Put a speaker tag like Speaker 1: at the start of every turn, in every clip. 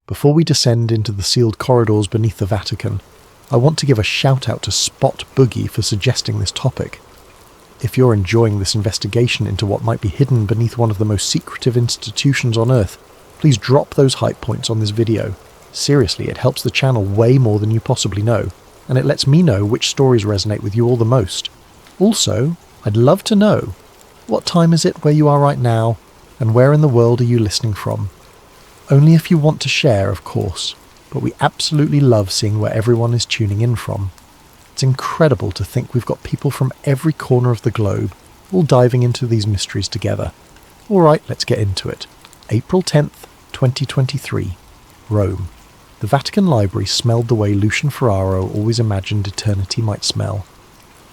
Speaker 1: Before we descend into the sealed corridors beneath the Vatican, I want to give a shout out to Spot Boogie for suggesting this topic. If you're enjoying this investigation into what might be hidden beneath one of the most secretive institutions on Earth, please drop those hype points on this video. Seriously, it helps the channel way more than you possibly know, and it lets me know which stories resonate with you all the most. Also, I'd love to know, what time is it where you are right now, and where in the world are you listening from? Only if you want to share, of course, but we absolutely love seeing where everyone is tuning in from. It's incredible to think we've got people from every corner of the globe all diving into these mysteries together. Alright, let's get into it. April 10th, 2023, Rome. The Vatican Library smelled the way Lucian Ferraro always imagined eternity might smell.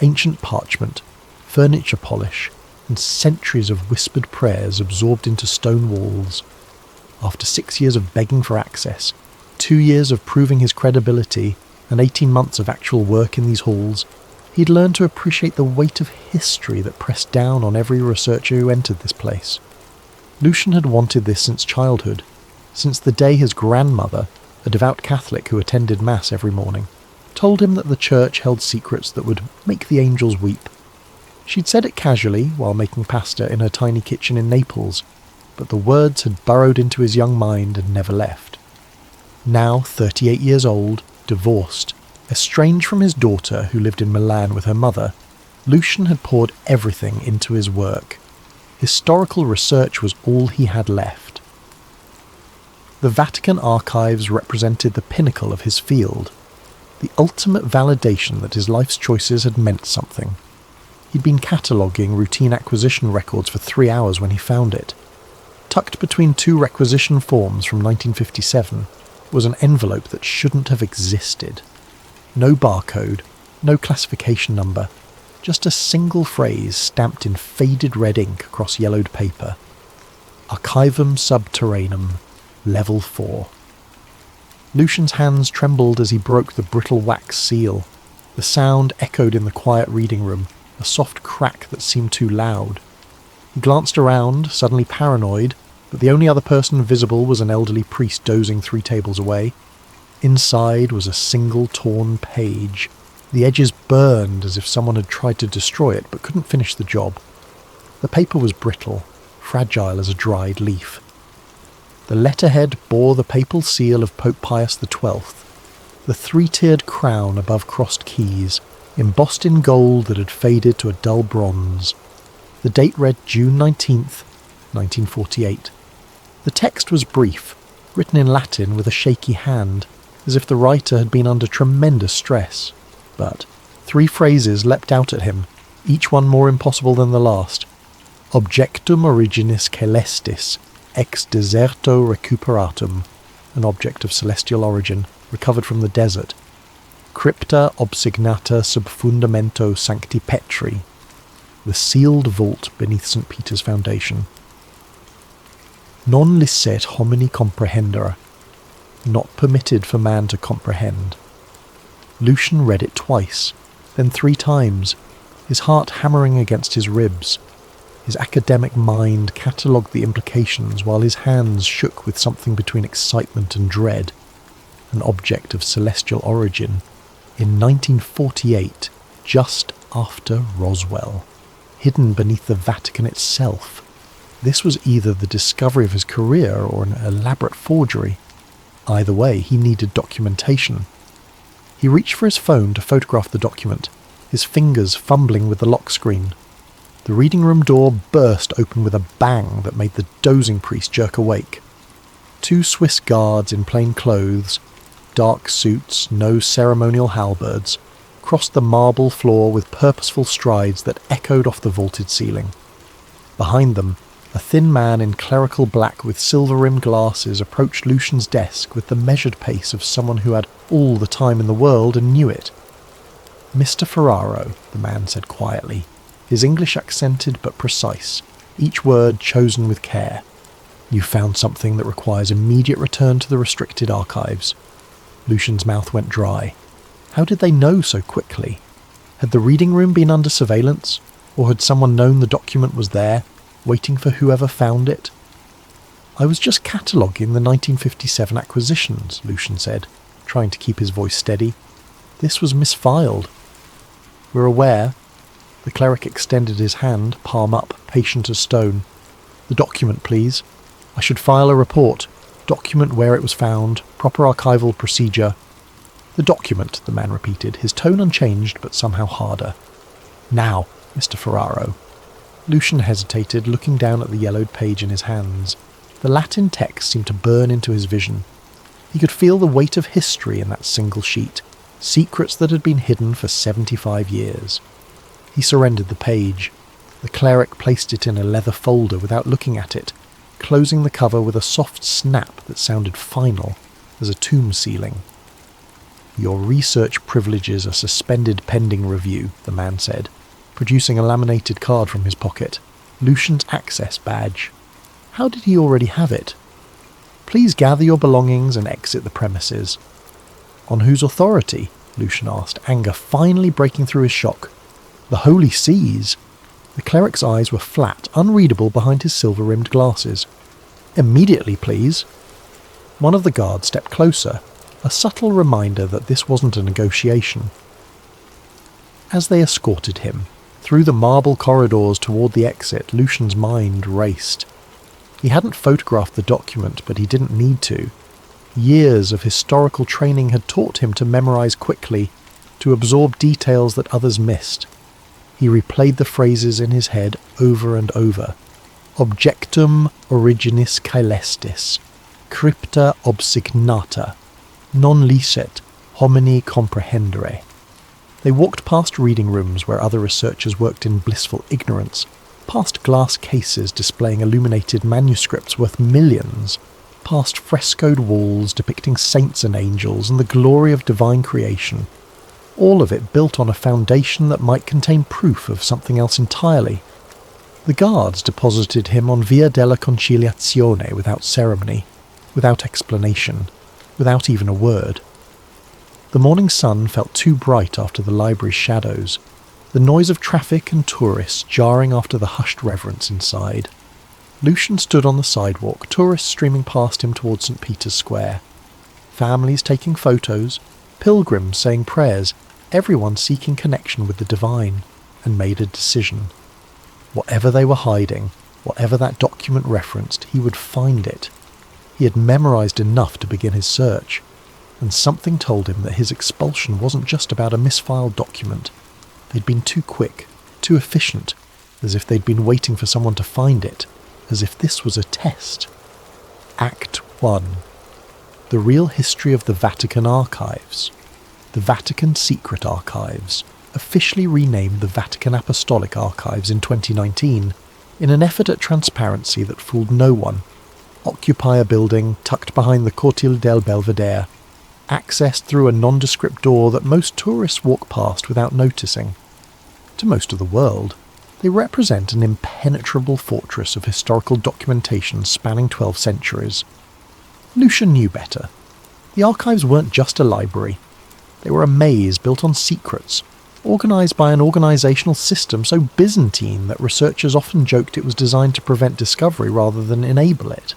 Speaker 1: Ancient parchment, furniture polish, and centuries of whispered prayers absorbed into stone walls. After 6 years of begging for access, 2 years of proving his credibility, and 18 months of actual work in these halls, he'd learned to appreciate the weight of history that pressed down on every researcher who entered this place. Lucian had wanted this since childhood, since the day his grandmother, a devout Catholic who attended Mass every morning, told him that the church held secrets that would make the angels weep. She'd said it casually while making pasta in her tiny kitchen in Naples, but the words had burrowed into his young mind and never left. Now 38 years old, divorced, estranged from his daughter who lived in Milan with her mother, Lucian had poured everything into his work. Historical research was all he had left. The Vatican archives represented the pinnacle of his field, the ultimate validation that his life's choices had meant something. He'd been cataloguing routine acquisition records for 3 hours when he found it. Tucked between 2 requisition forms from 1957 was an envelope that shouldn't have existed. No barcode, no classification number, just a single phrase stamped in faded red ink across yellowed paper. Archivum Subterraneum, Level 4. Lucian's hands trembled as he broke the brittle wax seal. The sound echoed in the quiet reading room, a soft crack that seemed too loud. He glanced around, suddenly paranoid, but the only other person visible was an elderly priest dozing 3 tables away. Inside was a single torn page. The edges burned as if someone had tried to destroy it but couldn't finish the job. The paper was brittle, fragile as a dried leaf. The letterhead bore the papal seal of Pope Pius XII, the 3-tiered crown above crossed keys, embossed in gold that had faded to a dull bronze. The date read June 19th, 1948. The text was brief, written in Latin with a shaky hand, as if the writer had been under tremendous stress. But 3 phrases leapt out at him, each one more impossible than the last. Objectum originis celestis, ex deserto recuperatum, an object of celestial origin, recovered from the desert. Crypta obsignata sub fundamento Sancti Petri, the sealed vault beneath St. Peter's foundation. Non licet homini comprehendere, not permitted for man to comprehend. Lucian read it twice, then 3 times, his heart hammering against his ribs. His academic mind catalogued the implications while his hands shook with something between excitement and dread. An object of celestial origin. In 1948, just after Roswell. Hidden beneath the Vatican itself. This was either the discovery of his career or an elaborate forgery. Either way, he needed documentation. He reached for his phone to photograph the document, his fingers fumbling with the lock screen. The reading room door burst open with a bang that made the dozing priest jerk awake. 2 Swiss guards in plain clothes, dark suits, no ceremonial halberds, crossed the marble floor with purposeful strides that echoed off the vaulted ceiling. Behind them, a thin man in clerical black with silver-rimmed glasses approached Lucian's desk with the measured pace of someone who had all the time in the world and knew it. Mr. Ferraro, the man said quietly, his English accented but precise, each word chosen with care. You found something that requires immediate return to the restricted archives. Lucian's mouth went dry. How did they know so quickly? Had the reading room been under surveillance? Or had someone known the document was there, waiting for whoever found it? "I was just cataloguing the 1957 acquisitions," Lucian said, trying to keep his voice steady. "This was misfiled." "We're aware." The cleric extended his hand, palm up, patient as stone. "The document, please. I should file a report. Document where it was found, proper archival procedure." "The document," the man repeated, his tone unchanged but somehow harder. "Now, Mr. Ferraro." Lucian hesitated, looking down at the yellowed page in his hands. The Latin text seemed to burn into his vision. He could feel the weight of history in that single sheet, secrets that had been hidden for 75 years. He surrendered the page. The cleric placed it in a leather folder without looking at it, closing the cover with a soft snap that sounded final as a tomb ceiling. "Your research privileges are suspended pending review," the man said, producing a laminated card from his pocket, Lucian's access badge. How did he already have it? "Please gather your belongings and exit the premises." "On whose authority?" Lucian asked, anger finally breaking through his shock. "The Holy Seas." The cleric's eyes were flat, unreadable behind his silver-rimmed glasses. "Immediately, please." One of the guards stepped closer, a subtle reminder that this wasn't a negotiation. As they escorted him through the marble corridors toward the exit, Lucian's mind raced. He hadn't photographed the document, but he didn't need to. Years of historical training had taught him to memorize quickly, to absorb details that others missed. He replayed the phrases in his head over and over. "Objectum originis caelestis, crypta obsignata, non licet homini comprehendere." They walked past reading rooms where other researchers worked in blissful ignorance, past glass cases displaying illuminated manuscripts worth millions, past frescoed walls depicting saints and angels and the glory of divine creation. All of it built on a foundation that might contain proof of something else entirely. The guards deposited him on Via della Conciliazione without ceremony, without explanation, without even a word. The morning sun felt too bright after the library's shadows, the noise of traffic and tourists jarring after the hushed reverence inside. Lucian stood on the sidewalk, tourists streaming past him towards St. Peter's Square. Families taking photos, pilgrims saying prayers, everyone seeking connection with the divine, and made a decision. Whatever they were hiding, whatever that document referenced, he would find it. He had memorized enough to begin his search, and something told him that his expulsion wasn't just about a misfiled document. They'd been too quick, too efficient, as if they'd been waiting for someone to find it, as if this was a test. Act 1. The real history of the Vatican archives. The Vatican Secret Archives, officially renamed the Vatican Apostolic Archives in 2019, in an effort at transparency that fooled no one. Occupy a building tucked behind the Cortile del Belvedere, accessed through a nondescript door that most tourists walk past without noticing. To most of the world, they represent an impenetrable fortress of historical documentation spanning 12 centuries. Lucian knew better. The archives weren't just a library. They were a maze built on secrets, organised by an organisational system so Byzantine that researchers often joked it was designed to prevent discovery rather than enable it.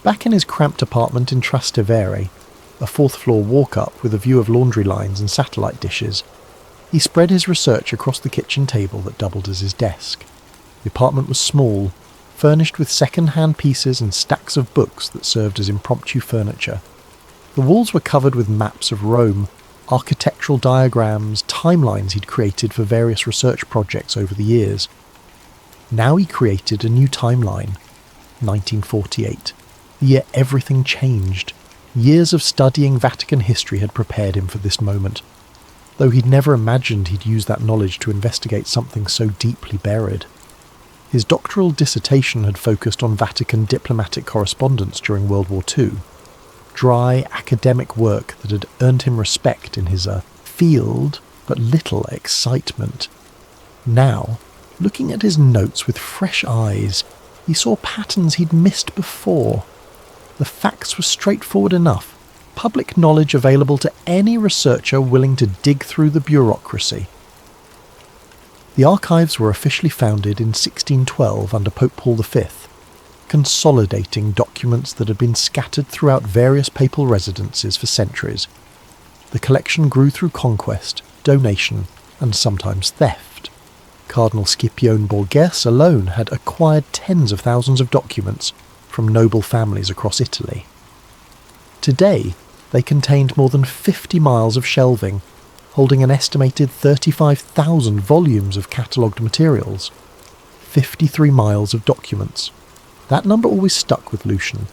Speaker 1: Back in his cramped apartment in Trastevere, a fourth-floor walk-up with a view of laundry lines and satellite dishes, he spread his research across the kitchen table that doubled as his desk. The apartment was small, furnished with second-hand pieces and stacks of books that served as impromptu furniture. The walls were covered with maps of Rome, architectural diagrams, timelines he'd created for various research projects over the years. Now he created a new timeline, 1948, the year everything changed. Years of studying Vatican history had prepared him for this moment, though he'd never imagined he'd use that knowledge to investigate something so deeply buried. His doctoral dissertation had focused on Vatican diplomatic correspondence during World War II, dry academic work that had earned him respect in his field, but little excitement. Now, looking at his notes with fresh eyes, he saw patterns he'd missed before. The facts were straightforward enough, public knowledge available to any researcher willing to dig through the bureaucracy. The archives were officially founded in 1612 under Pope Paul V. consolidating documents that had been scattered throughout various papal residences for centuries. The collection grew through conquest, donation, and sometimes theft. Cardinal Scipione Borghese alone had acquired tens of thousands of documents from noble families across Italy. Today, they contained more than 50 miles of shelving, holding an estimated 35,000 volumes of catalogued materials. 53 miles of documents. That number always stuck with Lucian.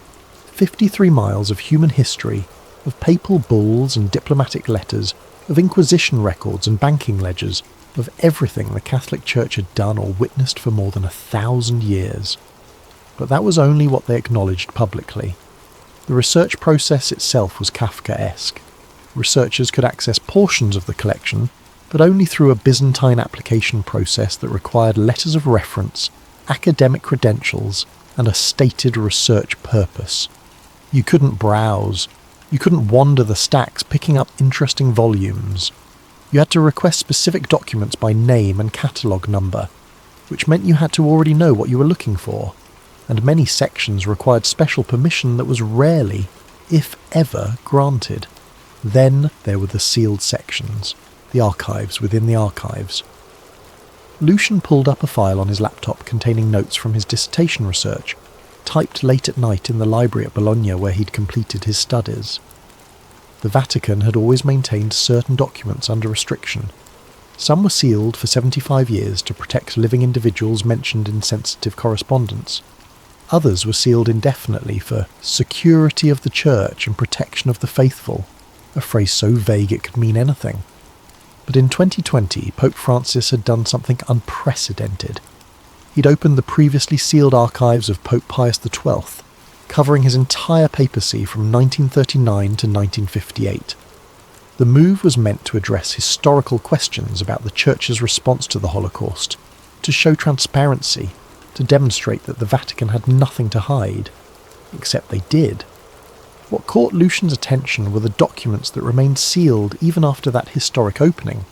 Speaker 1: 53 miles of human history, of papal bulls and diplomatic letters, of Inquisition records and banking ledgers, of everything the Catholic Church had done or witnessed for more than 1,000 years. But that was only what they acknowledged publicly. The research process itself was Kafkaesque. Researchers could access portions of the collection, but only through a Byzantine application process that required letters of reference, academic credentials, and a stated research purpose. You couldn't browse. You couldn't wander the stacks picking up interesting volumes. You had to request specific documents by name and catalogue number, which meant you had to already know what you were looking for, and many sections required special permission that was rarely, if ever, granted. Then there were the sealed sections, the archives within the archives. Lucian pulled up a file on his laptop containing notes from his dissertation research, typed late at night in the library at Bologna where he'd completed his studies. The Vatican had always maintained certain documents under restriction. Some were sealed for 75 years to protect living individuals mentioned in sensitive correspondence. Others were sealed indefinitely for security of the Church and protection of the faithful, a phrase so vague it could mean anything. But in 2020, Pope Francis had done something unprecedented. He'd opened the previously sealed archives of Pope Pius XII, covering his entire papacy from 1939 to 1958. The move was meant to address historical questions about the Church's response to the Holocaust, to show transparency, to demonstrate that the Vatican had nothing to hide. Except they did. What caught Lucian's attention were the documents that remained sealed even after that historic opening.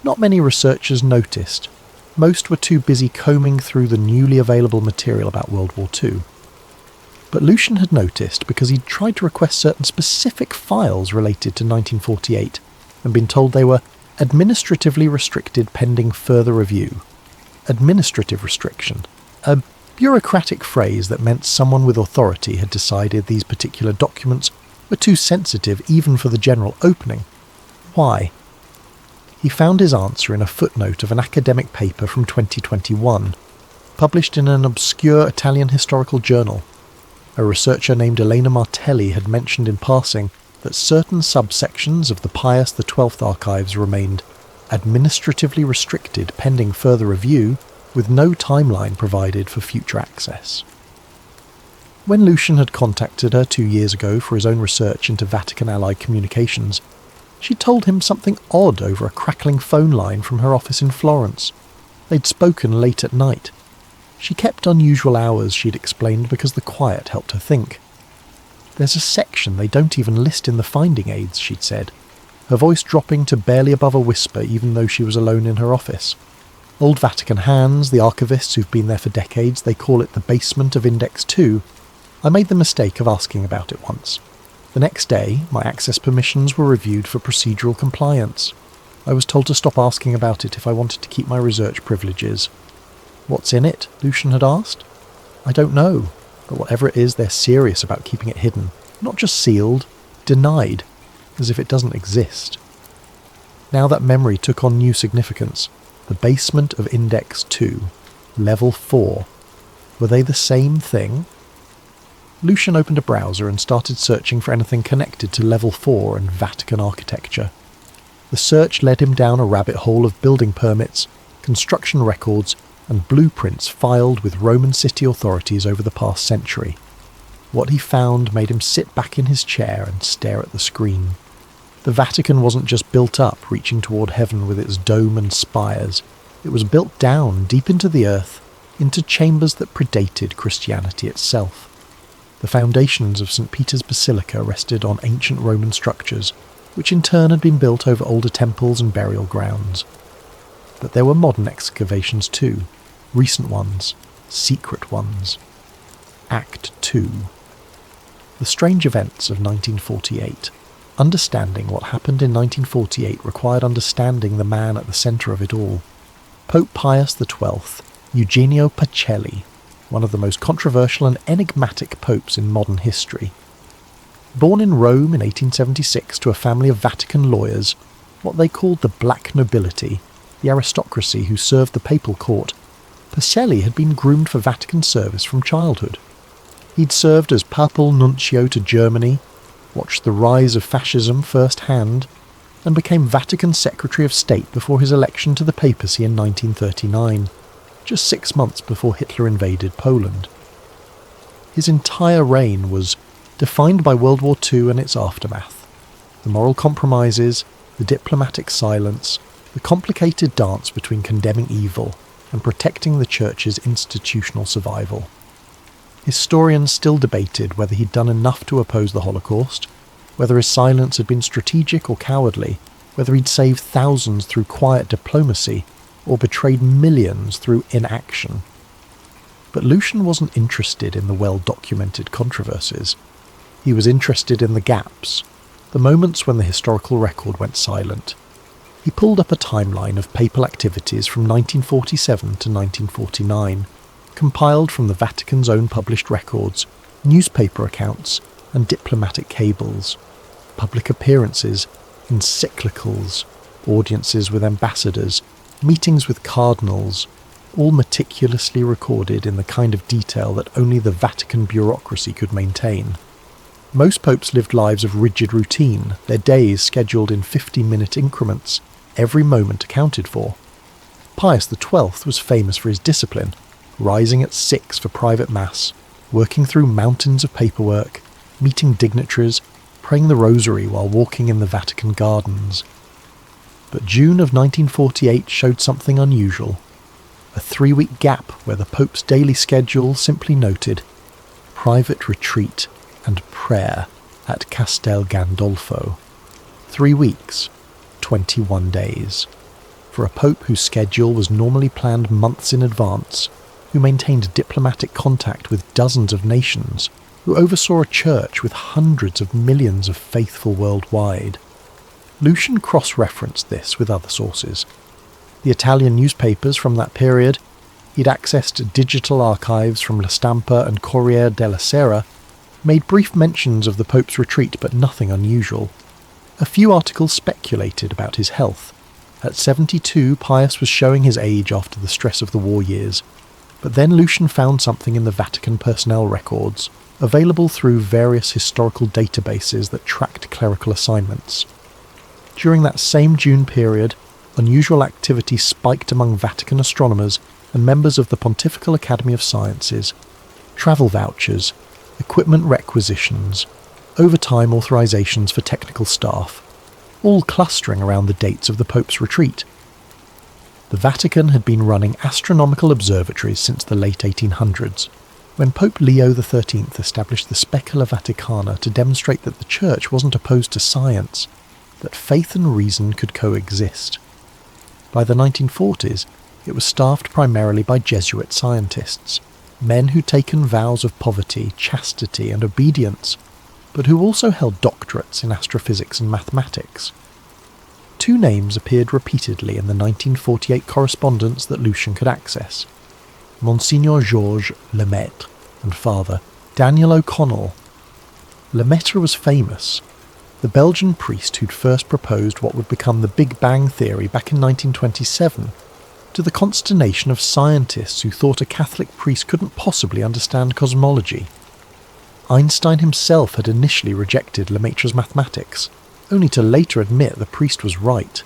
Speaker 1: Not many researchers noticed. Most were too busy combing through the newly available material about World War II. But Lucian had noticed because he'd tried to request certain specific files related to 1948 and been told they were administratively restricted pending further review. Administrative restriction, a bureaucratic phrase that meant someone with authority had decided these particular documents were too sensitive even for the general opening. Why? He found his answer in a footnote of an academic paper from 2021, published in an obscure Italian historical journal. A researcher named Elena Martelli had mentioned in passing that certain subsections of the Pius XII archives remained administratively restricted pending further review, with no timeline provided for future access. When Lucian had contacted her 2 years ago for his own research into Vatican-allied communications, she told him something odd over a crackling phone line from her office in Florence. They'd spoken late at night. She kept unusual hours, she'd explained, because the quiet helped her think. There's a section they don't even list in the finding aids, she'd said, her voice dropping to barely above a whisper even though she was alone in her office. Old Vatican hands, the archivists who've been there for decades, they call it the basement of Index 2. I made the mistake of asking about it once. The next day, my access permissions were reviewed for procedural compliance. I was told to stop asking about it if I wanted to keep my research privileges. What's in it? Lucian had asked. I don't know, but whatever it is, they're serious about keeping it hidden. Not just sealed, denied, as if it doesn't exist. Now that memory took on new significance. The basement of Index 2, Level 4. Were they the same thing? Lucian opened a browser and started searching for anything connected to Level 4 and Vatican architecture. The search led him down a rabbit hole of building permits, construction records, and blueprints filed with Roman city authorities over the past century. What he found made him sit back in his chair and stare at the screen. The Vatican wasn't just built up, reaching toward heaven with its dome and spires. It was built down, deep into the earth, into chambers that predated Christianity itself. The foundations of St. Peter's Basilica rested on ancient Roman structures, which in turn had been built over older temples and burial grounds. But there were modern excavations too, recent ones, secret ones. Act 2. The strange events of 1948. Understanding what happened in 1948 required understanding the man at the centre of it all. Pope Pius XII, Eugenio Pacelli, one of the most controversial and enigmatic popes in modern history. Born in Rome in 1876 to a family of Vatican lawyers, what they called the black nobility, the aristocracy who served the papal court, Pacelli had been groomed for Vatican service from childhood. He'd served as papal nuncio to Germany, watched the rise of fascism firsthand, and became Vatican Secretary of State before his election to the papacy in 1939, just 6 months before Hitler invaded Poland. His entire reign was defined by World War II and its aftermath, the moral compromises, the diplomatic silence, the complicated dance between condemning evil and protecting the Church's institutional survival. Historians still debated whether he'd done enough to oppose the Holocaust, whether his silence had been strategic or cowardly, whether he'd saved thousands through quiet diplomacy or betrayed millions through inaction. But Lucian wasn't interested in the well-documented controversies. He was interested in the gaps, the moments when the historical record went silent. He pulled up a timeline of papal activities from 1947 to 1949, compiled from the Vatican's own published records, newspaper accounts, and diplomatic cables, public appearances, encyclicals, audiences with ambassadors, meetings with cardinals, all meticulously recorded in the kind of detail that only the Vatican bureaucracy could maintain. Most popes lived lives of rigid routine, their days scheduled in 50-minute increments, every moment accounted for. Pius XII was famous for his discipline, rising at 6 for private mass, working through mountains of paperwork, meeting dignitaries, praying the rosary while walking in the Vatican gardens. But June of 1948 showed something unusual. A 3-week gap where the Pope's daily schedule simply noted private retreat and prayer at Castel Gandolfo. 3 weeks, 21 days. For a Pope whose schedule was normally planned months in advance, who maintained diplomatic contact with dozens of nations, who oversaw a church with hundreds of millions of faithful worldwide. Lucian cross-referenced this with other sources. The Italian newspapers from that period, he'd accessed digital archives from La Stampa and Corriere della Sera, made brief mentions of the Pope's retreat but nothing unusual. A few articles speculated about his health. At 72, Pius was showing his age after the stress of the war years. But then Lucian found something in the Vatican personnel records, available through various historical databases that tracked clerical assignments. During that same June period, unusual activity spiked among Vatican astronomers and members of the Pontifical Academy of Sciences. Travel vouchers, equipment requisitions, overtime authorizations for technical staff, all clustering around the dates of the Pope's retreat. The Vatican had been running astronomical observatories since the late 1800s, when Pope Leo XIII established the Specula Vaticana to demonstrate that the Church wasn't opposed to science, that faith and reason could coexist. By the 1940s, it was staffed primarily by Jesuit scientists, men who'd taken vows of poverty, chastity and obedience, but who also held doctorates in astrophysics and mathematics. 2 names appeared repeatedly in the 1948 correspondence that Lucian could access: Monsignor Georges Lemaitre and Father Daniel O'Connell. Lemaitre was famous, the Belgian priest who'd first proposed what would become the Big Bang Theory back in 1927, to the consternation of scientists who thought a Catholic priest couldn't possibly understand cosmology. Einstein himself had initially rejected Lemaitre's mathematics, only to later admit the priest was right.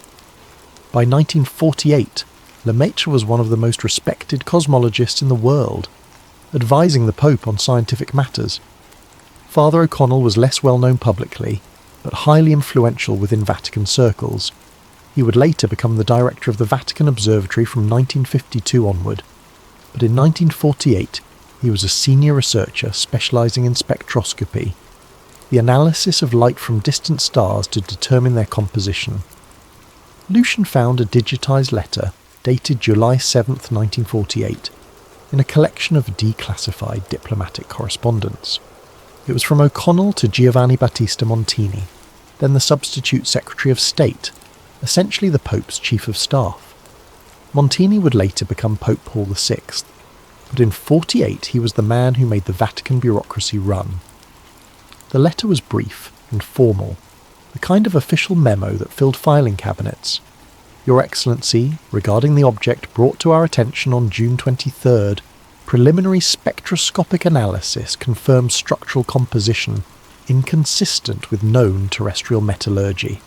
Speaker 1: By 1948, Lemaitre was one of the most respected cosmologists in the world, advising the Pope on scientific matters. Father O'Connell was less well known publicly, but highly influential within Vatican circles. He would later become the director of the Vatican Observatory from 1952 onward, but in 1948 he was a senior researcher specialising in spectroscopy, the analysis of light from distant stars to determine their composition. Lucian found a digitised letter dated July 7, 1948. in a collection of declassified diplomatic correspondence. It was from O'Connell to Giovanni Battista Montini, then the substitute Secretary of State, essentially the Pope's Chief of Staff. Montini would later become Pope Paul VI, but in 48 he was the man who made the Vatican bureaucracy run. The letter was brief and formal, the kind of official memo that filled filing cabinets. Your Excellency, regarding the object brought to our attention on June 23rd, preliminary spectroscopic analysis confirms structural composition inconsistent with known terrestrial metallurgy.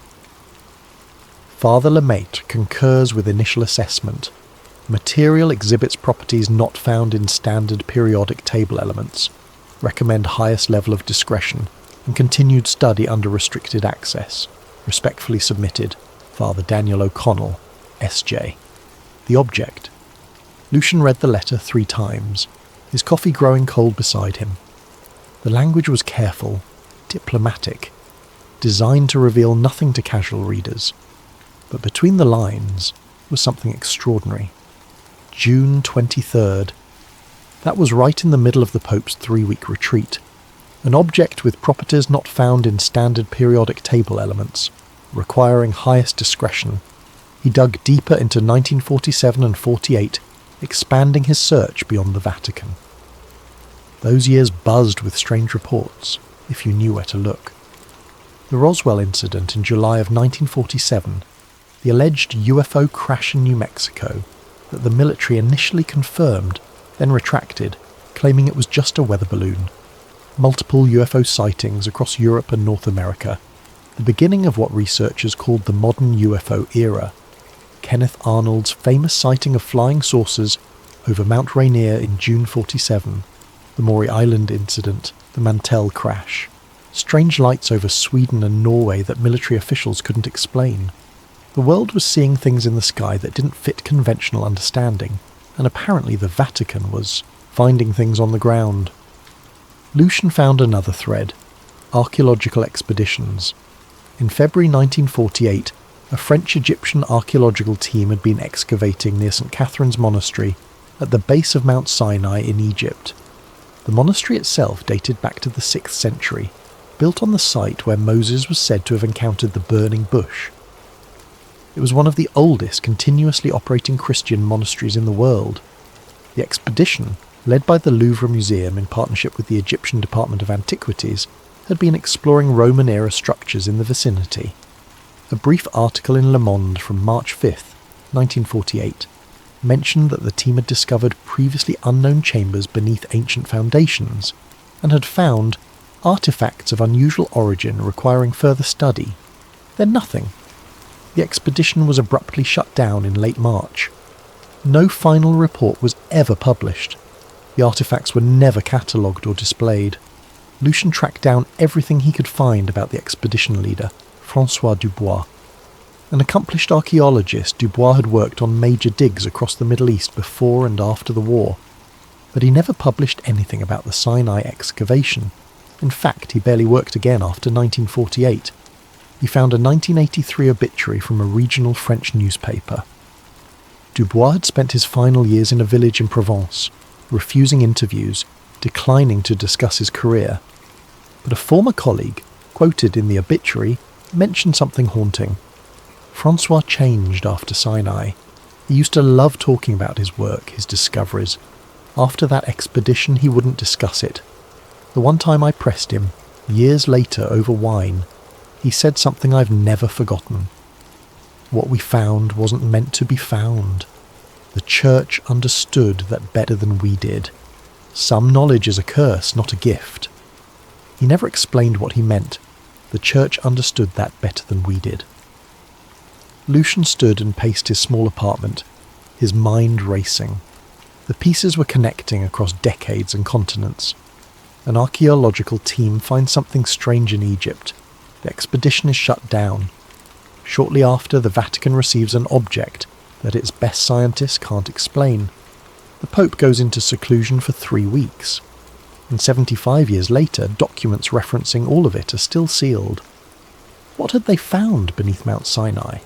Speaker 1: Father Lemaitre concurs with initial assessment. Material exhibits properties not found in standard periodic table elements. Recommend highest level of discretion and continued study under restricted access. Respectfully submitted, Father Daniel O'Connell, S.J. The object. Lucian read the letter 3 times, his coffee growing cold beside him. The language was careful, diplomatic, designed to reveal nothing to casual readers. But between the lines was something extraordinary. June 23rd. That was right in the middle of the Pope's 3-week retreat. An object with properties not found in standard periodic table elements, requiring highest discretion. He dug deeper into 1947 and 48, expanding his search beyond the Vatican. Those years buzzed with strange reports, if you knew where to look. The Roswell incident in July of 1947, the alleged UFO crash in New Mexico that the military initially confirmed, then retracted, claiming it was just a weather balloon. Multiple UFO sightings across Europe and North America, the beginning of what researchers called the modern UFO era. Kenneth Arnold's famous sighting of flying saucers over Mount Rainier in June 47, the Maury Island incident, the Mantell crash, strange lights over Sweden and Norway that military officials couldn't explain. The world was seeing things in the sky that didn't fit conventional understanding, and apparently the Vatican was finding things on the ground. Lucian found another thread: archaeological expeditions. In February 1948, a French-Egyptian archaeological team had been excavating near St. Catherine's Monastery at the base of Mount Sinai in Egypt. The monastery itself dated back to the 6th century, built on the site where Moses was said to have encountered the burning bush. It was one of the oldest continuously operating Christian monasteries in the world. The expedition, led by the Louvre Museum in partnership with the Egyptian Department of Antiquities, had been exploring Roman-era structures in the vicinity. A brief article in Le Monde from March 5th, 1948, mentioned that the team had discovered previously unknown chambers beneath ancient foundations, and had found artifacts of unusual origin requiring further study. Then nothing. The expedition was abruptly shut down in late March. No final report was ever published. The artifacts were never catalogued or displayed. Lucian tracked down everything he could find about the expedition leader, François Dubois. An accomplished archaeologist, Dubois had worked on major digs across the Middle East before and after the war, but he never published anything about the Sinai excavation. In fact, he barely worked again after 1948. He found a 1983 obituary from a regional French newspaper. Dubois had spent his final years in a village in Provence, refusing interviews, declining to discuss his career. But a former colleague, quoted in the obituary, mentioned something haunting. François changed after Sinai. He used to love talking about his work, his discoveries. After that expedition, he wouldn't discuss it. The one time I pressed him, years later over wine, he said something I've never forgotten. What we found wasn't meant to be found. The Church understood that better than we did. Some knowledge is a curse, not a gift. He never explained what he meant. The Church understood that better than we did. Lucian stood and paced his small apartment, his mind racing. The pieces were connecting across decades and continents. An archaeological team finds something strange in Egypt. The expedition is shut down. Shortly after, the Vatican receives an object that its best scientists can't explain. The Pope goes into seclusion for 3 weeks. And 75 years later, documents referencing all of it are still sealed. What had they found beneath Mount Sinai?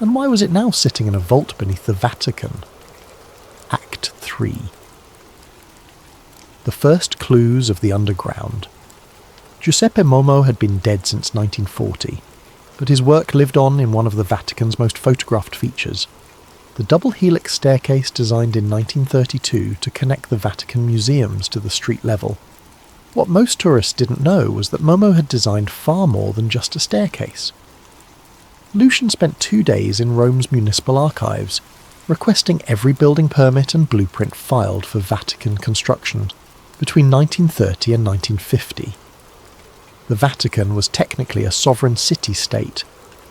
Speaker 1: And why was it now sitting in a vault beneath the Vatican? Act 3. The First Clues of the Underground. Giuseppe Momo had been dead since 1940, but his work lived on in one of the Vatican's most photographed features, the double helix staircase designed in 1932 to connect the Vatican museums to the street level. What most tourists didn't know was that Momo had designed far more than just a staircase. Lucian spent 2 days in Rome's municipal archives, requesting every building permit and blueprint filed for Vatican construction between 1930 and 1950. The Vatican was technically a sovereign city-state,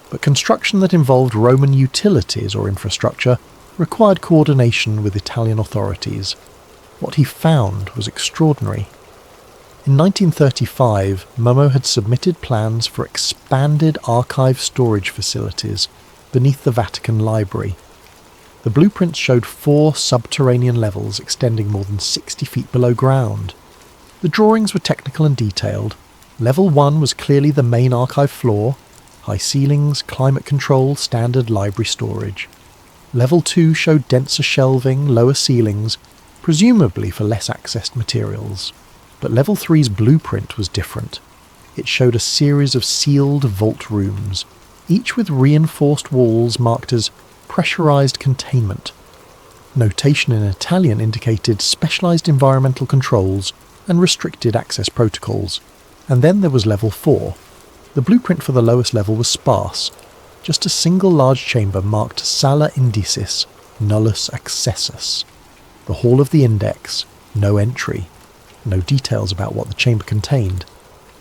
Speaker 1: but construction that involved Roman utilities or infrastructure required coordination with Italian authorities. What he found was extraordinary. In 1935, Momo had submitted plans for expanded archive storage facilities beneath the Vatican Library. The blueprints showed 4 subterranean levels extending more than 60 feet below ground. The drawings were technical and detailed. Level 1 was clearly the main archive floor, high ceilings, climate control, standard library storage. Level 2 showed denser shelving, lower ceilings, presumably for less accessed materials. But Level 3's blueprint was different. It showed a series of sealed vault rooms, each with reinforced walls marked as pressurized containment. Notation in Italian indicated specialized environmental controls and restricted access protocols. And then there was Level 4. The blueprint for the lowest level was sparse, just a single large chamber marked Sala Indicis, Nullus Accessus. The Hall of the Index, no entry. No details about what the chamber contained.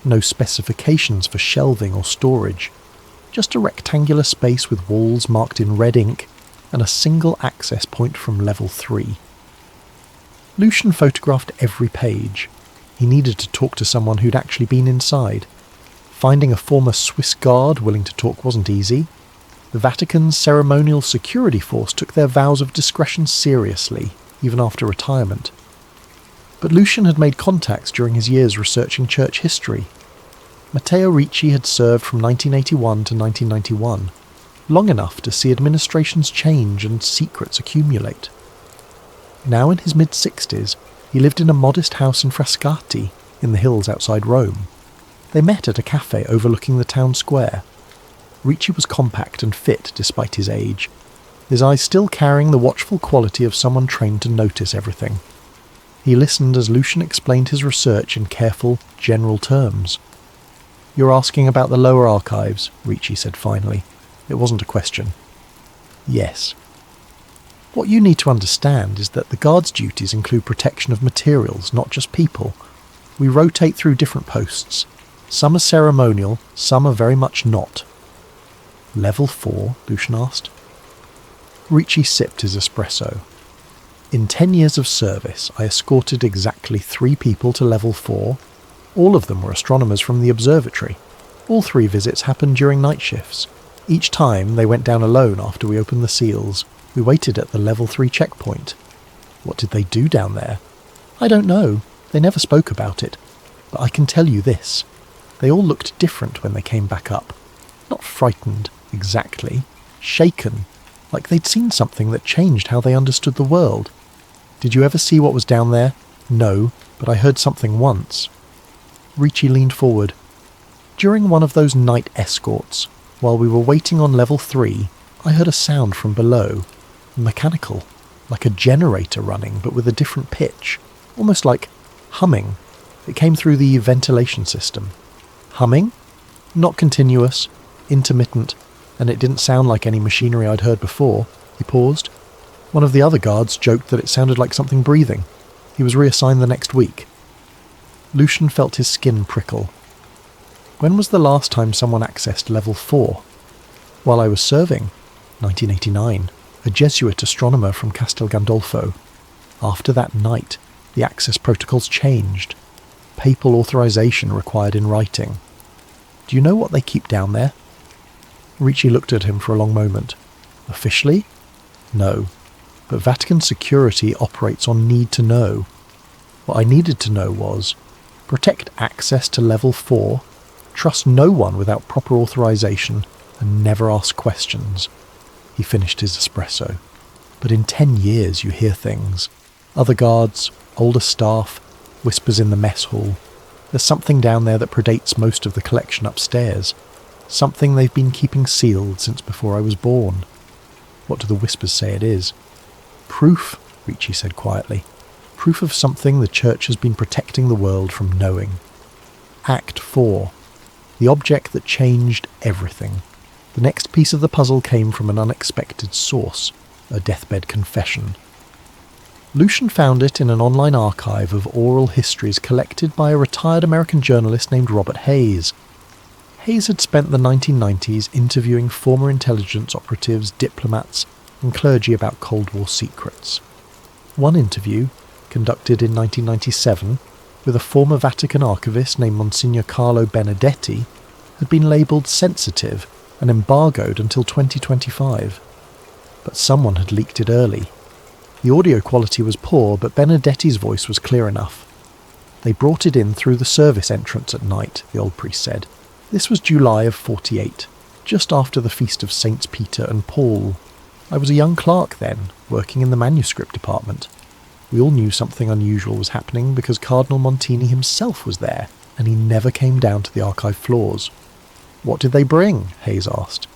Speaker 1: No specifications for shelving or storage. Just a rectangular space with walls marked in red ink and a single access point from Level 3. Lucian photographed every page. He needed to talk to someone who'd actually been inside. Finding a former Swiss guard willing to talk wasn't easy. The Vatican's ceremonial security force took their vows of discretion seriously, even after retirement. But Lucian had made contacts during his years researching church history. Matteo Ricci had served from 1981 to 1991, long enough to see administrations change and secrets accumulate. Now in his mid-60s, he lived in a modest house in Frascati, in the hills outside Rome. They met at a cafe overlooking the town square. Ricci was compact and fit despite his age, his eyes still carrying the watchful quality of someone trained to notice everything. He listened as Lucian explained his research in careful, general terms. "You're asking about the lower archives," Ricci said finally. It wasn't a question. "Yes." "What you need to understand is that the guard's duties include protection of materials, not just people. We rotate through different posts. Some are ceremonial, some are very much not." "Level 4?" Lucian asked. Ricci sipped his espresso. "In 10 years of service, I escorted exactly 3 people to Level 4. All of them were astronomers from the observatory. All 3 visits happened during night shifts. Each time they went down alone after we opened the seals. We waited at the Level 3 checkpoint. What did they do down there? I don't know. They never spoke about it. But I can tell you this. They all looked different when they came back up. Not frightened, exactly. Shaken, like they'd seen something that changed how they understood the world. Did you ever see what was down there? No, but I heard something once." Ricci leaned forward. "During one of those night escorts, while we were waiting on Level 3, I heard a sound from below. Mechanical, like a generator running, but with a different pitch. Almost like humming. It came through the ventilation system." "Humming? Not continuous, intermittent, and it didn't sound like any machinery I'd heard before." He paused. "One of the other guards joked that it sounded like something breathing. He was reassigned the next week." Lucian felt his skin prickle. "When was the last time someone accessed Level 4? "While I was serving, 1989, a Jesuit astronomer from Castel Gandolfo. After that night, the access protocols changed. Papal authorization required in writing. Do you know what they keep down there?" Ricci looked at him for a long moment. "Officially? No. But Vatican security operates on need to know. What I needed to know was, protect access to Level 4, trust no one without proper authorization, and never ask questions." He finished his espresso. "But in 10 years you hear things. Other guards, older staff, Whispers in the mess hall. There's something down there that predates most of the collection upstairs. Something they've been keeping sealed since before I was born. What do the whispers say it is? Proof, Ricci said quietly. Proof of something the church has been protecting the world from knowing. Act 4. The object that changed everything. The next piece of the puzzle came from an unexpected source, a deathbed confession. Lucian found it in an online archive of oral histories collected by a retired American journalist named Robert Hayes. Hayes had spent the 1990s interviewing former intelligence operatives, diplomats, and clergy about Cold War secrets. One interview, conducted in 1997, with a former Vatican archivist named Monsignor Carlo Benedetti, had been labelled sensitive and embargoed until 2025. But someone had leaked it early. The audio quality was poor, but Benedetti's voice was clear enough. They brought it in through the service entrance at night, the old priest said. This was July of 48, just after the feast of Saints Peter and Paul. I was a young clerk then, working in the manuscript department. We all knew something unusual was happening because Cardinal Montini himself was there, and he never came down to the archive floors. What did they bring? Hayes asked.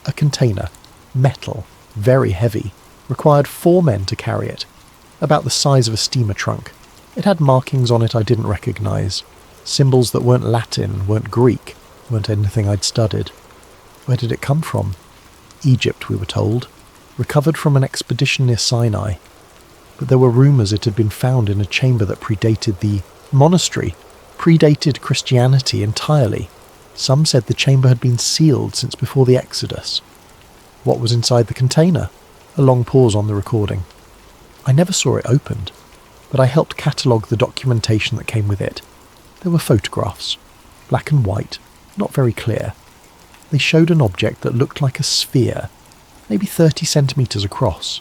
Speaker 1: A container. Metal. Very heavy. Required 4 men to carry it. About the size of a steamer trunk. It had markings on it I didn't recognise. Symbols that weren't Latin, weren't Greek, weren't anything I'd studied. Where did it come from? Egypt, we were told. Recovered from an expedition near Sinai. But there were rumours it had been found in a chamber that predated the monastery, predated Christianity entirely. Some said the chamber had been sealed since before the Exodus. What was inside the container? A long pause on the recording. I never saw it opened, but I helped catalogue the documentation that came with it. There were photographs, black and white, not very clear. They showed an object that looked like a sphere, maybe 30 centimetres across.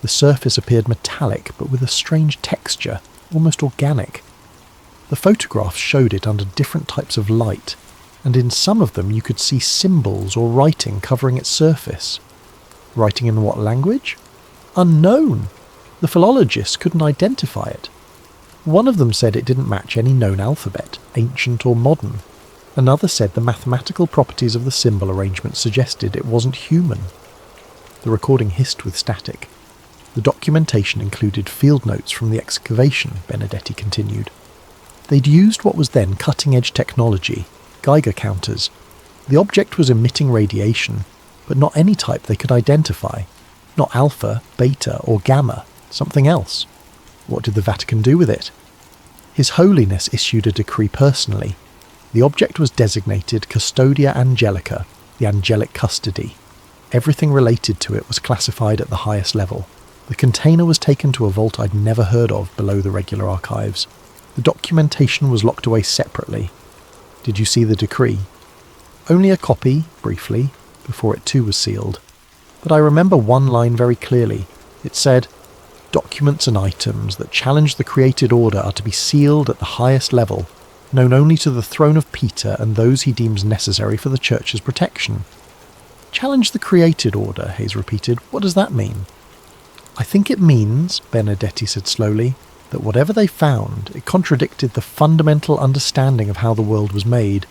Speaker 1: The surface appeared metallic, but with a strange texture, almost organic. The photographs showed it under different types of light, and in some of them you could see symbols or writing covering its surface. Writing in what language? Unknown! The philologists couldn't identify it. One of them said it didn't match any known alphabet, ancient or modern. Another said the mathematical properties of the symbol arrangement suggested it wasn't human. The recording hissed with static. The documentation included field notes from the excavation, Benedetti continued. They'd used what was then cutting-edge technology, Geiger counters. The object was emitting radiation, but not any type they could identify. Not alpha, beta, or gamma, something else. What did the Vatican do with it? His Holiness issued a decree personally. The object was designated Custodia Angelica, the angelic custody. Everything related to it was classified at the highest level. The container was taken to a vault I'd never heard of below the regular archives. The documentation was locked away separately. Did you see the decree? Only a copy, briefly, before it too was sealed. But I remember one line very clearly. It said, "Documents and items that challenge the created order are to be sealed at the highest level, known only to the throne of Peter and those he deems necessary for the Church's protection." Challenge the created order, Hayes repeated. What does that mean? I think it means, Benedetti said slowly, that whatever they found, it contradicted the fundamental understanding of how the world was made,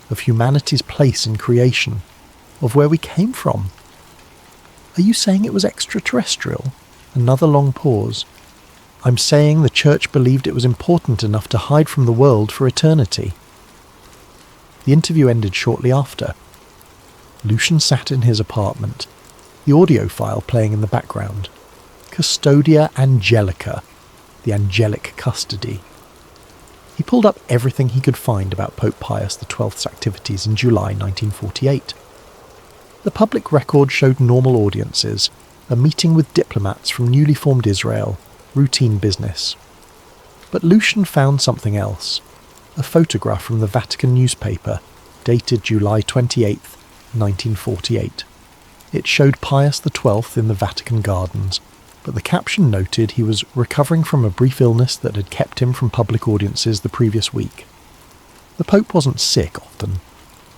Speaker 1: of humanity's place in creation, of where we came from. Are you saying it was extraterrestrial? Another long pause. I'm saying the Church believed it was important enough to hide from the world for eternity. The interview ended shortly after. Lucian sat in his apartment, the audio file playing in the background. Custodia Angelica, the angelic custody. He pulled up everything he could find about Pope Pius XII's activities in July 1948. The public record showed normal audiences, a meeting with diplomats from newly formed Israel, routine business. But Lucian found something else, a photograph from the Vatican newspaper, dated July 28, 1948. It showed Pius XII in the Vatican gardens, but the caption noted he was recovering from a brief illness that had kept him from public audiences the previous week. The Pope wasn't sick often.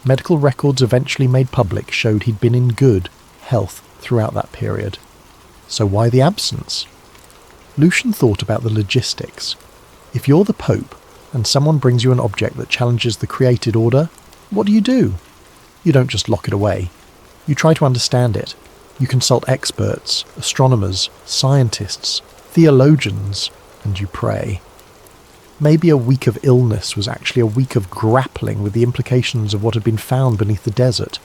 Speaker 1: Medical records eventually made public showed he'd been in good health throughout that period. So why the absence? Lucian thought about the logistics. If you're the Pope and someone brings you an object that challenges the created order, what do? You don't just lock it away. You try to understand it. You consult experts, astronomers, scientists, theologians, and you pray. Maybe a week of illness was actually a week of grappling with the implications of what had been found beneath the desert.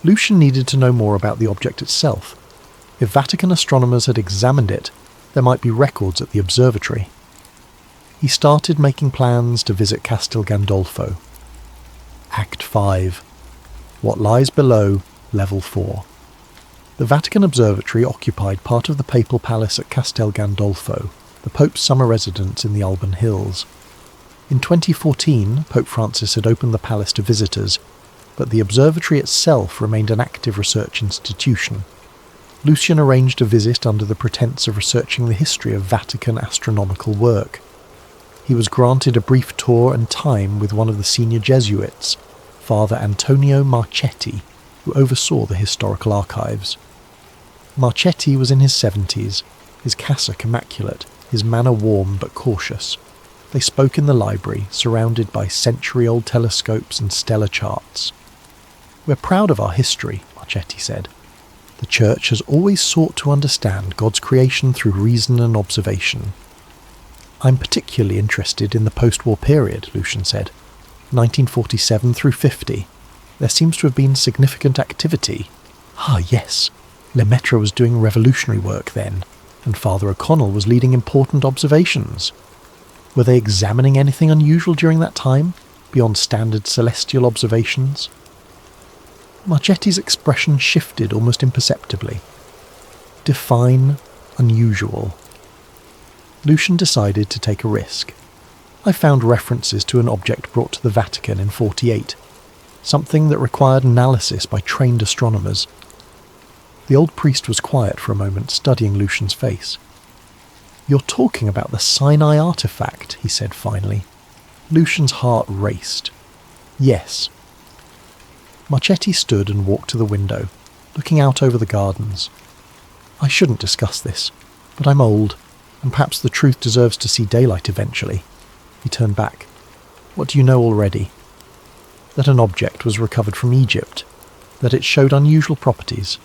Speaker 1: Lucian needed to know more about the object itself. If Vatican astronomers had examined it, there might be records at the observatory. He started making plans to visit Castel Gandolfo. Act 5. What lies below Level 4. The Vatican Observatory occupied part of the papal palace at Castel Gandolfo, the Pope's summer residence in the Alban Hills. In 2014, Pope Francis had opened the palace to visitors, but the observatory itself remained an active research institution. Lucian arranged a visit under the pretense of researching the history of Vatican astronomical work. He was granted a brief tour and time with one of the senior Jesuits, Father Antonio Marchetti, who oversaw the historical archives. Marchetti was in his 70s, his cassock immaculate, his manner warm but cautious. They spoke in the library, surrounded by century-old telescopes and stellar charts. "We're proud of our history," Marchetti said. "The Church has always sought to understand God's creation through reason and observation." "I'm particularly interested in the post-war period," Lucian said. 1947 through 50. There seems to have been significant activity. "Ah, yes. Lemaitre was doing revolutionary work then, and Father O'Connell was leading important observations. Were they examining anything unusual during that time, beyond standard celestial observations?" Marchetti's expression shifted almost imperceptibly. "Define unusual." Lucian decided to take a risk. "I found references to an object brought to the Vatican in 48, something that required analysis by trained astronomers." The old priest was quiet for a moment, studying Lucian's face. "You're talking about the Sinai artifact," he said finally. Lucian's heart raced. "Yes." Marchetti stood and walked to the window, looking out over the gardens. "I shouldn't discuss this, but I'm old, and perhaps the truth deserves to see daylight eventually." He turned back. "What do you know already?" "That an object was recovered from Egypt, that it showed unusual properties,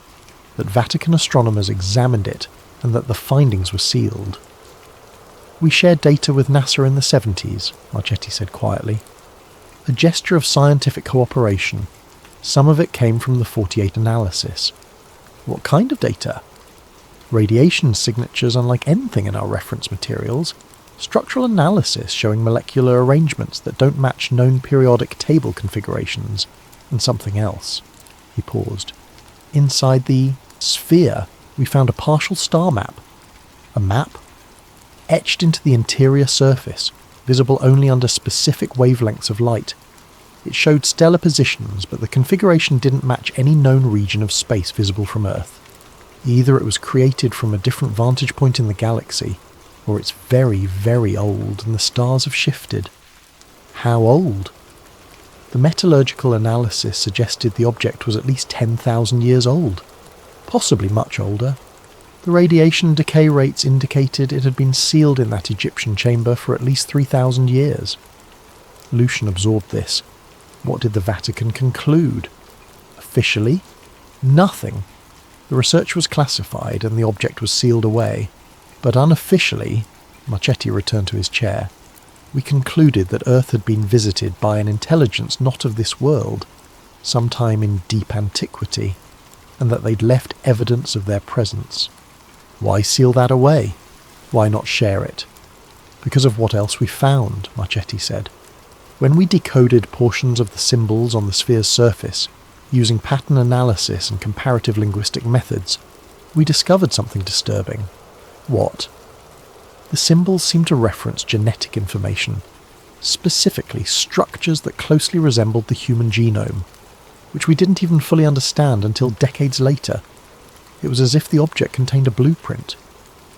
Speaker 1: that Vatican astronomers examined it, and that the findings were sealed." "We shared data with NASA in the 70s, Marchetti said quietly. "A gesture of scientific cooperation. Some of it came from the 48 analysis." "What kind of data?" "Radiation signatures unlike anything in our reference materials. Structural analysis showing molecular arrangements that don't match known periodic table configurations. And something else." He paused. "Inside the sphere, we found a partial star map." "A map?" "Etched into the interior surface, visible only under specific wavelengths of light. It showed stellar positions, but the configuration didn't match any known region of space visible from Earth. Either it was created from a different vantage point in the galaxy, or it's very, very old and the stars have shifted." "How old?" "The metallurgical analysis suggested the object was at least 10,000 years old, possibly much older. The radiation decay rates indicated it had been sealed in that Egyptian chamber for at least 3,000 years. Lucian absorbed this. What did the Vatican conclude? Officially? Nothing. The research was classified and the object was sealed away. But unofficially, Marchetti returned to his chair, we concluded that Earth had been visited by an intelligence not of this world, sometime in deep antiquity, and that they'd left evidence of their presence. Why seal that away? Why not share it? Because of what else we found, Marchetti said. When we decoded portions of the symbols on the sphere's surface, using pattern analysis and comparative linguistic methods, we discovered something disturbing. What? The symbols seemed to reference genetic information, specifically structures that closely resembled the human genome, which we didn't even fully understand until decades later. It was as if the object contained a blueprint,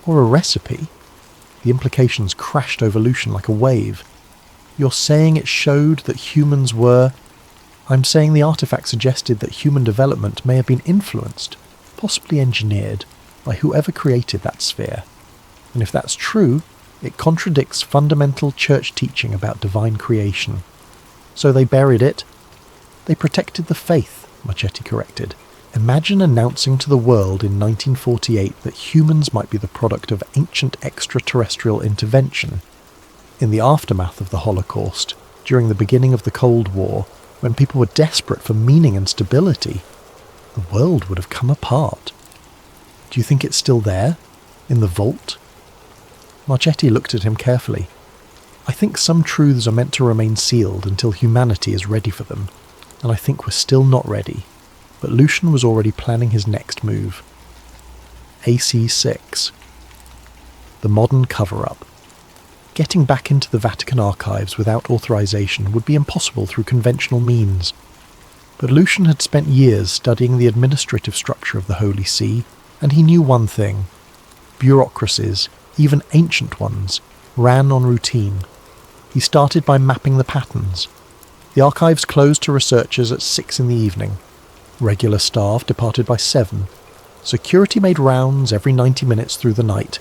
Speaker 1: or a recipe. The implications crashed over Lucian like a wave. "You're saying it showed that humans were..." "I'm saying the artifact suggested that human development may have been influenced, possibly engineered, by whoever created that sphere. And if that's true, It contradicts fundamental church teaching about divine creation. So they buried it. They protected the faith, Marchetti corrected. Imagine announcing to the world in 1948 that humans might be the product of ancient extraterrestrial intervention. In the aftermath of the Holocaust, during the beginning of the Cold War, when people were desperate for meaning and stability, the world would have come apart. Do you think it's still there? In the vault? Marchetti looked at him carefully. I think some truths are meant to remain sealed until humanity is ready for them, and I think we're still not ready. But Lucian was already planning his next move. AC-6. The modern cover-up. Getting back into the Vatican archives without authorization would be impossible through conventional means. But Lucian had spent years studying the administrative structure of the Holy See, and he knew one thing. Bureaucracies, even ancient ones, ran on routine. He started by mapping the patterns. The archives closed to researchers at 6 in the evening. Regular staff departed by 7. Security made rounds every 90 minutes through the night,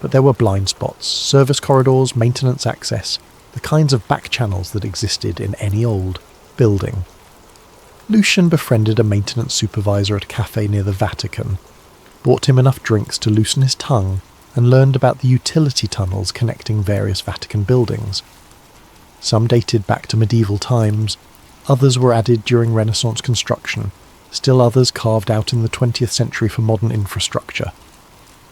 Speaker 1: but there were blind spots, service corridors, maintenance access, the kinds of back channels that existed in any old building. Lucian befriended a maintenance supervisor at a cafe near the Vatican, bought him enough drinks to loosen his tongue, and learned about the utility tunnels connecting various Vatican buildings. Some dated back to medieval times, others were added during Renaissance construction, still others carved out in the 20th century for modern infrastructure.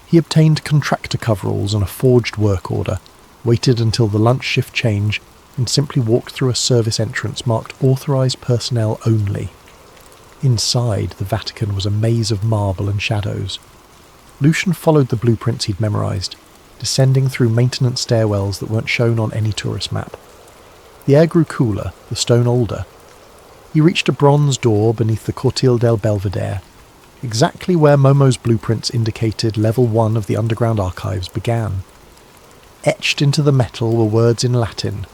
Speaker 1: He obtained contractor coveralls and a forged work order, waited until the lunch shift change, and simply walked through a service entrance marked authorized personnel only. Inside, the Vatican was a maze of marble and shadows. Lucian followed the blueprints he'd memorized, descending through maintenance stairwells that weren't shown on any tourist map. The air grew cooler, the stone older. He reached a bronze door beneath the Cortile del Belvedere, exactly where Momo's blueprints indicated level 1 of the underground archives began. Etched into the metal were words in Latin.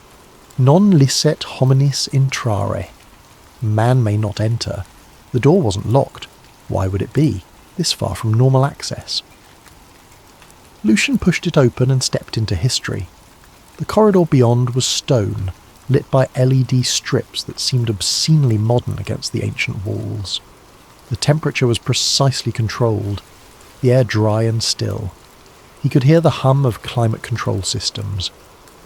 Speaker 1: Non licet hominis intrare. Man may not enter. The door wasn't locked. Why would it be, this far from normal access? Lucian pushed it open and stepped into history. The corridor beyond was stone, lit by LED strips that seemed obscenely modern against the ancient walls. The temperature was precisely controlled, the air dry and still. He could hear the hum of climate control systems.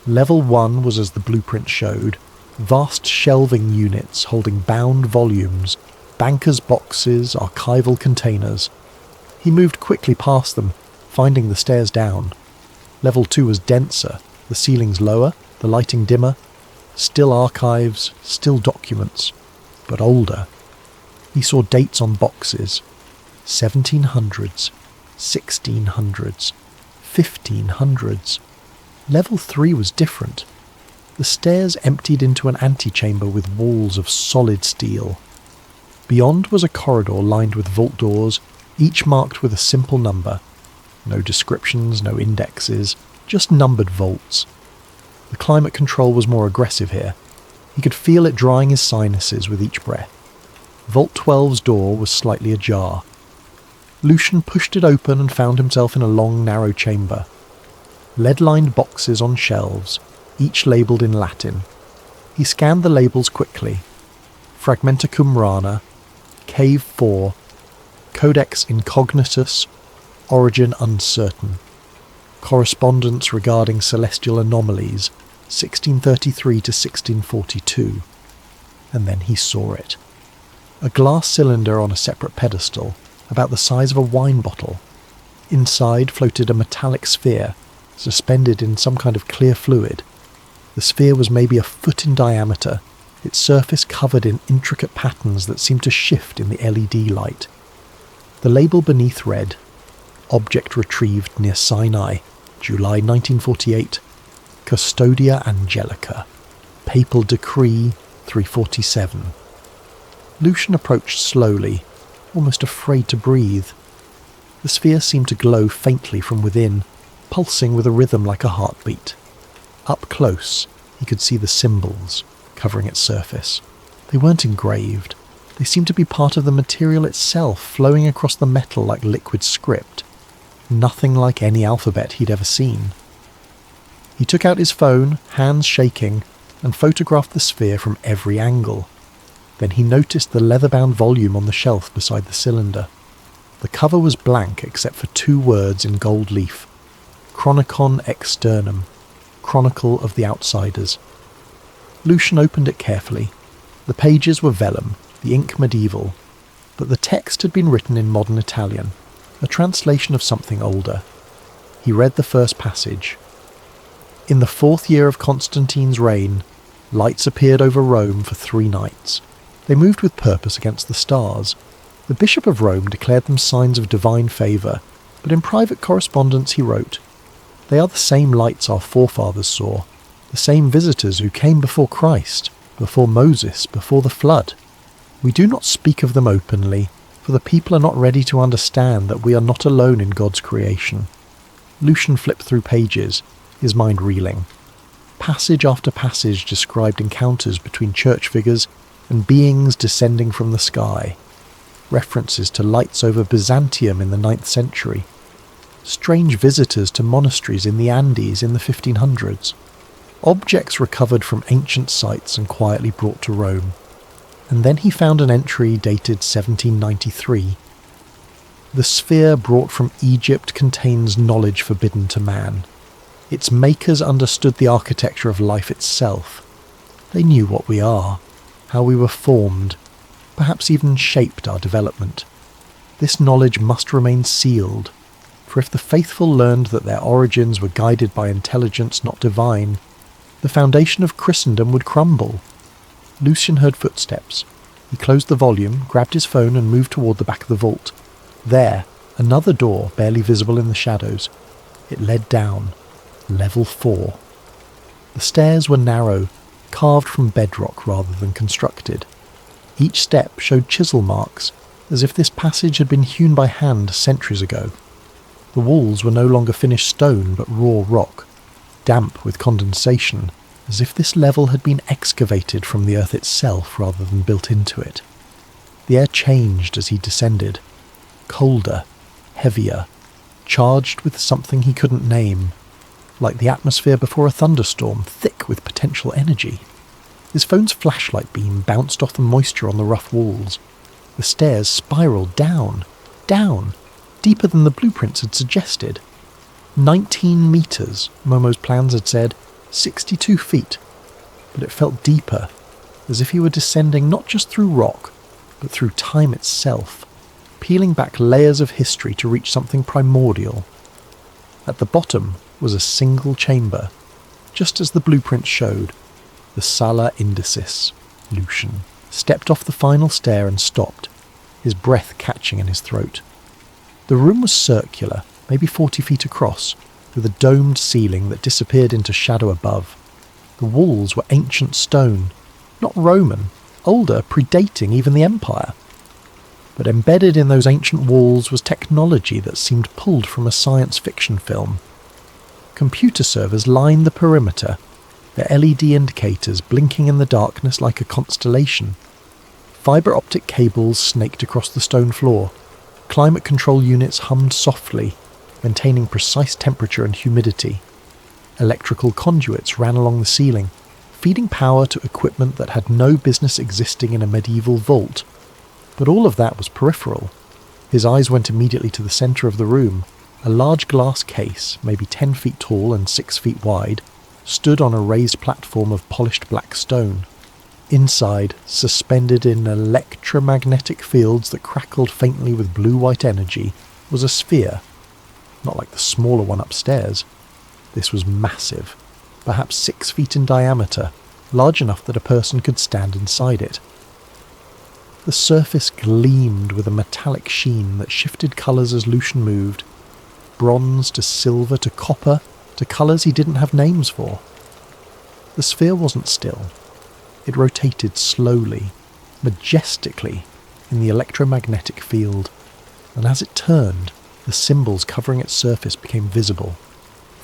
Speaker 1: Level 1 was as the blueprint showed, vast shelving units holding bound volumes, bankers' boxes, archival containers. He moved quickly past them, finding the stairs down. Level 2 was denser, the ceilings lower, the lighting dimmer. Still archives, still documents, but older. He saw dates on boxes. 1700s, 1600s, 1500s. Level 3 was different. The stairs emptied into an antechamber with walls of solid steel. Beyond was a corridor lined with vault doors, each marked with a simple number. No descriptions, no indexes, just numbered vaults. The climate control was more aggressive here. He could feel it drying his sinuses with each breath. Vault 12's door was slightly ajar. Lucian pushed it open and found himself in a long, narrow chamber. Lead-lined boxes on shelves, each labelled in Latin. He scanned the labels quickly. Fragmenta Qumrana, Cave 4, Codex Incognitus, Origin Uncertain. Correspondence regarding celestial anomalies, 1633 to 1642. And then he saw it. A glass cylinder on a separate pedestal, about the size of a wine bottle. Inside floated a metallic sphere, suspended in some kind of clear fluid. The sphere was maybe a foot in diameter, its surface covered in intricate patterns that seemed to shift in the LED light. The label beneath read, Object retrieved near Sinai, July 1948, Custodia Angelica, Papal Decree 347. Lucian approached slowly, almost afraid to breathe. The sphere seemed to glow faintly from within, pulsing with a rhythm like a heartbeat. Up close, he could see the symbols covering its surface. They weren't engraved. They seemed to be part of the material itself, flowing across the metal like liquid script. Nothing like any alphabet he'd ever seen. He took out his phone, hands shaking, and photographed the sphere from every angle. Then he noticed the leather-bound volume on the shelf beside the cylinder. The cover was blank except for 2 words in gold leaf. Chronicon Externum, Chronicle of the Outsiders. Lucian opened it carefully. The pages were vellum, the ink medieval, but the text had been written in modern Italian, a translation of something older. He read the first passage. In the 4th year of Constantine's reign, lights appeared over Rome for 3 nights. They moved with purpose against the stars. The Bishop of Rome declared them signs of divine favour, but in private correspondence he wrote, "They are the same lights our forefathers saw, the same visitors who came before Christ, before Moses, before the flood. We do not speak of them openly, for the people are not ready to understand that we are not alone in God's creation." Lucian flipped through pages, his mind reeling. Passage after passage described encounters between church figures and beings descending from the sky. References to lights over Byzantium in the 9th century. Strange visitors to monasteries in the Andes in the 1500s. Objects recovered from ancient sites and quietly brought to Rome. And then he found an entry dated 1793. The sphere brought from Egypt contains knowledge forbidden to man. Its makers understood the architecture of life itself. They knew what we are, how we were formed, perhaps even shaped our development. This knowledge must remain sealed, for if the faithful learned that their origins were guided by intelligence not divine, the foundation of Christendom would crumble. Lucian heard footsteps. He closed the volume, grabbed his phone and moved toward the back of the vault. There, another door barely visible in the shadows. It led down. Level 4. The stairs were narrow, carved from bedrock rather than constructed. Each step showed chisel marks, as if this passage had been hewn by hand centuries ago. The walls were no longer finished stone but raw rock, damp with condensation, as if this level had been excavated from the earth itself rather than built into it. The air changed as he descended. Colder, heavier, charged with something he couldn't name, like the atmosphere before a thunderstorm, thick with potential energy. His phone's flashlight beam bounced off the moisture on the rough walls. The stairs spiraled down, deeper than the blueprints had suggested. 19 metres, Momo's plans had said, 62 feet. But it felt deeper, as if he were descending not just through rock, but through time itself, peeling back layers of history to reach something primordial. At the bottom was a single chamber, just as the blueprint showed. The Sala Indicis. Lucian stepped off the final stair and stopped, his breath catching in his throat. The room was circular, maybe 40 feet across, with a domed ceiling that disappeared into shadow above. The walls were ancient stone, not Roman, older, predating even the Empire. But embedded in those ancient walls was technology that seemed pulled from a science fiction film. Computer servers lined the perimeter, their LED indicators blinking in the darkness like a constellation. Fibre optic cables snaked across the stone floor. Climate control units hummed softly, maintaining precise temperature and humidity. Electrical conduits ran along the ceiling, feeding power to equipment that had no business existing in a medieval vault. But all of that was peripheral. His eyes went immediately to the centre of the room. A large glass case, maybe 10 feet tall and 6 feet wide, stood on a raised platform of polished black stone. Inside, suspended in electromagnetic fields that crackled faintly with blue-white energy, was a sphere. Not like the smaller one upstairs. This was massive, perhaps 6 feet in diameter, large enough that a person could stand inside it. The surface gleamed with a metallic sheen that shifted colours as Lucian moved. Bronze to silver to copper to colours he didn't have names for. The sphere wasn't still. It rotated slowly, majestically, in the electromagnetic field, and as it turned, the symbols covering its surface became visible.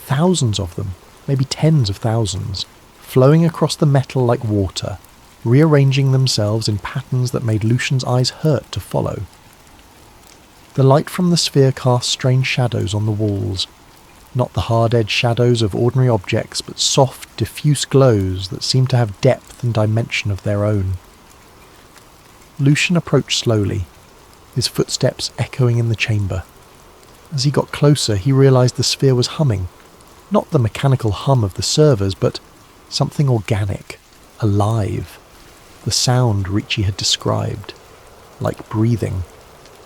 Speaker 1: Thousands of them, maybe tens of thousands, flowing across the metal like water, rearranging themselves in patterns that made Lucian's eyes hurt to follow. The light from the sphere cast strange shadows on the walls. Not the hard-edged shadows of ordinary objects, but soft, diffuse glows that seemed to have depth and dimension of their own. Lucian approached slowly, his footsteps echoing in the chamber. As he got closer, he realised the sphere was humming. Not the mechanical hum of the servers, but something organic, alive. The sound Ricci had described. Like breathing.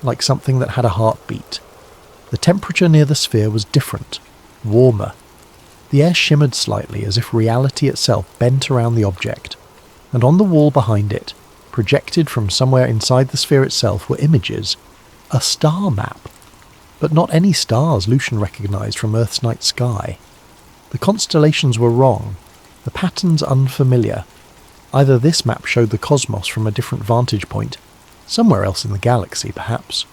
Speaker 1: Like something that had a heartbeat. The temperature near the sphere was different. Warmer. The air shimmered slightly as if reality itself bent around the object. And on the wall behind it, projected from somewhere inside the sphere itself, were images. A star map. But not any stars Lucian recognised from Earth's night sky. The constellations were wrong, the patterns unfamiliar. Either this map showed the cosmos from a different vantage point, somewhere else in the galaxy perhaps,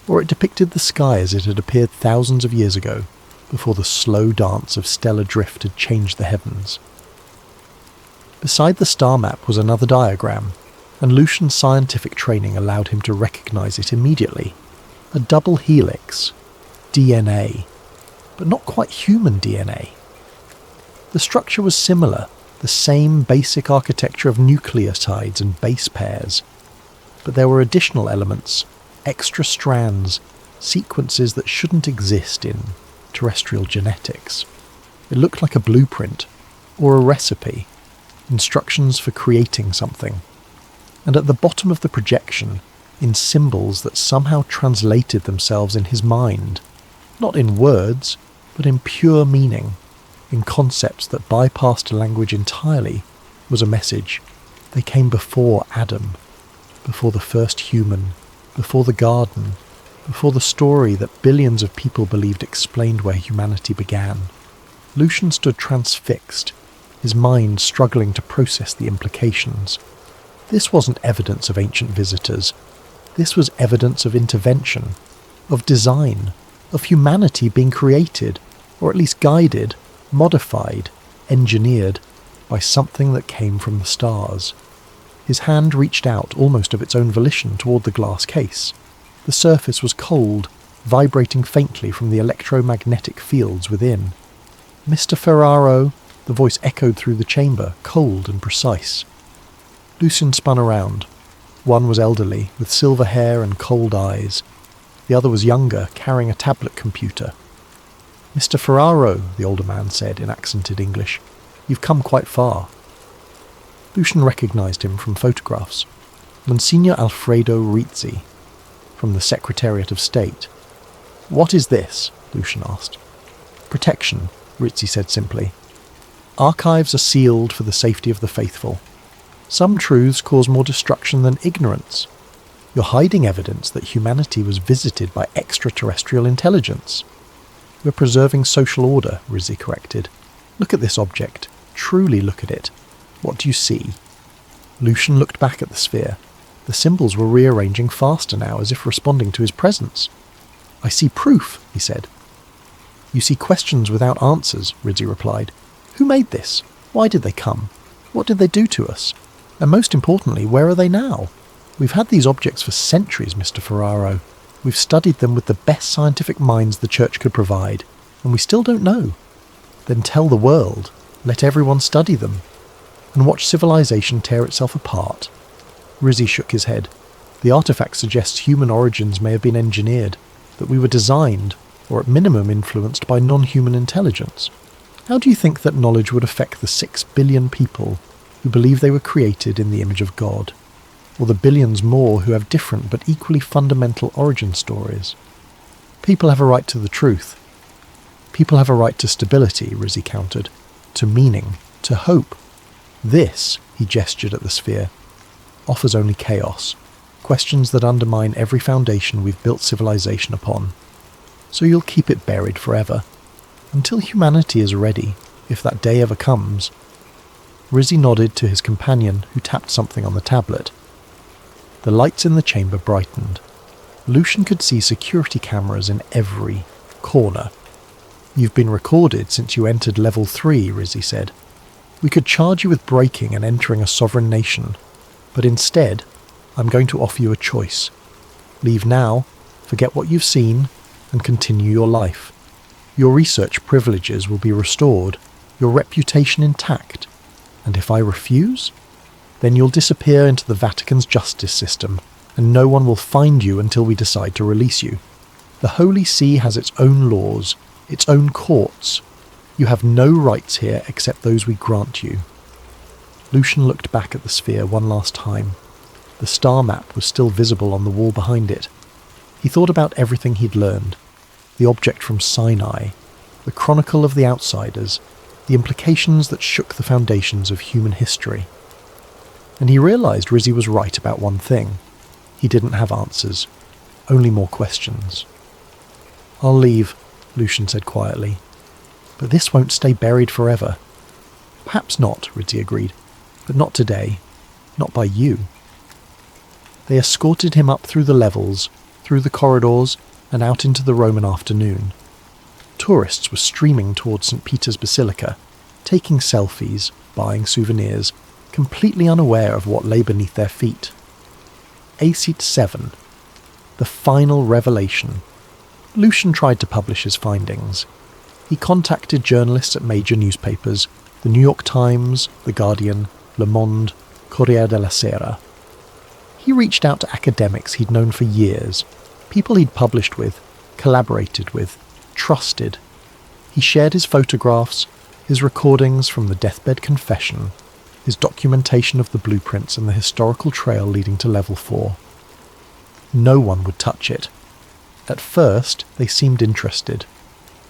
Speaker 1: or it depicted the sky as it had appeared thousands of years ago, before the slow dance of stellar drift had changed the heavens. Beside the star map was another diagram, and Lucian's scientific training allowed him to recognise it immediately. A double helix. DNA. But not quite human DNA. The structure was similar, the same basic architecture of nucleotides and base pairs. But there were additional elements, extra strands, sequences that shouldn't exist in terrestrial genetics. It looked like a blueprint, or a recipe, instructions for creating something. And at the bottom of the projection, in symbols that somehow translated themselves in his mind, not in words, but in pure meaning, in concepts that bypassed language entirely, was a message. They came before Adam, before the first human, before the garden, before the story that billions of people believed explained where humanity began. Lucian stood transfixed, his mind struggling to process the implications. This wasn't evidence of ancient visitors. This was evidence of intervention, of design, of humanity being created, or at least guided, modified, engineered, by something that came from the stars. His hand reached out almost of its own volition toward the glass case. The surface was cold, vibrating faintly from the electromagnetic fields within. "Mr. Ferraro," the voice echoed through the chamber, cold and precise. Lucian spun around. One was elderly, with silver hair and cold eyes. The other was younger, carrying a tablet computer. "Mr. Ferraro," the older man said in accented English, "you've come quite far." Lucian recognised him from photographs. Monsignor Alfredo Rizzi, from the Secretariat of State. "What is this?" Lucian asked. "Protection," Rizzi said simply. "Archives are sealed for the safety of the faithful. Some truths cause more destruction than ignorance. You're hiding evidence that humanity was visited by extraterrestrial intelligence." "We're preserving social order," Rizzi corrected. "Look at this object. Truly look at it. What do you see?" Lucian looked back at the sphere. The symbols were rearranging faster now, as if responding to his presence. "I see proof," he said. "You see questions without answers," Rizzi replied. "Who made this? Why did they come? What did they do to us? And most importantly, where are they now? We've had these objects for centuries, Mr. Ferraro. We've studied them with the best scientific minds the Church could provide, and we still don't know. Then tell the world. Let everyone study them. And watch civilization tear itself apart." Rizzi shook his head. "The artifact suggests human origins may have been engineered, that we were designed, or at minimum influenced by non-human intelligence. How do you think that knowledge would affect the 6 billion people who believe they were created in the image of God, or the billions more who have different but equally fundamental origin stories? People have a right to the truth. People have a right to stability," Rizzi countered, "to meaning, to hope. This," he gestured at the sphere, "offers only chaos, questions that undermine every foundation we've built civilization upon. So you'll keep it buried forever, until humanity is ready, if that day ever comes." Rizzi nodded to his companion, who tapped something on the tablet. The lights in the chamber brightened. Lucian could see security cameras in every corner. "You've been recorded since you entered Level 3, Rizzi said. "We could charge you with breaking and entering a sovereign nation, but instead, I'm going to offer you a choice. Leave now, forget what you've seen, and continue your life. Your research privileges will be restored, your reputation intact. And if I refuse? Then you'll disappear into the Vatican's justice system, and no one will find you until we decide to release you. The Holy See has its own laws, its own courts. You have no rights here except those we grant you." Lucian looked back at the sphere one last time. The star map was still visible on the wall behind it. He thought about everything he'd learned. The object from Sinai, the chronicle of the outsiders, the implications that shook the foundations of human history. And he realised Rizzi was right about one thing. He didn't have answers, only more questions. "I'll leave," Lucian said quietly. "But this won't stay buried forever." "Perhaps not," Rizzi agreed. "But not today. Not by you." They escorted him up through the levels, through the corridors, and out into the Roman afternoon. Tourists were streaming towards St. Peter's Basilica, taking selfies, buying souvenirs, completely unaware of what lay beneath their feet. Acet 7. The final revelation. Lucian tried to publish his findings. He contacted journalists at major newspapers, the New York Times, The Guardian, Le Monde, Corriere della Sera. He reached out to academics he'd known for years, people he'd published with, collaborated with, trusted. He shared his photographs, his recordings from the deathbed confession, his documentation of the blueprints and the historical trail leading to Level 4. No one would touch it. At first, they seemed interested.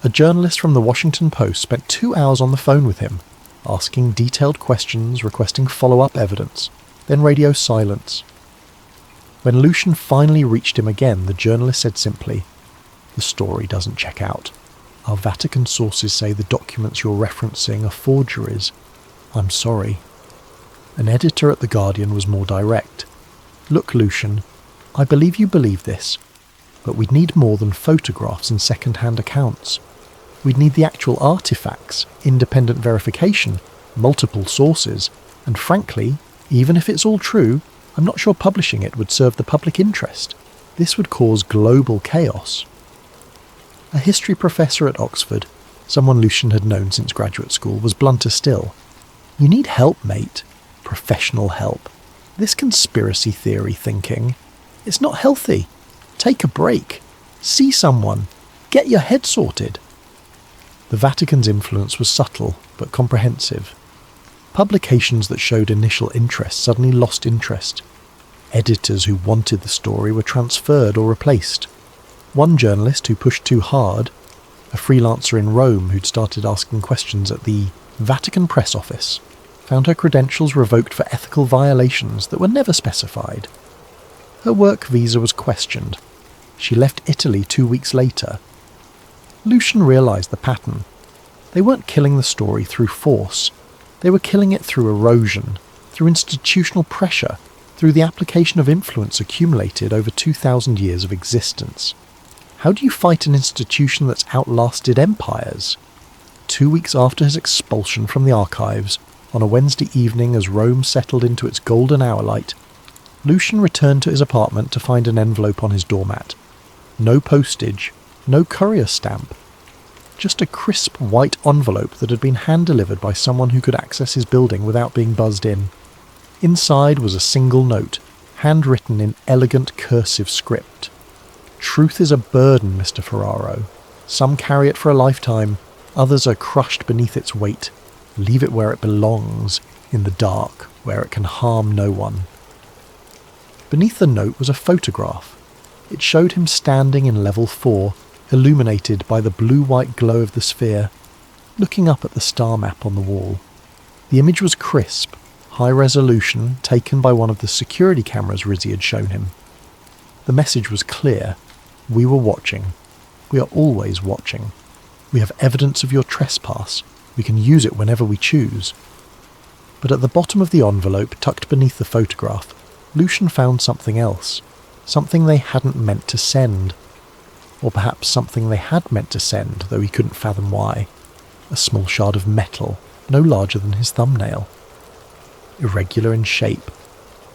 Speaker 1: A journalist from the Washington Post spent 2 hours on the phone with him, asking detailed questions, requesting follow-up evidence, then radio silence. When Lucian finally reached him again, the journalist said simply, "The story doesn't check out. Our Vatican sources say the documents you're referencing are forgeries. I'm sorry." An editor at The Guardian was more direct. "Look, Lucian, I believe you believe this, but we'd need more than photographs and second-hand accounts. We'd need the actual artifacts, independent verification, multiple sources, and frankly, even if it's all true, I'm not sure publishing it would serve the public interest. This would cause global chaos." A history professor at Oxford, someone Lucian had known since graduate school, was blunter still. "You need help, mate. Professional help. This conspiracy theory thinking, it's not healthy. Take a break. See someone. Get your head sorted." The Vatican's influence was subtle but comprehensive. Publications that showed initial interest suddenly lost interest. Editors who wanted the story were transferred or replaced. One journalist who pushed too hard, a freelancer in Rome who'd started asking questions at the Vatican press office, found her credentials revoked for ethical violations that were never specified. Her work visa was questioned. She left Italy 2 weeks later. Lucian realised the pattern. They weren't killing the story through force. They were killing it through erosion, through institutional pressure, through the application of influence accumulated over 2,000 years of existence. How do you fight an institution that's outlasted empires? 2 weeks after his expulsion from the archives, on a Wednesday evening as Rome settled into its golden hour light, Lucian returned to his apartment to find an envelope on his doormat. No postage, no courier stamp. Just a crisp white envelope that had been hand-delivered by someone who could access his building without being buzzed in. Inside was a single note, handwritten in elegant cursive script. "Truth is a burden, Mr. Ferraro. Some carry it for a lifetime, others are crushed beneath its weight. Leave it where it belongs, in the dark, where it can harm no one." Beneath the note was a photograph. It showed him standing in Level 4, illuminated by the blue-white glow of the sphere, looking up at the star map on the wall. The image was crisp, high resolution, taken by one of the security cameras Rizzi had shown him. The message was clear. "We were watching. We are always watching. We have evidence of your trespass. We can use it whenever we choose." But at the bottom of the envelope, tucked beneath the photograph, Lucian found something else. Something they hadn't meant to send. Or perhaps something they had meant to send, though he couldn't fathom why. A small shard of metal, no larger than his thumbnail. Irregular in shape,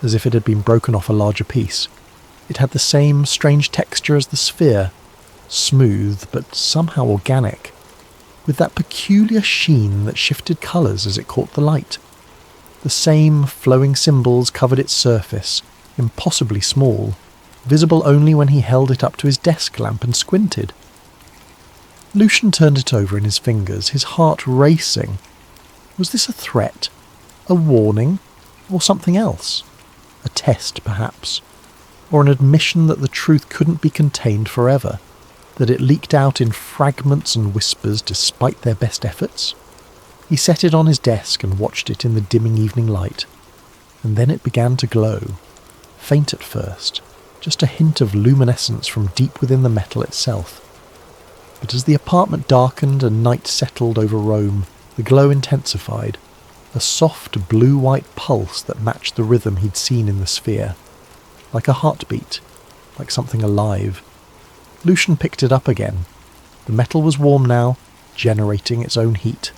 Speaker 1: as if it had been broken off a larger piece. It had the same strange texture as the sphere, smooth but somehow organic, with that peculiar sheen that shifted colours as it caught the light. The same flowing symbols covered its surface, impossibly small, visible only when he held it up to his desk lamp and squinted. Lucian turned it over in his fingers, his heart racing. Was this a threat? A warning? Or something else? A test, perhaps? Or an admission that the truth couldn't be contained forever? That it leaked out in fragments and whispers despite their best efforts? He set it on his desk and watched it in the dimming evening light. And then it began to glow. Faint at first, just a hint of luminescence from deep within the metal itself. But as the apartment darkened and night settled over Rome, the glow intensified, a soft blue-white pulse that matched the rhythm he'd seen in the sphere. Like a heartbeat, like something alive. Lucian picked it up again. The metal was warm now, generating its own heat.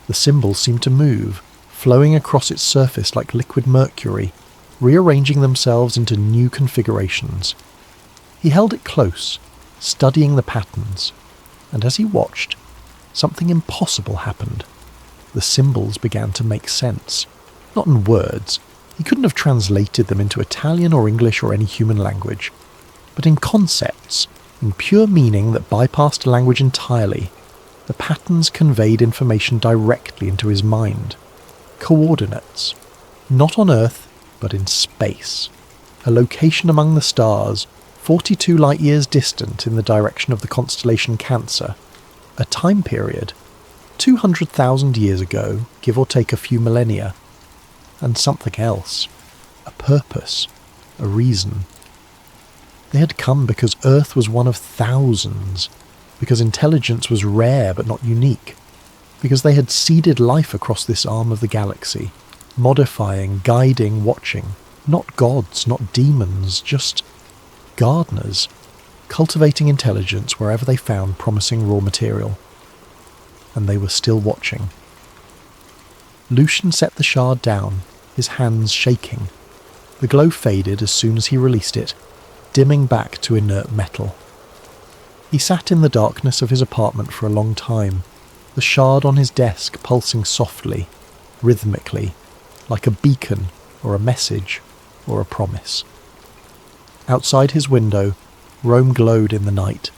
Speaker 1: The symbols seemed to move, flowing across its surface like liquid mercury, rearranging themselves into new configurations. He held it close, studying the patterns, and as he watched, something impossible happened. The symbols began to make sense. Not in words. He couldn't have translated them into Italian or English or any human language. But in concepts, in pure meaning that bypassed language entirely, the patterns conveyed information directly into his mind. Coordinates. Not on Earth, but in space. A location among the stars, 42 light-years distant in the direction of the constellation Cancer. A time period, 200,000 years ago, give or take a few millennia. And something else. A purpose. A reason. They had come because Earth was one of thousands. Because intelligence was rare but not unique. Because they had seeded life across this arm of the galaxy. Modifying, guiding, watching. Not gods, not demons, just gardeners. Cultivating intelligence wherever they found promising raw material. And they were still watching. Lucian set the shard down, his hands shaking. The glow faded as soon as he released it, dimming back to inert metal. He sat in the darkness of his apartment for a long time, the shard on his desk pulsing softly, rhythmically, like a beacon or a message or a promise. Outside his window, Rome glowed in the night.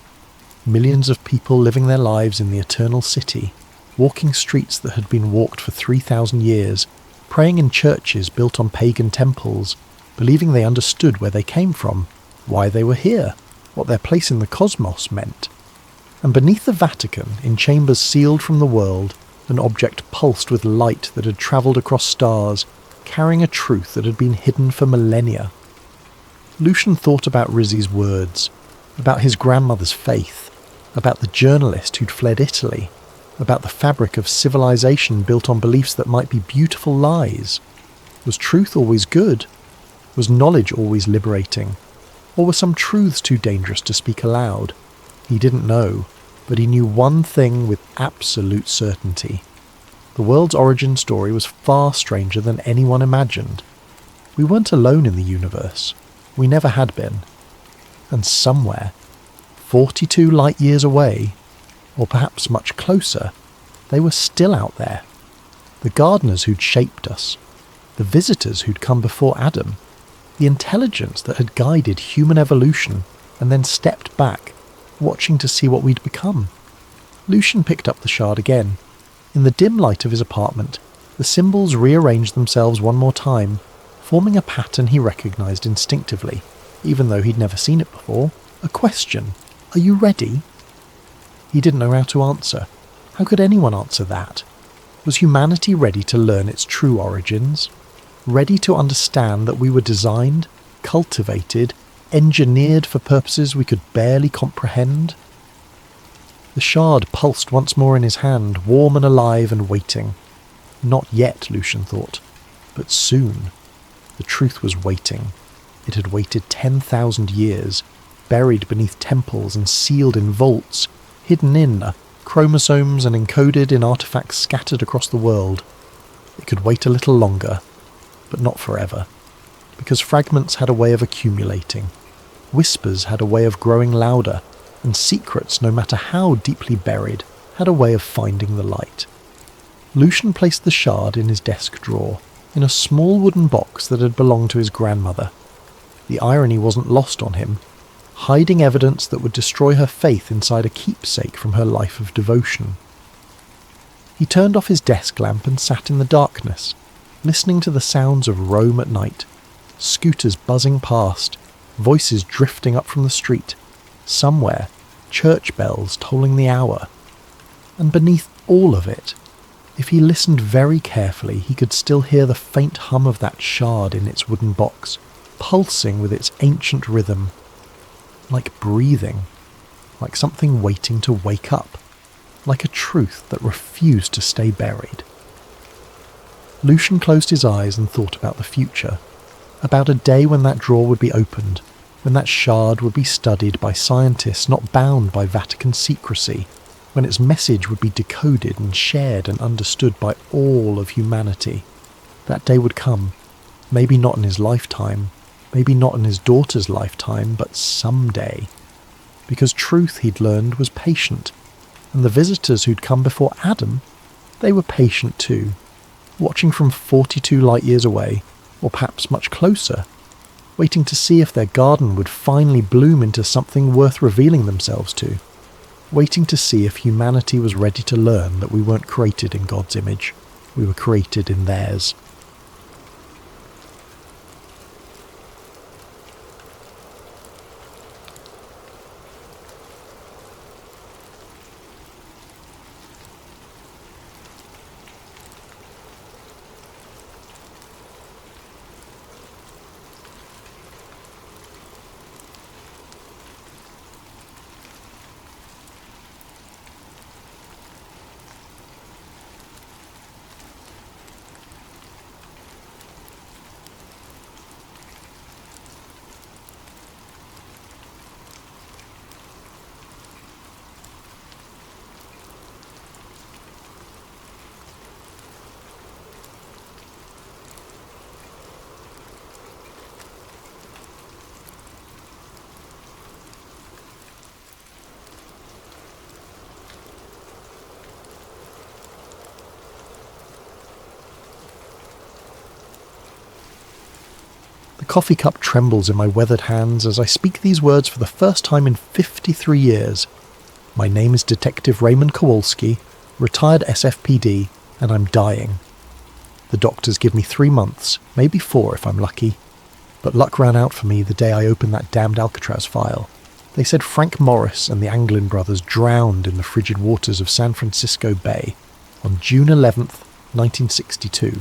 Speaker 1: Millions of people living their lives in the eternal city, walking streets that had been walked for 3,000 years, praying in churches built on pagan temples, believing they understood where they came from, why they were here, what their place in the cosmos meant. And beneath the Vatican, in chambers sealed from the world, an object pulsed with light that had travelled across stars, carrying a truth that had been hidden for millennia. Lucian thought about Rizzi's words, about his grandmother's faith, about the journalist who'd fled Italy, about the fabric of civilization built on beliefs that might be beautiful lies. Was truth always good? Was knowledge always liberating? Or were some truths too dangerous to speak aloud? He didn't know, but he knew one thing with absolute certainty. The world's origin story was far stranger than anyone imagined. We weren't alone in the universe. We never had been. And somewhere, 42 light-years away, or perhaps much closer, they were still out there. The gardeners who'd shaped us, the visitors who'd come before Adam, the intelligence that had guided human evolution and then stepped back, watching to see what we'd become. Lucian picked up the shard again. In the dim light of his apartment, the symbols rearranged themselves one more time, forming a pattern he recognised instinctively, even though he'd never seen it before. A question. Are you ready? He didn't know how to answer. How could anyone answer that? Was humanity ready to learn its true origins? Ready to understand that we were designed, cultivated, engineered for purposes we could barely comprehend? The shard pulsed once more in his hand, warm and alive and waiting. Not yet, Lucian thought, but soon. The truth was waiting. It had waited 10,000 years, buried beneath temples and sealed in vaults, hidden in chromosomes and encoded in artifacts scattered across the world. It could wait a little longer, but not forever, because fragments had a way of accumulating. Whispers had a way of growing louder, and secrets, no matter how deeply buried, had a way of finding the light. Lucian placed the shard in his desk drawer, in a small wooden box that had belonged to his grandmother. The irony wasn't lost on him, hiding evidence that would destroy her faith inside a keepsake from her life of devotion. He turned off his desk lamp and sat in the darkness, listening to the sounds of Rome at night, scooters buzzing past, voices drifting up from the street, somewhere, church bells tolling the hour. And beneath all of it, if he listened very carefully, he could still hear the faint hum of that shard in its wooden box, pulsing with its ancient rhythm, like breathing, like something waiting to wake up, like a truth that refused to stay buried. Lucian closed his eyes and thought about the future, about a day when that drawer would be opened, when that shard would be studied by scientists not bound by Vatican secrecy, when its message would be decoded and shared and understood by all of humanity. That day would come, maybe not in his lifetime, maybe not in his daughter's lifetime, but someday. Because truth, he'd learned, was patient, and the visitors who'd come before Adam, they were patient too, watching from 42 light years away, or perhaps much closer, waiting to see if their garden would finally bloom into something worth revealing themselves to, waiting to see if humanity was ready to learn that we weren't created in God's image, we were created in theirs. The coffee cup trembles in my weathered hands as I speak these words for the first time in 53 years. My name is Detective Raymond Kowalski, retired SFPD, and I'm dying. The doctors give me 3 months, maybe 4 if I'm lucky. But luck ran out for me the day I opened that damned Alcatraz file. They said Frank Morris and the Anglin brothers drowned in the frigid waters of San Francisco Bay on June 11th, 1962.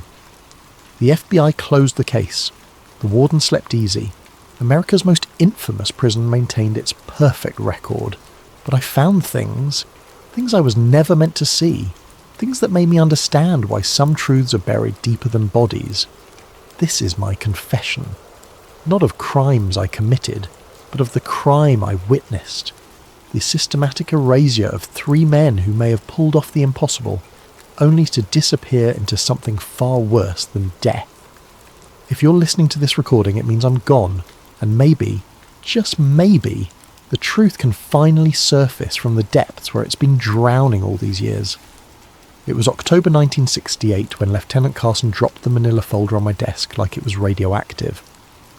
Speaker 1: The FBI closed the case. The warden slept easy. America's most infamous prison maintained its perfect record. But I found things I was never meant to see. Things that made me understand why some truths are buried deeper than bodies. This is my confession. Not of crimes I committed, but of the crime I witnessed. The systematic erasure of 3 men who may have pulled off the impossible, only to disappear into something far worse than death. If you're listening to this recording, it means I'm gone, and maybe, just maybe, the truth can finally surface from the depths where it's been drowning all these years. It was October 1968 when Lieutenant Carson dropped the manila folder on my desk like it was radioactive.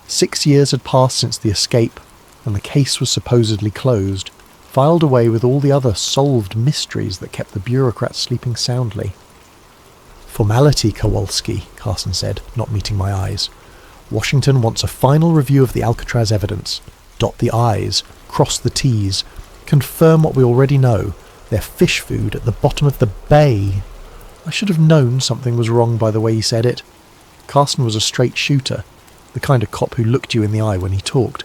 Speaker 1: 6 years had passed since the escape, and the case was supposedly closed, filed away with all the other solved mysteries that kept the bureaucrats sleeping soundly. "Formality, Kowalski," Carson said, not meeting my eyes. "Washington wants a final review of the Alcatraz evidence. Dot the I's, cross the T's, confirm what we already know. They're fish food at the bottom of the bay." I should have known something was wrong by the way he said it. Carson was a straight shooter, the kind of cop who looked you in the eye when he talked.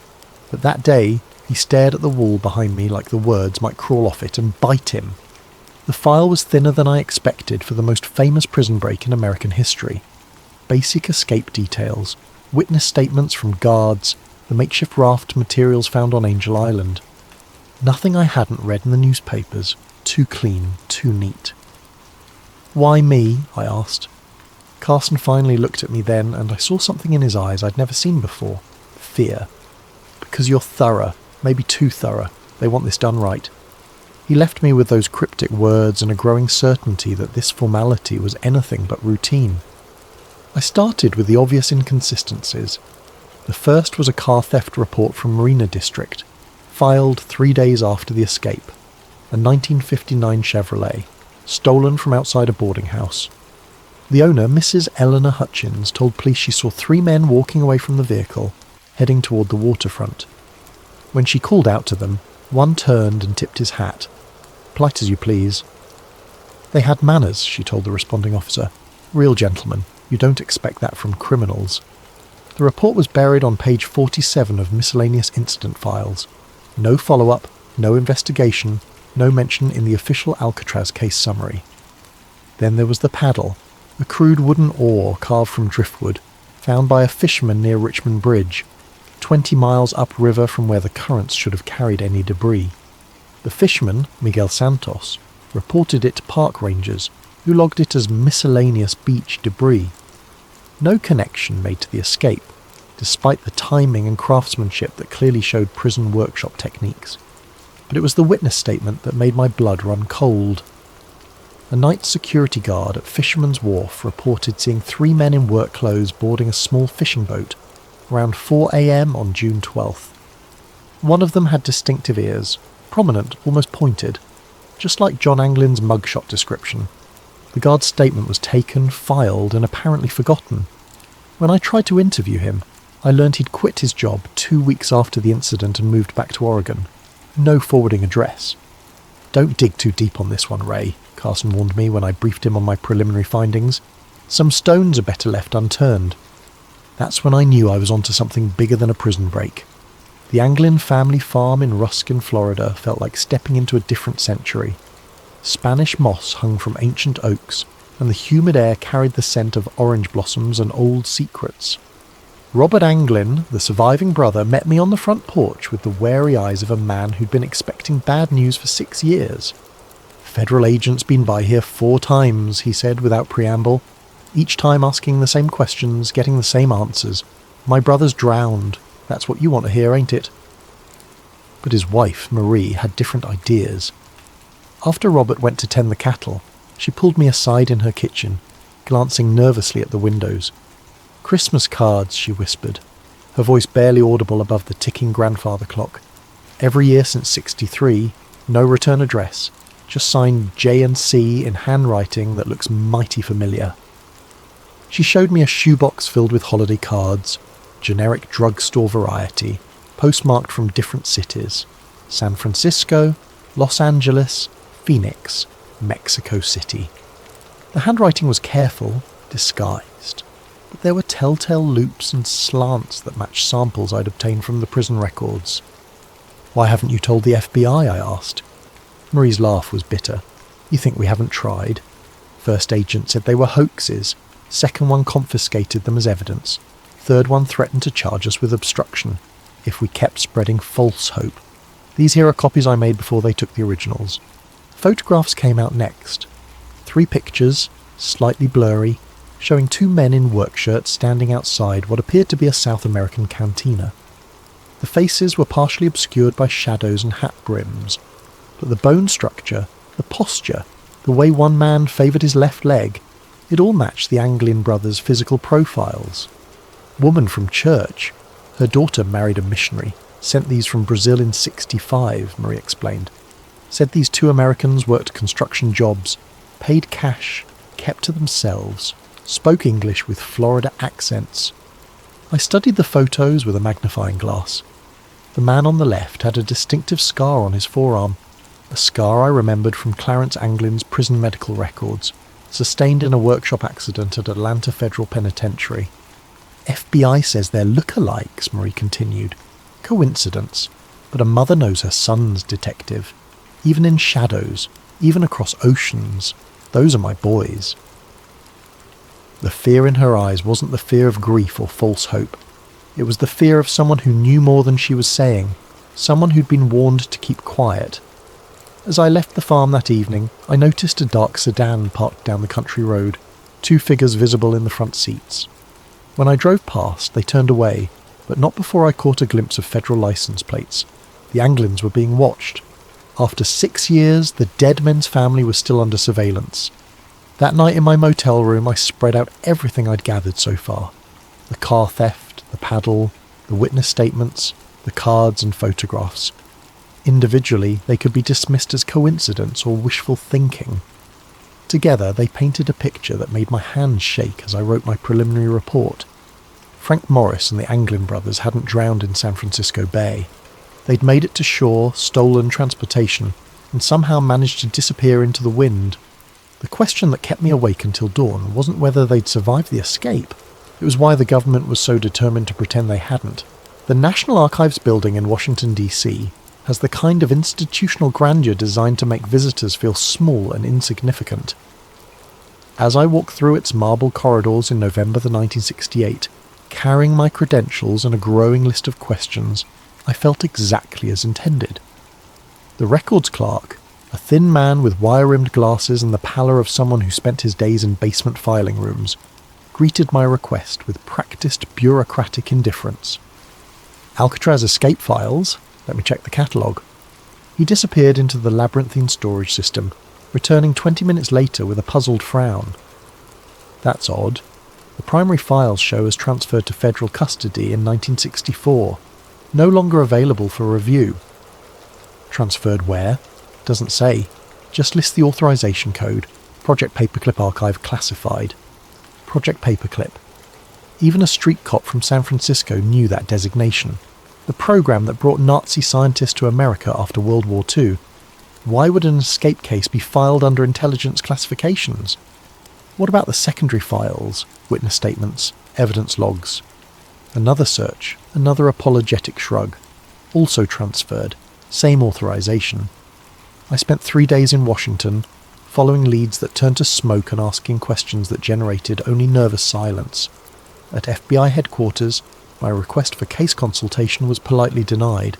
Speaker 1: But that day, he stared at the wall behind me like the words might crawl off it and bite him. The file was thinner than I expected for the most famous prison break in American history. Basic escape details, witness statements from guards, the makeshift raft materials found on Angel Island. Nothing I hadn't read in the newspapers. Too clean, too neat. "Why me?" I asked. Carson finally looked at me then, and I saw something in his eyes I'd never seen before. Fear. "Because you're thorough, maybe too thorough. They want this done right." He left me with those cryptic words and a growing certainty that this formality was anything but routine. I started with the obvious inconsistencies. The first was a car theft report from Marina District, filed 3 days after the escape. A 1959 Chevrolet, stolen from outside a boarding house. The owner, Mrs. Eleanor Hutchins, told police she saw 3 men walking away from the vehicle, heading toward the waterfront. When she called out to them, one turned and tipped his hat. "Polite as you please." "They had manners," she told the responding officer. "Real gentlemen. You don't expect that from criminals." The report was buried on page 47 of miscellaneous incident files. No follow-up, no investigation, no mention in the official Alcatraz case summary. Then there was the paddle, a crude wooden oar carved from driftwood, found by a fisherman near Richmond Bridge, 20 miles upriver from where the currents should have carried any debris. The fisherman, Miguel Santos, reported it to park rangers, who logged it as miscellaneous beach debris. No connection made to the escape, despite the timing and craftsmanship that clearly showed prison workshop techniques. But it was the witness statement that made my blood run cold. A night security guard at Fisherman's Wharf reported seeing 3 men in work clothes boarding a small fishing boat around 4 a.m. on June 12th. One of them had distinctive ears, prominent, almost pointed, just like John Anglin's mugshot description. The guard's statement was taken, filed, and apparently forgotten. When I tried to interview him, I learned he'd quit his job 2 weeks after the incident and moved back to Oregon. No forwarding address. "Don't dig too deep on this one, Ray," Carson warned me when I briefed him on my preliminary findings. "Some stones are better left unturned." That's when I knew I was onto something bigger than a prison break. The Anglin family farm in Ruskin, Florida felt like stepping into a different century. Spanish moss hung from ancient oaks, and the humid air carried the scent of orange blossoms and old secrets. Robert Anglin, the surviving brother, met me on the front porch with the wary eyes of a man who'd been expecting bad news for 6 years. "Federal agents been by here 4 times, he said without preamble, each time asking the same questions, getting the same answers. "My brother's drowned. That's what you want to hear, ain't it?" But his wife, Marie, had different ideas. After Robert went to tend the cattle, she pulled me aside in her kitchen, glancing nervously at the windows. "Christmas cards," she whispered, her voice barely audible above the ticking grandfather clock. "Every year since '63, no return address, just signed J&C in handwriting that looks mighty familiar." She showed me a shoebox filled with holiday cards, generic drugstore variety, postmarked from different cities: San Francisco, Los Angeles, Phoenix, Mexico City. The handwriting was careful, disguised, but there were telltale loops and slants that matched samples I'd obtained from the prison records. "Why haven't you told the FBI?" I asked. Marie's laugh was bitter. "You think we haven't tried? First agent said they were hoaxes. Second one confiscated them as evidence. Third one threatened to charge us with obstruction if we kept spreading false hope. These here are copies I made before they took the originals." Photographs came out next. 3 pictures, slightly blurry, showing 2 men in work shirts standing outside what appeared to be a South American cantina. The faces were partially obscured by shadows and hat brims, but the bone structure, the posture, the way one man favoured his left leg, it all matched the Anglin brothers' physical profiles. "Woman from church. Her daughter married a missionary. Sent these from Brazil in '65, Marie explained. Said these 2 Americans worked construction jobs, paid cash, kept to themselves, spoke English with Florida accents." I studied the photos with a magnifying glass. The man on the left had a distinctive scar on his forearm, a scar I remembered from Clarence Anglin's prison medical records, sustained in a workshop accident at Atlanta Federal Penitentiary. "FBI says they're look-alikes," Marie continued. "Coincidence, but a mother knows her son's detective. Even in shadows, even across oceans, those are my boys." The fear in her eyes wasn't the fear of grief or false hope. It was the fear of someone who knew more than she was saying, someone who'd been warned to keep quiet. As I left the farm that evening, I noticed a dark sedan parked down the country road, 2 figures visible in the front seats. When I drove past, they turned away, but not before I caught a glimpse of federal license plates. The Anglins were being watched. After 6 years, the dead men's family was still under surveillance. That night in my motel room, I spread out everything I'd gathered so far. The car theft, the paddle, the witness statements, the cards and photographs. Individually, they could be dismissed as coincidence or wishful thinking. Together, they painted a picture that made my hands shake as I wrote my preliminary report. Frank Morris and the Anglin brothers hadn't drowned in San Francisco Bay. They'd made it to shore, stolen transportation, and somehow managed to disappear into the wind. The question that kept me awake until dawn wasn't whether they'd survived the escape. It was why the government was so determined to pretend they hadn't. The National Archives building in Washington, D.C. has the kind of institutional grandeur designed to make visitors feel small and insignificant. As I walked through its marble corridors in November 1968, carrying my credentials and a growing list of questions, I felt exactly as intended. The records clerk, a thin man with wire-rimmed glasses and the pallor of someone who spent his days in basement filing rooms, greeted my request with practiced bureaucratic indifference. Alcatraz escape files? Let me check the catalogue. He disappeared into the labyrinthine storage system, returning 20 minutes later with a puzzled frown. That's odd. The primary files show as transferred to federal custody in 1964, no longer available for review. Transferred where? Doesn't say. Just lists the authorization code. Project Paperclip Archive classified. Project Paperclip. Even a street cop from San Francisco knew that designation. The program that brought Nazi scientists to America after World War II. Why would an escape case be filed under intelligence classifications? What about the secondary files, witness statements, evidence logs? Another search, another apologetic shrug. Also transferred, same authorization. I spent 3 days in Washington, following leads that turned to smoke and asking questions that generated only nervous silence. At FBI headquarters, my request for case consultation was politely denied.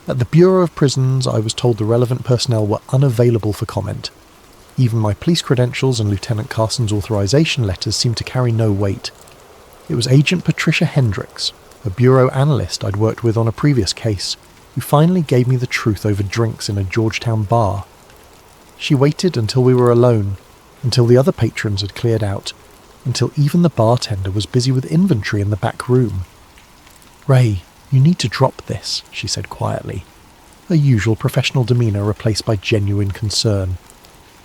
Speaker 1: At the Bureau of Prisons, I was told the relevant personnel were unavailable for comment. Even my police credentials and Lieutenant Carson's authorization letters seemed to carry no weight. It was Agent Patricia Hendricks, a bureau analyst I'd worked with on a previous case, who finally gave me the truth over drinks in a Georgetown bar. She waited until we were alone, until the other patrons had cleared out, until even the bartender was busy with inventory in the back room. "Ray, you need to drop this," she said quietly, her usual professional demeanour replaced by genuine concern.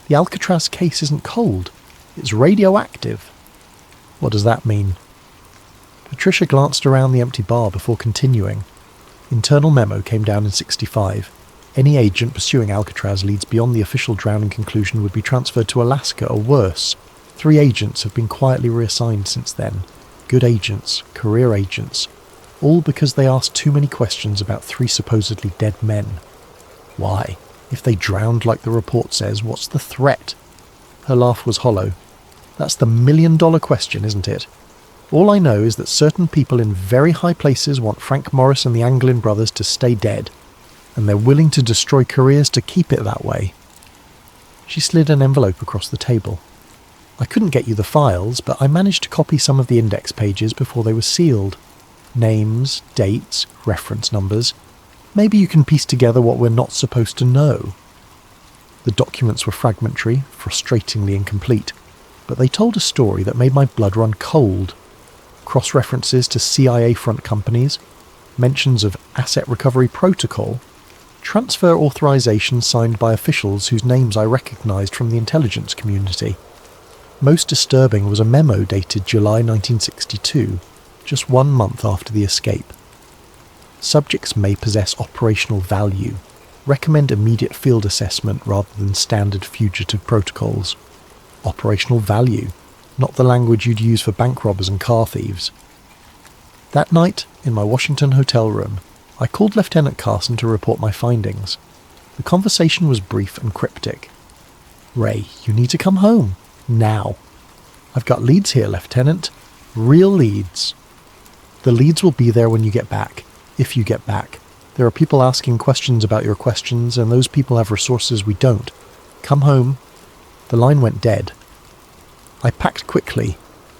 Speaker 1: "The Alcatraz case isn't cold. It's radioactive." "What does that mean?" Patricia glanced around the empty bar before continuing. Internal memo came down in 65. Any agent pursuing Alcatraz leads beyond the official drowning conclusion would be transferred to Alaska or worse. 3 agents have been quietly reassigned since then. Good agents, career agents, all because they asked too many questions about 3 supposedly dead men. Why? If they drowned like the report says, what's the threat? Her laugh was hollow. That's the million-dollar question, isn't it? All I know is that certain people in very high places want Frank Morris and the Anglin brothers to stay dead, and they're willing to destroy careers to keep it that way. She slid an envelope across the table. I couldn't get you the files, but I managed to copy some of the index pages before they were sealed. Names, dates, reference numbers. Maybe you can piece together what we're not supposed to know. The documents were fragmentary, frustratingly incomplete, but they told a story that made my blood run cold. Cross-references to CIA front companies, mentions of asset recovery protocol, transfer authorizations signed by officials whose names I recognized from the intelligence community. Most disturbing was a memo dated July 1962, just 1 month after the escape. Subjects may possess operational value. Recommend immediate field assessment rather than standard fugitive protocols. Operational value, not the language you'd use for bank robbers and car thieves. That night, in my Washington hotel room, I called Lieutenant Carson to report my findings. The conversation was brief and cryptic. "Ray, you need to come home. Now. I've got leads here, Lieutenant. Real leads. The leads will be there when you get back. If you get back. There are people asking questions about your questions, and those people have resources we don't. Come home." The line went dead. I packed quickly,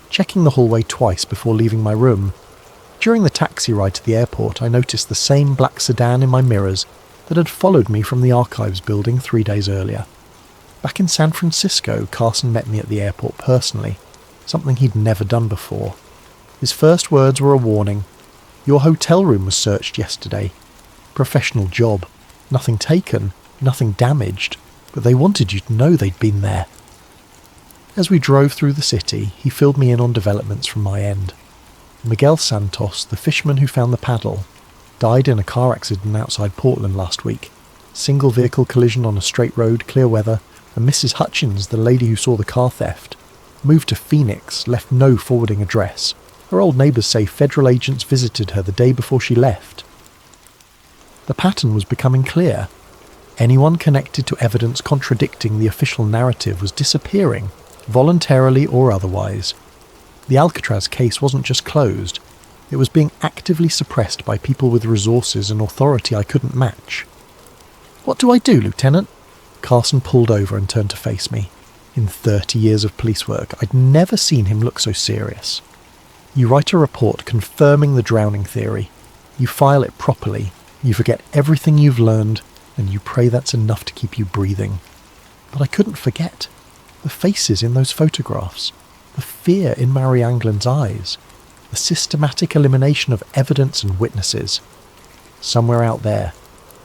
Speaker 1: checking the hallway twice before leaving my room. During the taxi ride to the airport, I noticed the same black sedan in my mirrors, that had followed me from the archives building 3 days earlier. Back in San Francisco, Carson met me at the airport personally, something he'd never done before. His first words were a warning. "Your hotel room was searched yesterday. Professional job. Nothing taken, nothing damaged, but they wanted you to know they'd been there." As we drove through the city, he filled me in on developments from my end. Miguel Santos, the fisherman who found the paddle, died in a car accident outside Portland last week. Single vehicle collision on a straight road, clear weather, and Mrs. Hutchins, the lady who saw the car theft, moved to Phoenix, left no forwarding address. Her old neighbours say federal agents visited her the day before she left. The pattern was becoming clear. Anyone connected to evidence contradicting the official narrative was disappearing, voluntarily or otherwise. The Alcatraz case wasn't just closed, it was being actively suppressed by people with resources and authority I couldn't match. "What do I do, Lieutenant?" Carson pulled over and turned to face me. In 30 years of police work, I'd never seen him look so serious. "You write a report confirming the drowning theory. You file it properly. You forget everything you've learned, and you pray that's enough to keep you breathing." But I couldn't forget. The faces in those photographs. The fear in Mary Anglin's eyes. The systematic elimination of evidence and witnesses. Somewhere out there,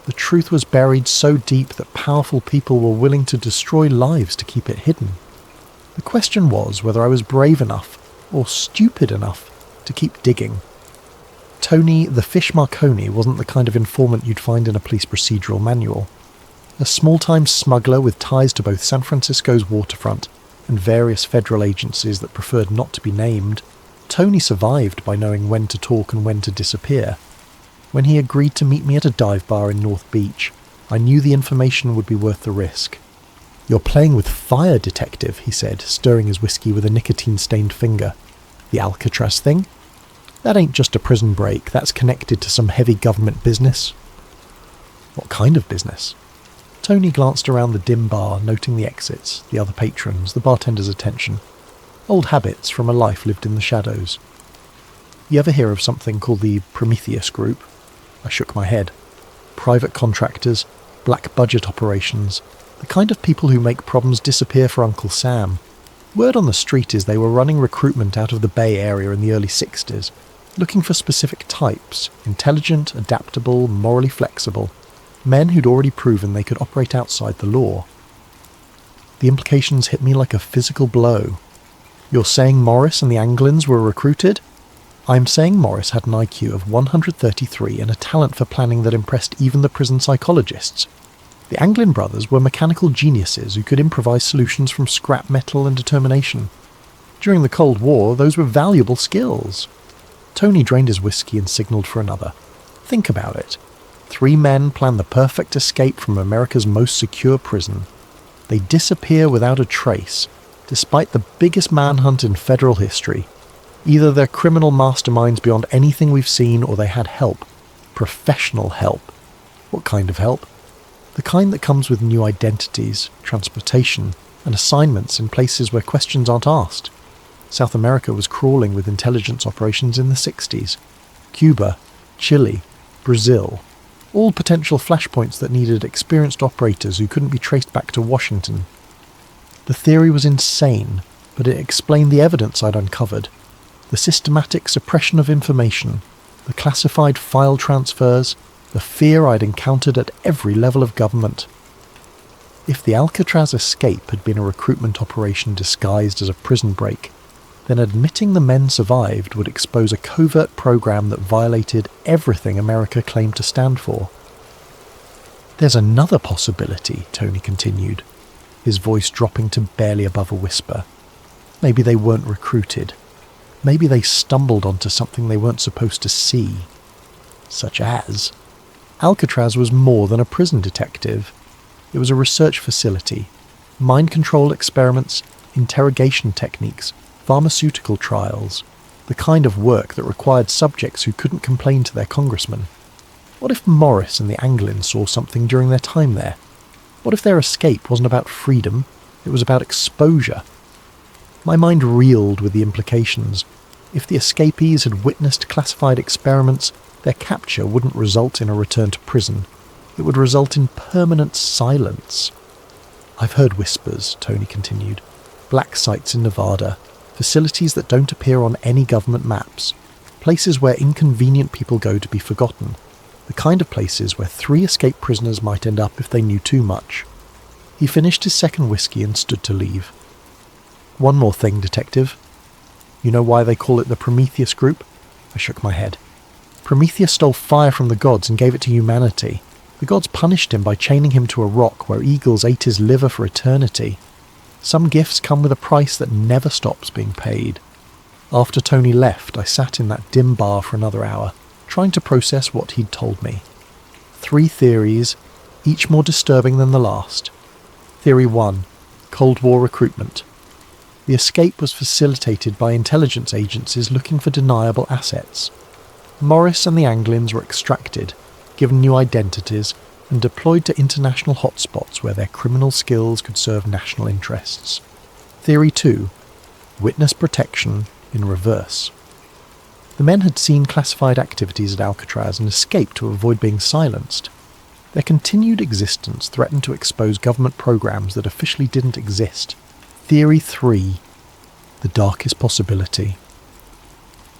Speaker 1: the truth was buried so deep that powerful people were willing to destroy lives to keep it hidden. The question was whether I was brave enough, or stupid enough, to keep digging. Tony the Fish Marconi wasn't the kind of informant you'd find in a police procedural manual. A small-time smuggler with ties to both San Francisco's waterfront and various federal agencies that preferred not to be named, Tony survived by knowing when to talk and when to disappear. When he agreed to meet me at a dive bar in North Beach, I knew the information would be worth the risk. "You're playing with fire, Detective," he said, stirring his whiskey with a nicotine-stained finger. "The Alcatraz thing? That ain't just a prison break, that's connected to some heavy government business." "What kind of business?" Tony glanced around the dim bar, noting the exits, the other patrons, the bartender's attention. Old habits from a life lived in the shadows. "You ever hear of something called the Prometheus Group?" I shook my head. "Private contractors, black budget operations, the kind of people who make problems disappear for Uncle Sam. Word on the street is they were running recruitment out of the Bay Area in the early 60s, looking for specific types, intelligent, adaptable, morally flexible, men who'd already proven they could operate outside the law." The implications hit me like a physical blow. "You're saying Morris and the Anglins were recruited?" "I'm saying Morris had an IQ of 133 and a talent for planning that impressed even the prison psychologists. The Anglin brothers were mechanical geniuses who could improvise solutions from scrap metal and determination. During the Cold War, those were valuable skills." Tony drained his whiskey and signalled for another. "Think about it. 3 men plan the perfect escape from America's most secure prison. They disappear without a trace, despite the biggest manhunt in federal history. Either they're criminal masterminds beyond anything we've seen, or they had help. Professional help. What kind of help? The kind that comes with new identities, transportation, and assignments in places where questions aren't asked. South America was crawling with intelligence operations in the 60s. Cuba, Chile, Brazil. All potential flashpoints that needed experienced operators who couldn't be traced back to Washington. The theory was insane, but it explained the evidence I'd uncovered. The systematic suppression of information, the classified file transfers, the fear I'd encountered at every level of government. If the Alcatraz escape had been a recruitment operation disguised as a prison break, then admitting the men survived would expose a covert program that violated everything America claimed to stand for. "There's another possibility," Tony continued, his voice dropping to barely above a whisper. "Maybe they weren't recruited. Maybe they stumbled onto something they weren't supposed to see." "Such as?" Alcatraz was more than a prison, Detective. It was a research facility. Mind control experiments, interrogation techniques, pharmaceutical trials, the kind of work that required subjects who couldn't complain to their congressman. What if Morris and the Anglins saw something during their time there? What if their escape wasn't about freedom, it was about exposure? My mind reeled with the implications. If the escapees had witnessed classified experiments, their capture wouldn't result in a return to prison. It would result in permanent silence. I've heard whispers, Tony continued. Black sites in Nevada, facilities that don't appear on any government maps, places where inconvenient people go to be forgotten, the kind of places where 3 escaped prisoners might end up if they knew too much. He finished his second whiskey and stood to leave. One more thing, Detective. You know why they call it the Prometheus Group? I shook my head. Prometheus stole fire from the gods and gave it to humanity. The gods punished him by chaining him to a rock where eagles ate his liver for eternity. Some gifts come with a price that never stops being paid. After Tony left, I sat in that dim bar for another hour, trying to process what he'd told me. 3 theories, each more disturbing than the last. Theory 1. Cold War recruitment. The escape was facilitated by intelligence agencies looking for deniable assets. Morris and the Anglins were extracted, given new identities, and deployed to international hotspots where their criminal skills could serve national interests. Theory 2. Witness protection in reverse. The men had seen classified activities at Alcatraz and escaped to avoid being silenced. Their continued existence threatened to expose government programs that officially didn't exist. Theory 3. The darkest possibility.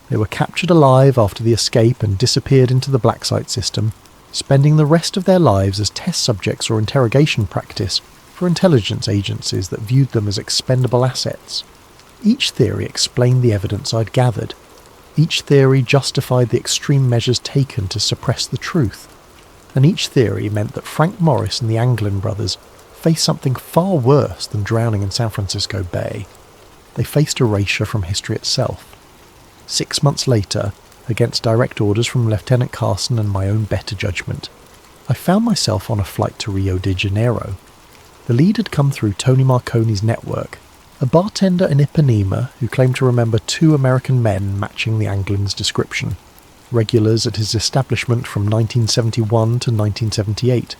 Speaker 1: They were captured alive after the escape and disappeared into the black site system, spending the rest of their lives as test subjects or interrogation practice for intelligence agencies that viewed them as expendable assets. Each theory explained the evidence I'd gathered. Each theory justified the extreme measures taken to suppress the truth. And each theory meant that Frank Morris and the Anglin brothers faced something far worse than drowning in San Francisco Bay. They faced erasure from history itself. 6 months later, against direct orders from Lieutenant Carson and my own better judgment, I found myself on a flight to Rio de Janeiro. The lead had come through Tony Marconi's network, a bartender in Ipanema who claimed to remember 2 American men matching the Anglin's description, regulars at his establishment from 1971 to 1978.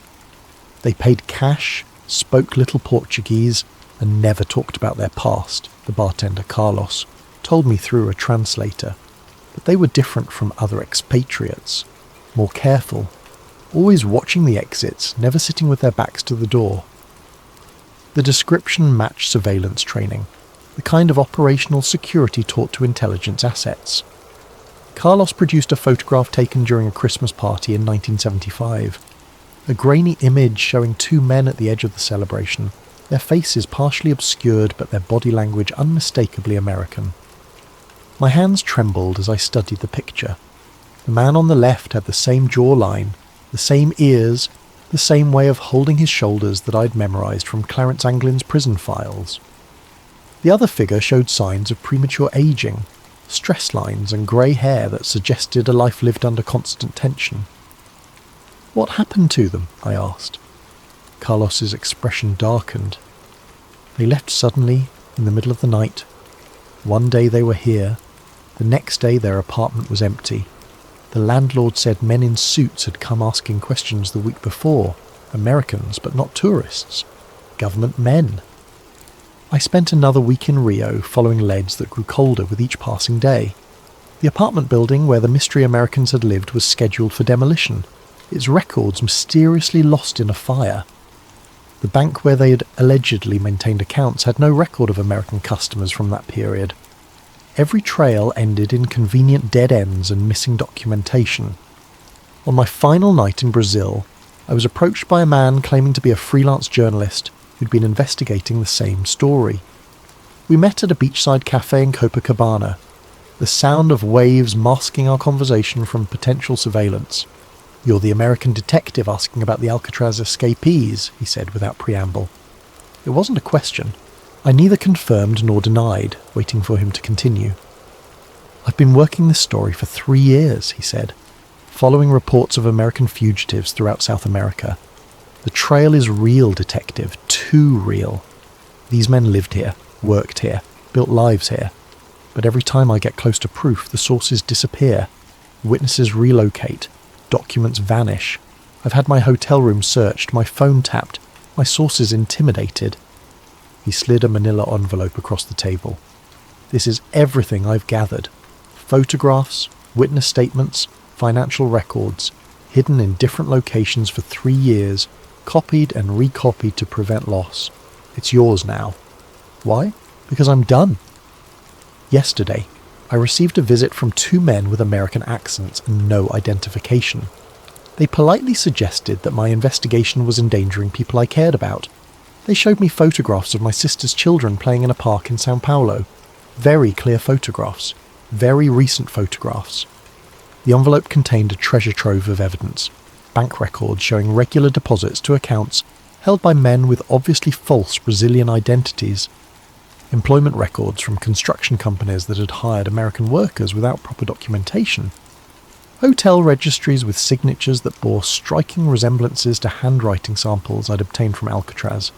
Speaker 1: They paid cash, spoke little Portuguese, and never talked about their past, the bartender Carlos told me through a translator. But they were different from other expatriates, more careful, always watching the exits, never sitting with their backs to the door. The description matched surveillance training, the kind of operational security taught to intelligence assets. Carlos produced a photograph taken during a Christmas party in 1975, a grainy image showing 2 men at the edge of the celebration, their faces partially obscured but their body language unmistakably American. My hands trembled as I studied the picture. The man on the left had the same jawline, the same ears, the same way of holding his shoulders that I'd memorized from Clarence Anglin's prison files. The other figure showed signs of premature aging, stress lines and grey hair that suggested a life lived under constant tension. What happened to them? I asked. Carlos's expression darkened. They left suddenly, in the middle of the night. One day they were here. The next day their apartment was empty. The landlord said men in suits had come asking questions the week before. Americans, but not tourists. Government men. I spent another week in Rio following leads that grew colder with each passing day. The apartment building where the mystery Americans had lived was scheduled for demolition, its records mysteriously lost in a fire. The bank where they had allegedly maintained accounts had no record of American customers from that period. Every trail ended in convenient dead ends and missing documentation. On my final night in Brazil, I was approached by a man claiming to be a freelance journalist who'd been investigating the same story. We met at a beachside cafe in Copacabana, the sound of waves masking our conversation from potential surveillance. "You're the American detective asking about the Alcatraz escapees," he said without preamble. It wasn't a question. I neither confirmed nor denied, waiting for him to continue. "I've been working this story for 3 years," he said, following reports of American fugitives throughout South America. "The trail is real, detective, too real. These men lived here, worked here, built lives here. But every time I get close to proof, the sources disappear. Witnesses relocate. Documents vanish. I've had my hotel room searched, my phone tapped, my sources intimidated." He slid a manila envelope across the table. "This is everything I've gathered. Photographs, witness statements, financial records. hidden in different locations for 3 years, copied and recopied to prevent loss. It's yours now. Why? Because I'm done. Yesterday, I received a visit from 2 men with American accents and no identification. They politely suggested that my investigation was endangering people I cared about. They showed me photographs of my sister's children playing in a park in São Paulo. Very clear photographs. Very recent photographs. The envelope contained a treasure trove of evidence. Bank records showing regular deposits to accounts held by men with obviously false Brazilian identities. Employment records from construction companies that had hired American workers without proper documentation. Hotel registries with signatures that bore striking resemblances to handwriting samples I'd obtained from Alcatraz.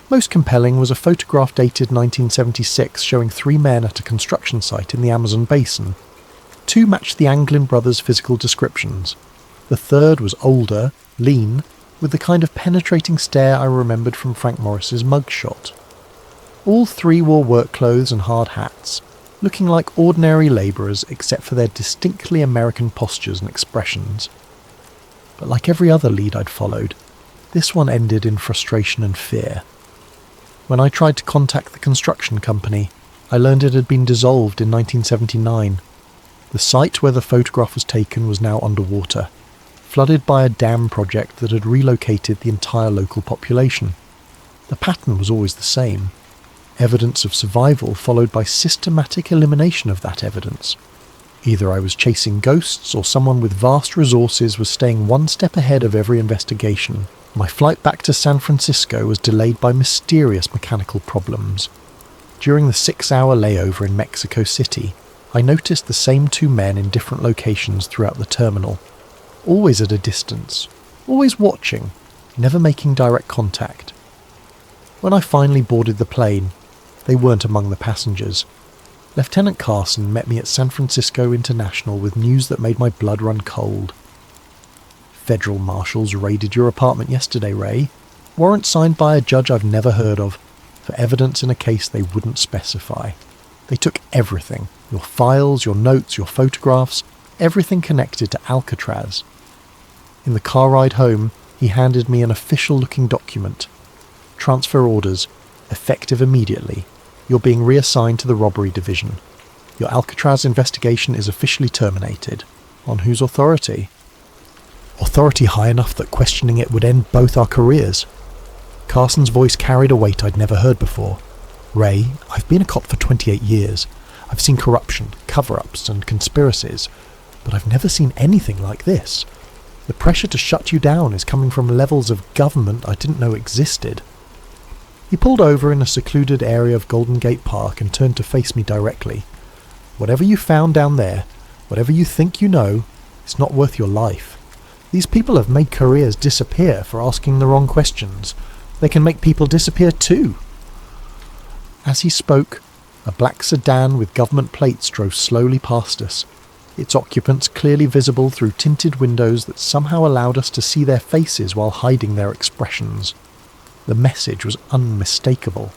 Speaker 1: Most compelling was a photograph dated 1976 showing 3 men at a construction site in the Amazon basin. 2 matched the Anglin brothers' physical descriptions. The third was older, lean, with the kind of penetrating stare I remembered from Frank Morris's mugshot. All 3 wore work clothes and hard hats, looking like ordinary labourers except for their distinctly American postures and expressions. But like every other lead I'd followed, this one ended in frustration and fear. When I tried to contact the construction company, I learned it had been dissolved in 1979. The site where the photograph was taken was now underwater, flooded by a dam project that had relocated the entire local population. The pattern was always the same. Evidence of survival followed by systematic elimination of that evidence. Either I was chasing ghosts or someone with vast resources was staying 1 step ahead of every investigation. My flight back to San Francisco was delayed by mysterious mechanical problems. During the 6-hour layover in Mexico City, I noticed the same 2 men in different locations throughout the terminal, always at a distance, always watching, never making direct contact. When I finally boarded the plane, they weren't among the passengers. Lieutenant Carson met me at San Francisco International with news that made my blood run cold. Federal marshals raided your apartment yesterday, Ray. Warrant signed by a judge I've never heard of, for evidence in a case they wouldn't specify. They took everything. Your files, your notes, your photographs, everything connected to Alcatraz. In the car ride home, he handed me an official-looking document. Transfer orders, effective immediately. You're being reassigned to the robbery division. Your Alcatraz investigation is officially terminated. On whose authority? Authority high enough that questioning it would end both our careers. Carson's voice carried a weight I'd never heard before. Ray, I've been a cop for 28 years. I've seen corruption, cover-ups and conspiracies, but I've never seen anything like this. The pressure to shut you down is coming from levels of government I didn't know existed. He pulled over in a secluded area of Golden Gate Park and turned to face me directly. Whatever you found down there, whatever you think you know, it's not worth your life. These people have made careers disappear for asking the wrong questions. They can make people disappear too. As he spoke, a black sedan with government plates drove slowly past us, its occupants clearly visible through tinted windows that somehow allowed us to see their faces while hiding their expressions. The message was unmistakable.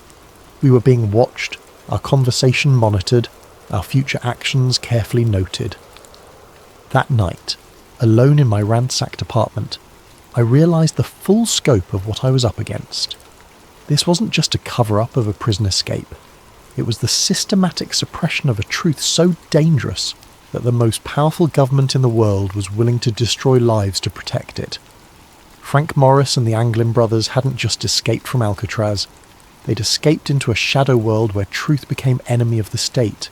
Speaker 1: We were being watched, our conversation monitored, our future actions carefully noted. That night, alone in my ransacked apartment, I realised the full scope of what I was up against. This wasn't just a cover-up of a prison escape. It was the systematic suppression of a truth so dangerous that the most powerful government in the world was willing to destroy lives to protect it. Frank Morris and the Anglin brothers hadn't just escaped from Alcatraz. They'd escaped into a shadow world where truth became enemy of the state,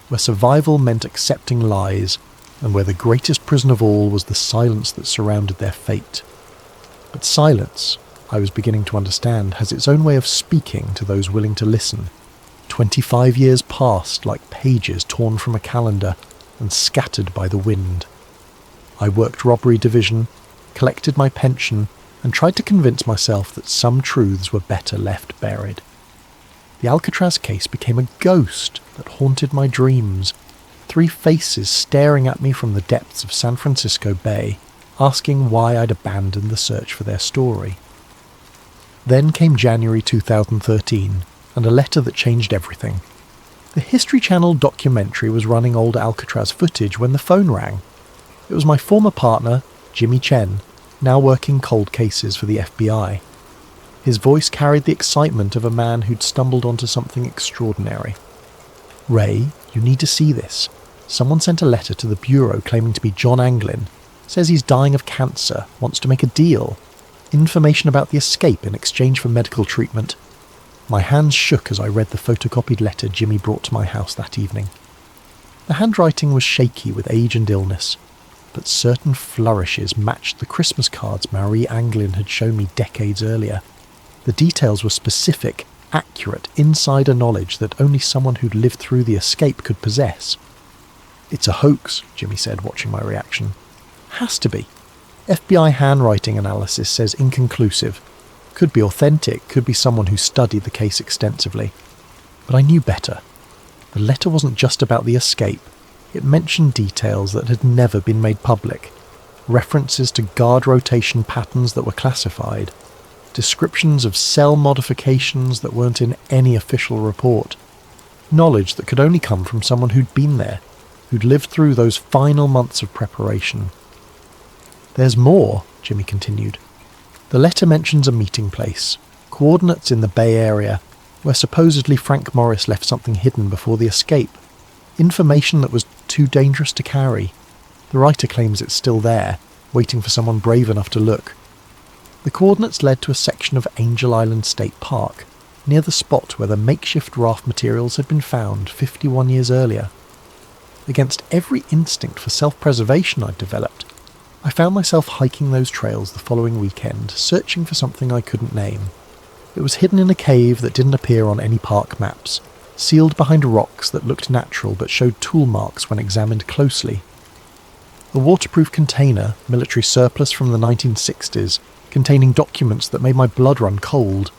Speaker 1: where survival meant accepting lies, and where the greatest prison of all was the silence that surrounded their fate. But silence, I was beginning to understand, has its own way of speaking to those willing to listen. 25 years passed like pages torn from a calendar and scattered by the wind. I worked robbery division, collected my pension, and tried to convince myself that some truths were better left buried. The Alcatraz case became a ghost that haunted my dreams, 3 faces staring at me from the depths of San Francisco Bay, asking why I'd abandoned the search for their story. Then came January 2013, and a letter that changed everything. The History Channel documentary was running old Alcatraz footage when the phone rang. It was my former partner, Jimmy Chen, now working cold cases for the FBI. His voice carried the excitement of a man who'd stumbled onto something extraordinary. "Ray, you need to see this. Someone sent a letter to the Bureau claiming to be John Anglin. Says he's dying of cancer, wants to make a deal. Information about the escape in exchange for medical treatment." My hands shook as I read the photocopied letter Jimmy brought to my house that evening. The handwriting was shaky with age and illness, but certain flourishes matched the Christmas cards Marie Anglin had shown me decades earlier. The details were specific, accurate, insider knowledge that only someone who'd lived through the escape could possess. "It's a hoax," Jimmy said, watching my reaction. "Has to be. FBI handwriting analysis says inconclusive. Could be authentic, could be someone who studied the case extensively. But I knew better. The letter wasn't just about the escape. It mentioned details that had never been made public. References to guard rotation patterns that were classified. Descriptions of cell modifications that weren't in any official report. Knowledge that could only come from someone who'd been there, who'd lived through those final months of preparation. "There's more," Jimmy continued. "The letter mentions a meeting place, coordinates in the Bay Area, where supposedly Frank Morris left something hidden before the escape. Information that was too dangerous to carry. The writer claims it's still there, waiting for someone brave enough to look. The coordinates led to a section of Angel Island State Park, near the spot where the makeshift raft materials had been found 51 years earlier. Against every instinct for self-preservation I'd developed, I found myself hiking those trails the following weekend, searching for something I couldn't name. It was hidden in a cave that didn't appear on any park maps, sealed behind rocks that looked natural but showed tool marks when examined closely. A waterproof container, military surplus from the 1960s, containing documents that made my blood run cold.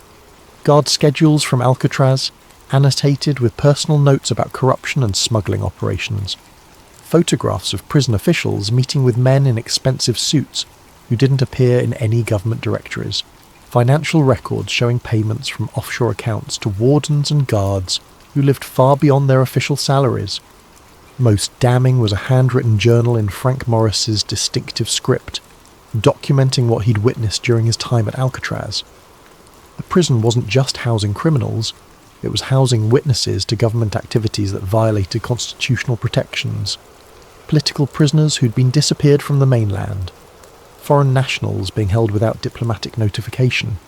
Speaker 1: Guard schedules from Alcatraz, annotated with personal notes about corruption and smuggling operations. Photographs of prison officials meeting with men in expensive suits who didn't appear in any government directories. Financial records showing payments from offshore accounts to wardens and guards who lived far beyond their official salaries. Most damning was a handwritten journal in Frank Morris's distinctive script, documenting what he'd witnessed during his time at Alcatraz. The prison wasn't just housing criminals, it was housing witnesses to government activities that violated constitutional protections. Political prisoners who'd been disappeared from the mainland. Foreign nationals being held without diplomatic notification.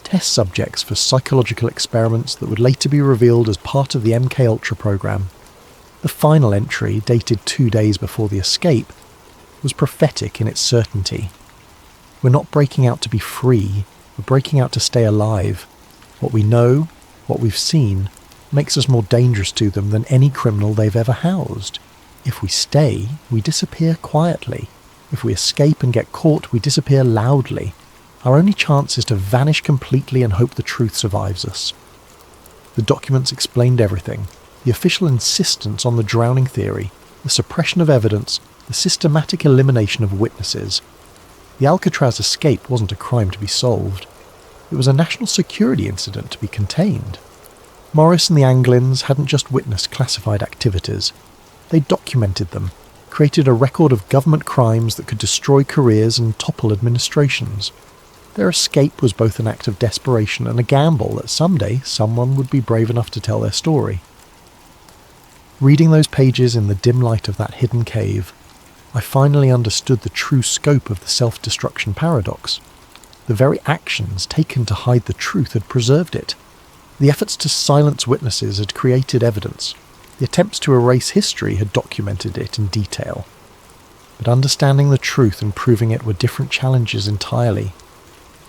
Speaker 1: Test subjects for psychological experiments that would later be revealed as part of the MKUltra program. The final entry, dated 2 days before the escape, was prophetic in its certainty. We're not breaking out to be free, we're breaking out to stay alive. What we know, what we've seen, makes us more dangerous to them than any criminal they've ever housed. If we stay, we disappear quietly. If we escape and get caught, we disappear loudly. Our only chance is to vanish completely and hope the truth survives us. The documents explained everything. The official insistence on the drowning theory, the suppression of evidence, the systematic elimination of witnesses. The Alcatraz escape wasn't a crime to be solved. It was a national security incident to be contained. Morris and the Anglins hadn't just witnessed classified activities. They documented them, created a record of government crimes that could destroy careers and topple administrations. Their escape was both an act of desperation and a gamble that someday someone would be brave enough to tell their story. Reading those pages in the dim light of that hidden cave, I finally understood the true scope of the self-destruction paradox. The very actions taken to hide the truth had preserved it. The efforts to silence witnesses had created evidence. The attempts to erase history had documented it in detail. But understanding the truth and proving it were different challenges entirely.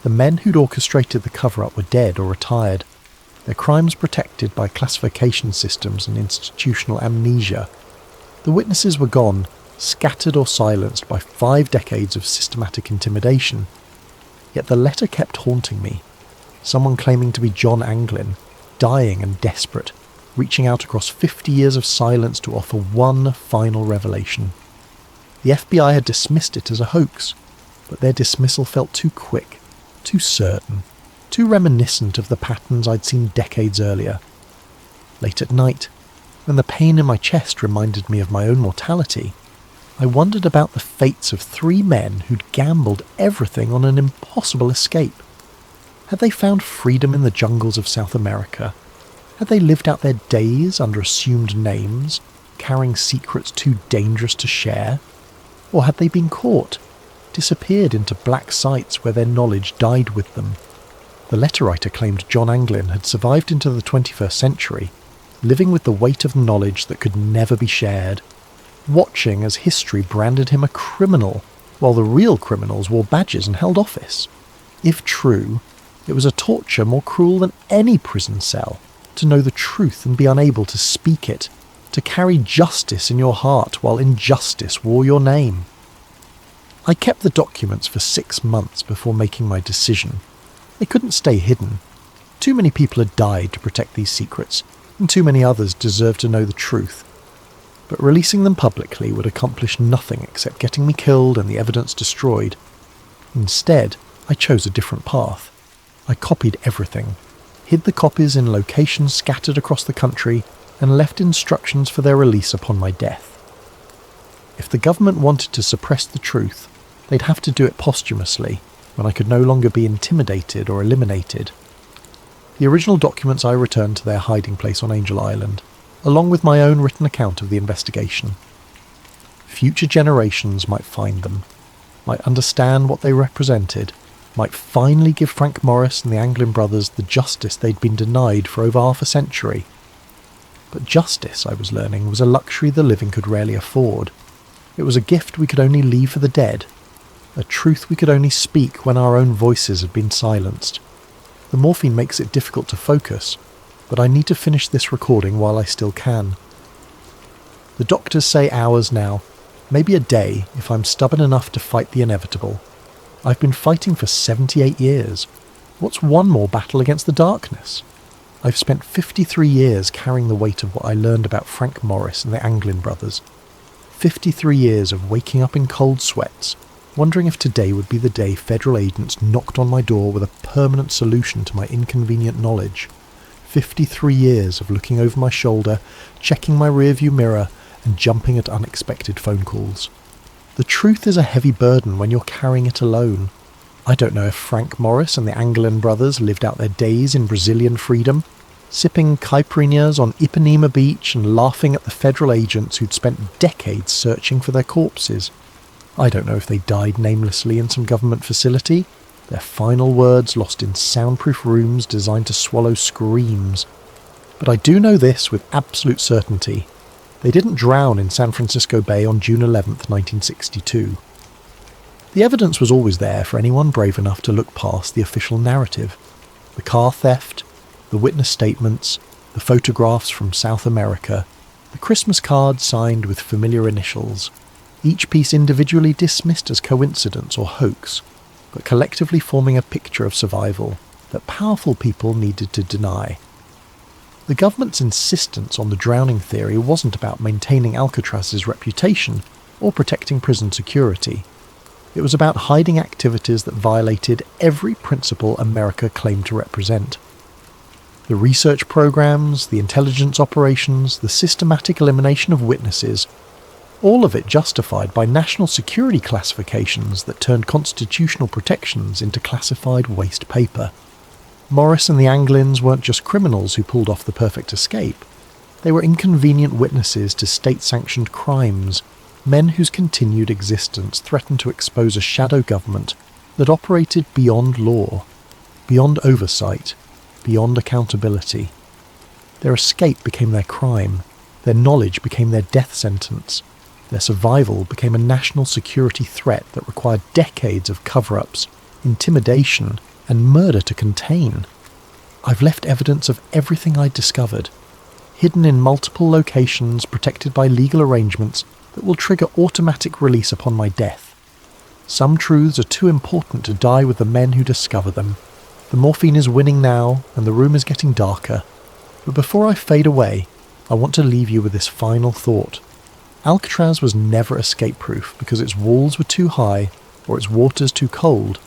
Speaker 1: The men who'd orchestrated the cover-up were dead or retired, their crimes protected by classification systems and institutional amnesia. The witnesses were gone, scattered or silenced by 5 decades of systematic intimidation. Yet the letter kept haunting me. Someone claiming to be John Anglin, dying and desperate, reaching out across 50 years of silence to offer one final revelation. The FBI had dismissed it as a hoax, but their dismissal felt too quick, too certain, too reminiscent of the patterns I'd seen decades earlier. Late at night, when the pain in my chest reminded me of my own mortality, I wondered about the fates of 3 men who'd gambled everything on an impossible escape. Had they found freedom in the jungles of South America? Had they lived out their days under assumed names, carrying secrets too dangerous to share? Or had they been caught, disappeared into black sites where their knowledge died with them? The letter writer claimed John Anglin had survived into the 21st century, living with the weight of knowledge that could never be shared, watching as history branded him a criminal, while the real criminals wore badges and held office. If true, it was a torture more cruel than any prison cell, to know the truth and be unable to speak it, to carry justice in your heart while injustice wore your name. I kept the documents for 6 months before making my decision. They couldn't stay hidden. Too many people had died to protect these secrets, and too many others deserved to know the truth. But releasing them publicly would accomplish nothing except getting me killed and the evidence destroyed. Instead, I chose a different path. I copied everything, hid the copies in locations scattered across the country, and left instructions for their release upon my death. If the government wanted to suppress the truth, they'd have to do it posthumously, when I could no longer be intimidated or eliminated. The original documents I returned to their hiding place on Angel Island, along with my own written account of the investigation. Future generations might find them, might understand what they represented, might finally give Frank Morris and the Anglin brothers the justice they'd been denied for over half a century. But justice, I was learning, was a luxury the living could rarely afford. It was a gift we could only leave for the dead, a truth we could only speak when our own voices had been silenced. The morphine makes it difficult to focus, but I need to finish this recording while I still can. The doctors say hours now, maybe a day if I'm stubborn enough to fight the inevitable. I've been fighting for 78 years. What's one more battle against the darkness? I've spent 53 years carrying the weight of what I learned about Frank Morris and the Anglin brothers. 53 years of waking up in cold sweats, wondering if today would be the day federal agents knocked on my door with a permanent solution to my inconvenient knowledge. 53 years of looking over my shoulder, checking my rearview mirror, and jumping at unexpected phone calls. The truth is a heavy burden when you're carrying it alone. I don't know if Frank Morris and the Anglin brothers lived out their days in Brazilian freedom, sipping caipirinhas on Ipanema Beach and laughing at the federal agents who'd spent decades searching for their corpses. I don't know if they died namelessly in some government facility, their final words lost in soundproof rooms designed to swallow screams. But I do know this with absolute certainty. They didn't drown in San Francisco Bay on June 11th, 1962. The evidence was always there for anyone brave enough to look past the official narrative. The car theft, the witness statements, the photographs from South America, the Christmas cards signed with familiar initials, each piece individually dismissed as coincidence or hoax, but collectively forming a picture of survival that powerful people needed to deny. The government's insistence on the drowning theory wasn't about maintaining Alcatraz's reputation or protecting prison security. It was about hiding activities that violated every principle America claimed to represent. The research programs, the intelligence operations, the systematic elimination of witnesses, all of it justified by national security classifications that turned constitutional protections into classified waste paper. Morris and the Anglins weren't just criminals who pulled off the perfect escape. They were inconvenient witnesses to state-sanctioned crimes, men whose continued existence threatened to expose a shadow government that operated beyond law, beyond oversight, beyond accountability. Their escape became their crime, their knowledge became their death sentence, their survival became a national security threat that required decades of cover-ups, intimidation, and murder to contain. I've left evidence of everything I'd discovered, hidden in multiple locations protected by legal arrangements that will trigger automatic release upon my death. Some truths are too important to die with the men who discover them. The morphine is winning now, and the room is getting darker. But before I fade away, I want to leave you with this final thought. Alcatraz was never escape-proof because its walls were too high or its waters too cold.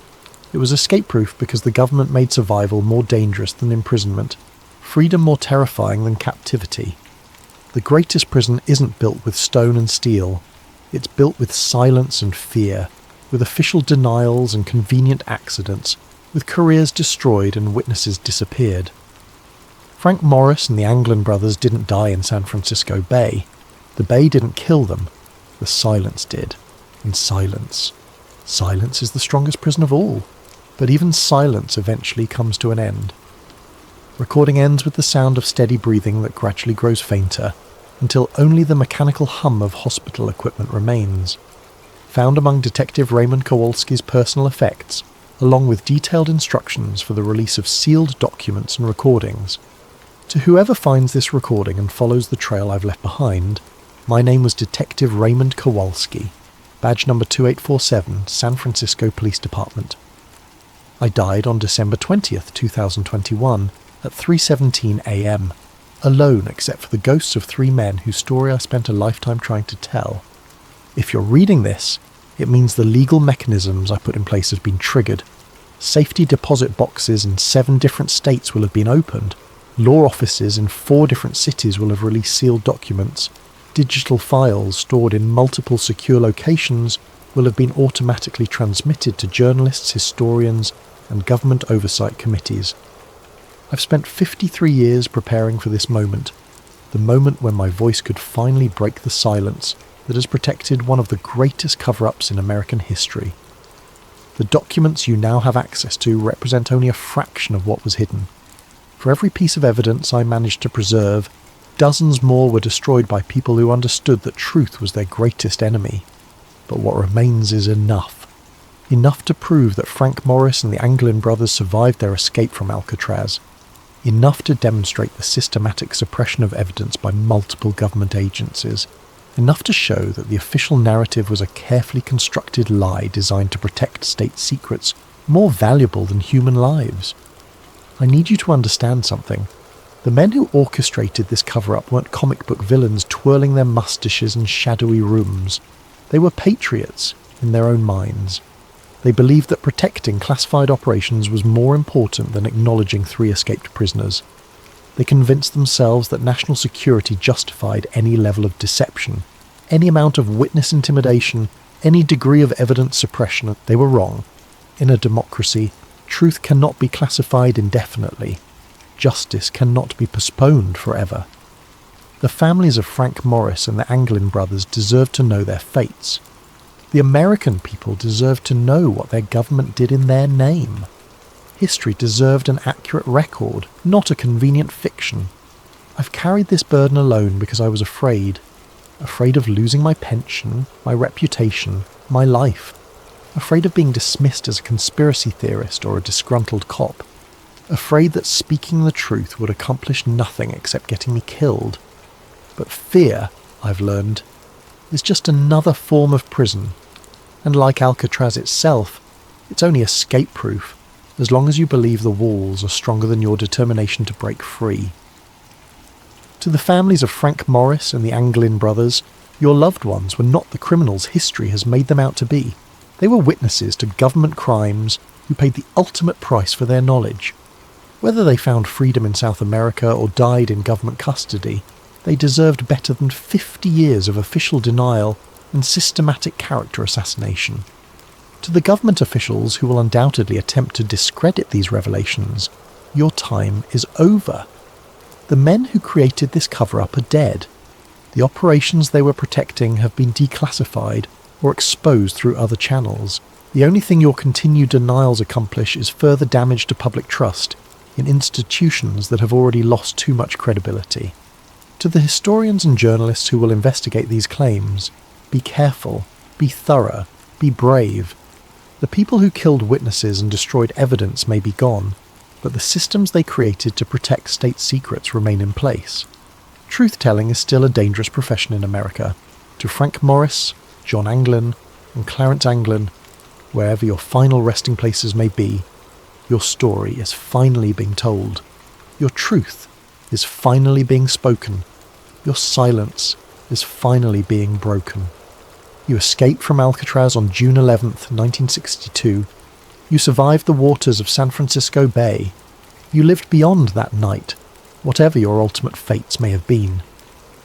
Speaker 1: It was escape-proof because the government made survival more dangerous than imprisonment, freedom more terrifying than captivity. The greatest prison isn't built with stone and steel. It's built with silence and fear, with official denials and convenient accidents, with careers destroyed and witnesses disappeared. Frank Morris and the Anglin brothers didn't die in San Francisco Bay. The Bay didn't kill them. The silence did. And silence. Silence is the strongest prison of all. But even silence eventually comes to an end. Recording ends with the sound of steady breathing that gradually grows fainter, until only the mechanical hum of hospital equipment remains. Found among Detective Raymond Kowalski's personal effects, along with detailed instructions for the release of sealed documents and recordings. To whoever finds this recording and follows the trail I've left behind, my name was Detective Raymond Kowalski, badge number 2847, San Francisco Police Department. I died on December 20th, 2021, at 3:17 a.m., alone except for the ghosts of 3 men whose story I spent a lifetime trying to tell. If you're reading this, it means the legal mechanisms I put in place have been triggered. Safety deposit boxes in 7 different states will have been opened. Law offices in 4 different cities will have released sealed documents. Digital files stored in multiple secure locations will have been automatically transmitted to journalists, historians, and government oversight committees. I've spent 53 years preparing for this moment, the moment when my voice could finally break the silence that has protected one of the greatest cover-ups in American history. The documents you now have access to represent only a fraction of what was hidden. For every piece of evidence I managed to preserve, dozens more were destroyed by people who understood that truth was their greatest enemy. But what remains is enough. Enough to prove that Frank Morris and the Anglin brothers survived their escape from Alcatraz. Enough to demonstrate the systematic suppression of evidence by multiple government agencies. Enough to show that the official narrative was a carefully constructed lie designed to protect state secrets more valuable than human lives. I need you to understand something. The men who orchestrated this cover-up weren't comic book villains twirling their mustaches in shadowy rooms. They were patriots in their own minds. They believed that protecting classified operations was more important than acknowledging 3 escaped prisoners. They convinced themselves that national security justified any level of deception, any amount of witness intimidation, any degree of evidence suppression. They were wrong. In a democracy, truth cannot be classified indefinitely. Justice cannot be postponed forever. The families of Frank Morris and the Anglin brothers deserve to know their fates. The American people deserve to know what their government did in their name. History deserved an accurate record, not a convenient fiction. I've carried this burden alone because I was afraid. Afraid of losing my pension, my reputation, my life. Afraid of being dismissed as a conspiracy theorist or a disgruntled cop. Afraid that speaking the truth would accomplish nothing except getting me killed. But fear, I've learned, is just another form of prison. And like Alcatraz itself, it's only escape-proof, as long as you believe the walls are stronger than your determination to break free. To the families of Frank Morris and the Anglin brothers, your loved ones were not the criminals history has made them out to be. They were witnesses to government crimes who paid the ultimate price for their knowledge. Whether they found freedom in South America or died in government custody, they deserved better than 50 years of official denial and systematic character assassination. To the government officials who will undoubtedly attempt to discredit these revelations, your time is over. The men who created this cover-up are dead. The operations they were protecting have been declassified or exposed through other channels. The only thing your continued denials accomplish is further damage to public trust in institutions that have already lost too much credibility. To the historians and journalists who will investigate these claims, be careful, be thorough, be brave. The people who killed witnesses and destroyed evidence may be gone, but the systems they created to protect state secrets remain in place. Truth-telling is still a dangerous profession in America. To Frank Morris, John Anglin, and Clarence Anglin, wherever your final resting places may be, your story is finally being told. Your truth is finally being spoken. Your silence is finally being broken. You escaped from Alcatraz on June 11th, 1962. You survived the waters of San Francisco Bay. You lived beyond that night, whatever your ultimate fates may have been.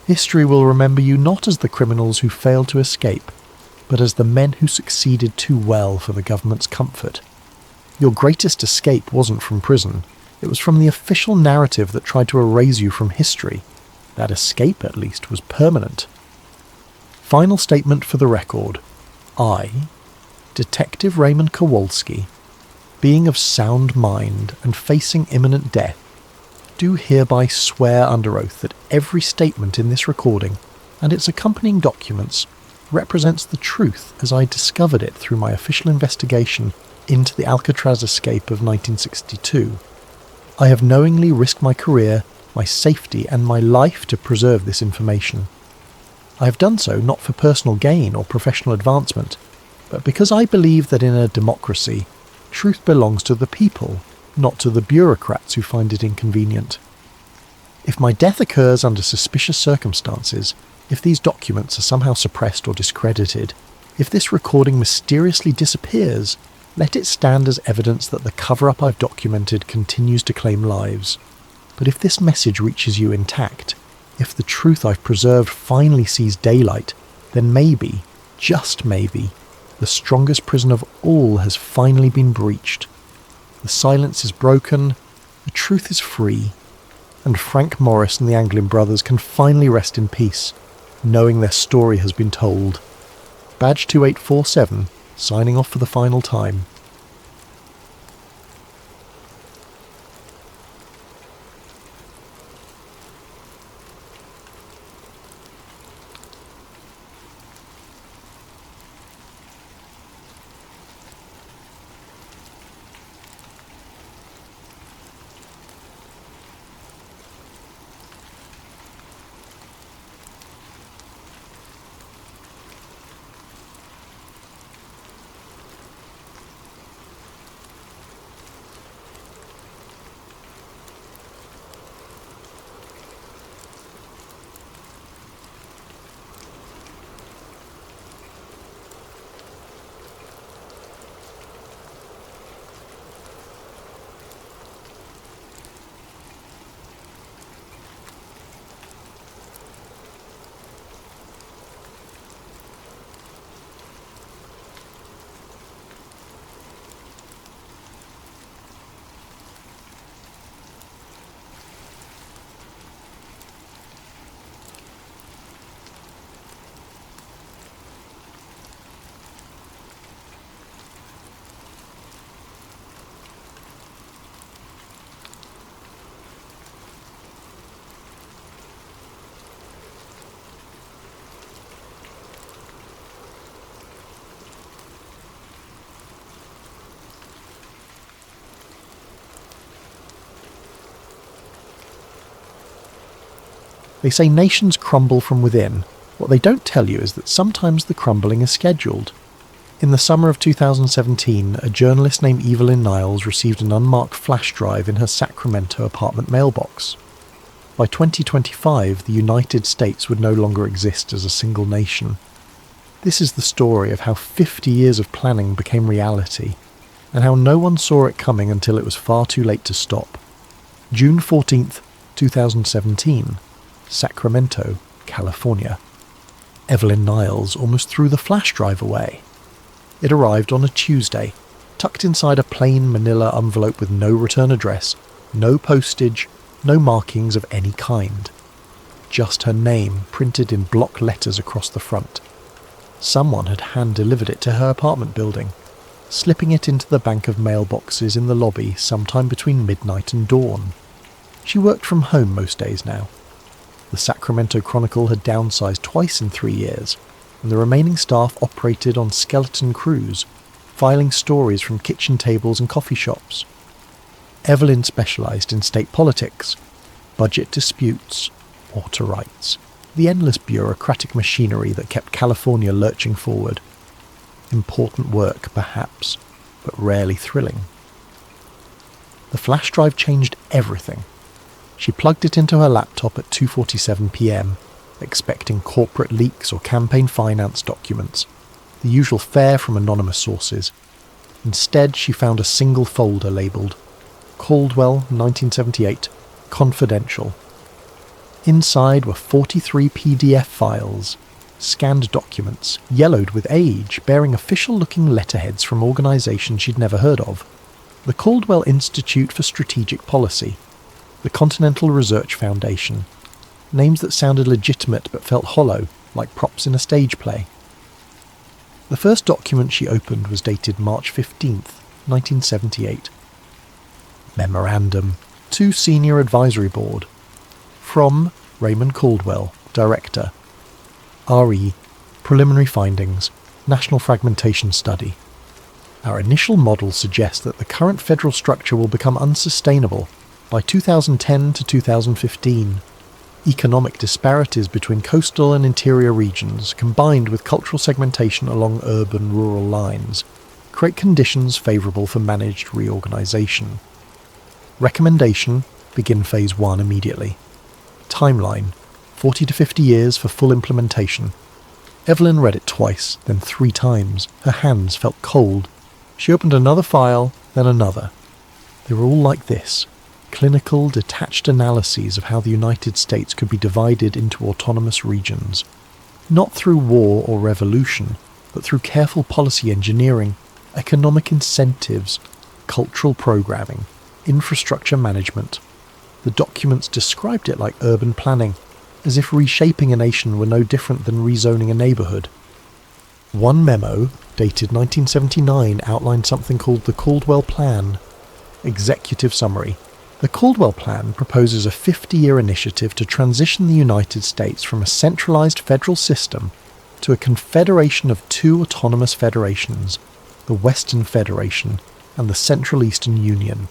Speaker 1: History will remember you not as the criminals who failed to escape, but as the men who succeeded too well for the government's comfort. Your greatest escape wasn't from prison, it was from the official narrative that tried to erase you from history. That escape, at least, was permanent. Final statement for the record. I, Detective Raymond Kowalski, being of sound mind and facing imminent death, do hereby swear under oath that every statement in this recording and its accompanying documents represents the truth as I discovered it through my official investigation into the Alcatraz escape of 1962. I have knowingly risked my career, my safety, and my life to preserve this information. I have done so not for personal gain or professional advancement, but because I believe that in a democracy, truth belongs to the people, not to the bureaucrats who find it inconvenient. If my death occurs under suspicious circumstances, if these documents are somehow suppressed or discredited, if this recording mysteriously disappears, let it stand as evidence that the cover-up I've documented continues to claim lives. But if this message reaches you intact, if the truth I've preserved finally sees daylight, then maybe, just maybe, the strongest prison of all has finally been breached. The silence is broken, the truth is free, and Frank Morris and the Anglin brothers can finally rest in peace, knowing their story has been told. Badge 2847, signing off for the final time. They say nations crumble from within. What they don't tell you is that sometimes the crumbling is scheduled. In the summer of 2017, a journalist named Evelyn Niles received an unmarked flash drive in her Sacramento apartment mailbox. By 2025, the United States would no longer exist as a single nation. This is the story of how 50 years of planning became reality, and how no one saw it coming until it was far too late to stop. June 14th, 2017. Sacramento, California. Evelyn Niles almost threw the flash drive away. It arrived on a Tuesday, tucked inside a plain manila envelope with no return address, no postage, no markings of any kind. Just her name printed in block letters across the front. Someone had hand-delivered it to her apartment building, slipping it into the bank of mailboxes in the lobby sometime between midnight and dawn. She worked from home most days now. The Sacramento Chronicle had downsized twice in 3 years, and the remaining staff operated on skeleton crews, filing stories from kitchen tables and coffee shops. Evelyn specialised in state politics, budget disputes, water rights, the endless bureaucratic machinery that kept California lurching forward. Important work, perhaps, but rarely thrilling. The flash drive changed everything. She plugged it into her laptop at 2:47 p.m, expecting corporate leaks or campaign finance documents, the usual fare from anonymous sources. Instead, she found a single folder labelled Caldwell 1978 Confidential. Inside were 43 PDF files, scanned documents, yellowed with age, bearing official-looking letterheads from organisations she'd never heard of. The Caldwell Institute for Strategic Policy, the Continental Research Foundation, names that sounded legitimate but felt hollow, like props in a stage play. The first document she opened was dated March 15th, 1978. Memorandum to Senior Advisory Board. From Raymond Caldwell, Director. RE, Preliminary Findings, National Fragmentation Study. Our initial models suggest that the current federal structure will become unsustainable by 2010 to 2015. Economic disparities between coastal and interior regions, combined with cultural segmentation along urban-rural lines, create conditions favourable for managed reorganisation. Recommendation: begin Phase 1 immediately. Timeline: 40 to 50 years for full implementation. Evelyn read it twice, then 3 times. Her hands felt cold. She opened another file, then another. They were all like this: clinical, detached analyses of how the United States could be divided into autonomous regions. Not through war or revolution, but through careful policy engineering, economic incentives, cultural programming, infrastructure management. The documents described it like urban planning, as if reshaping a nation were no different than rezoning a neighbourhood. One memo, dated 1979, outlined something called the Caldwell Plan. Executive summary. The Caldwell Plan proposes a 50-year initiative to transition the United States from a centralised federal system to a confederation of 2 autonomous federations, the Western Federation and the Central Eastern Union.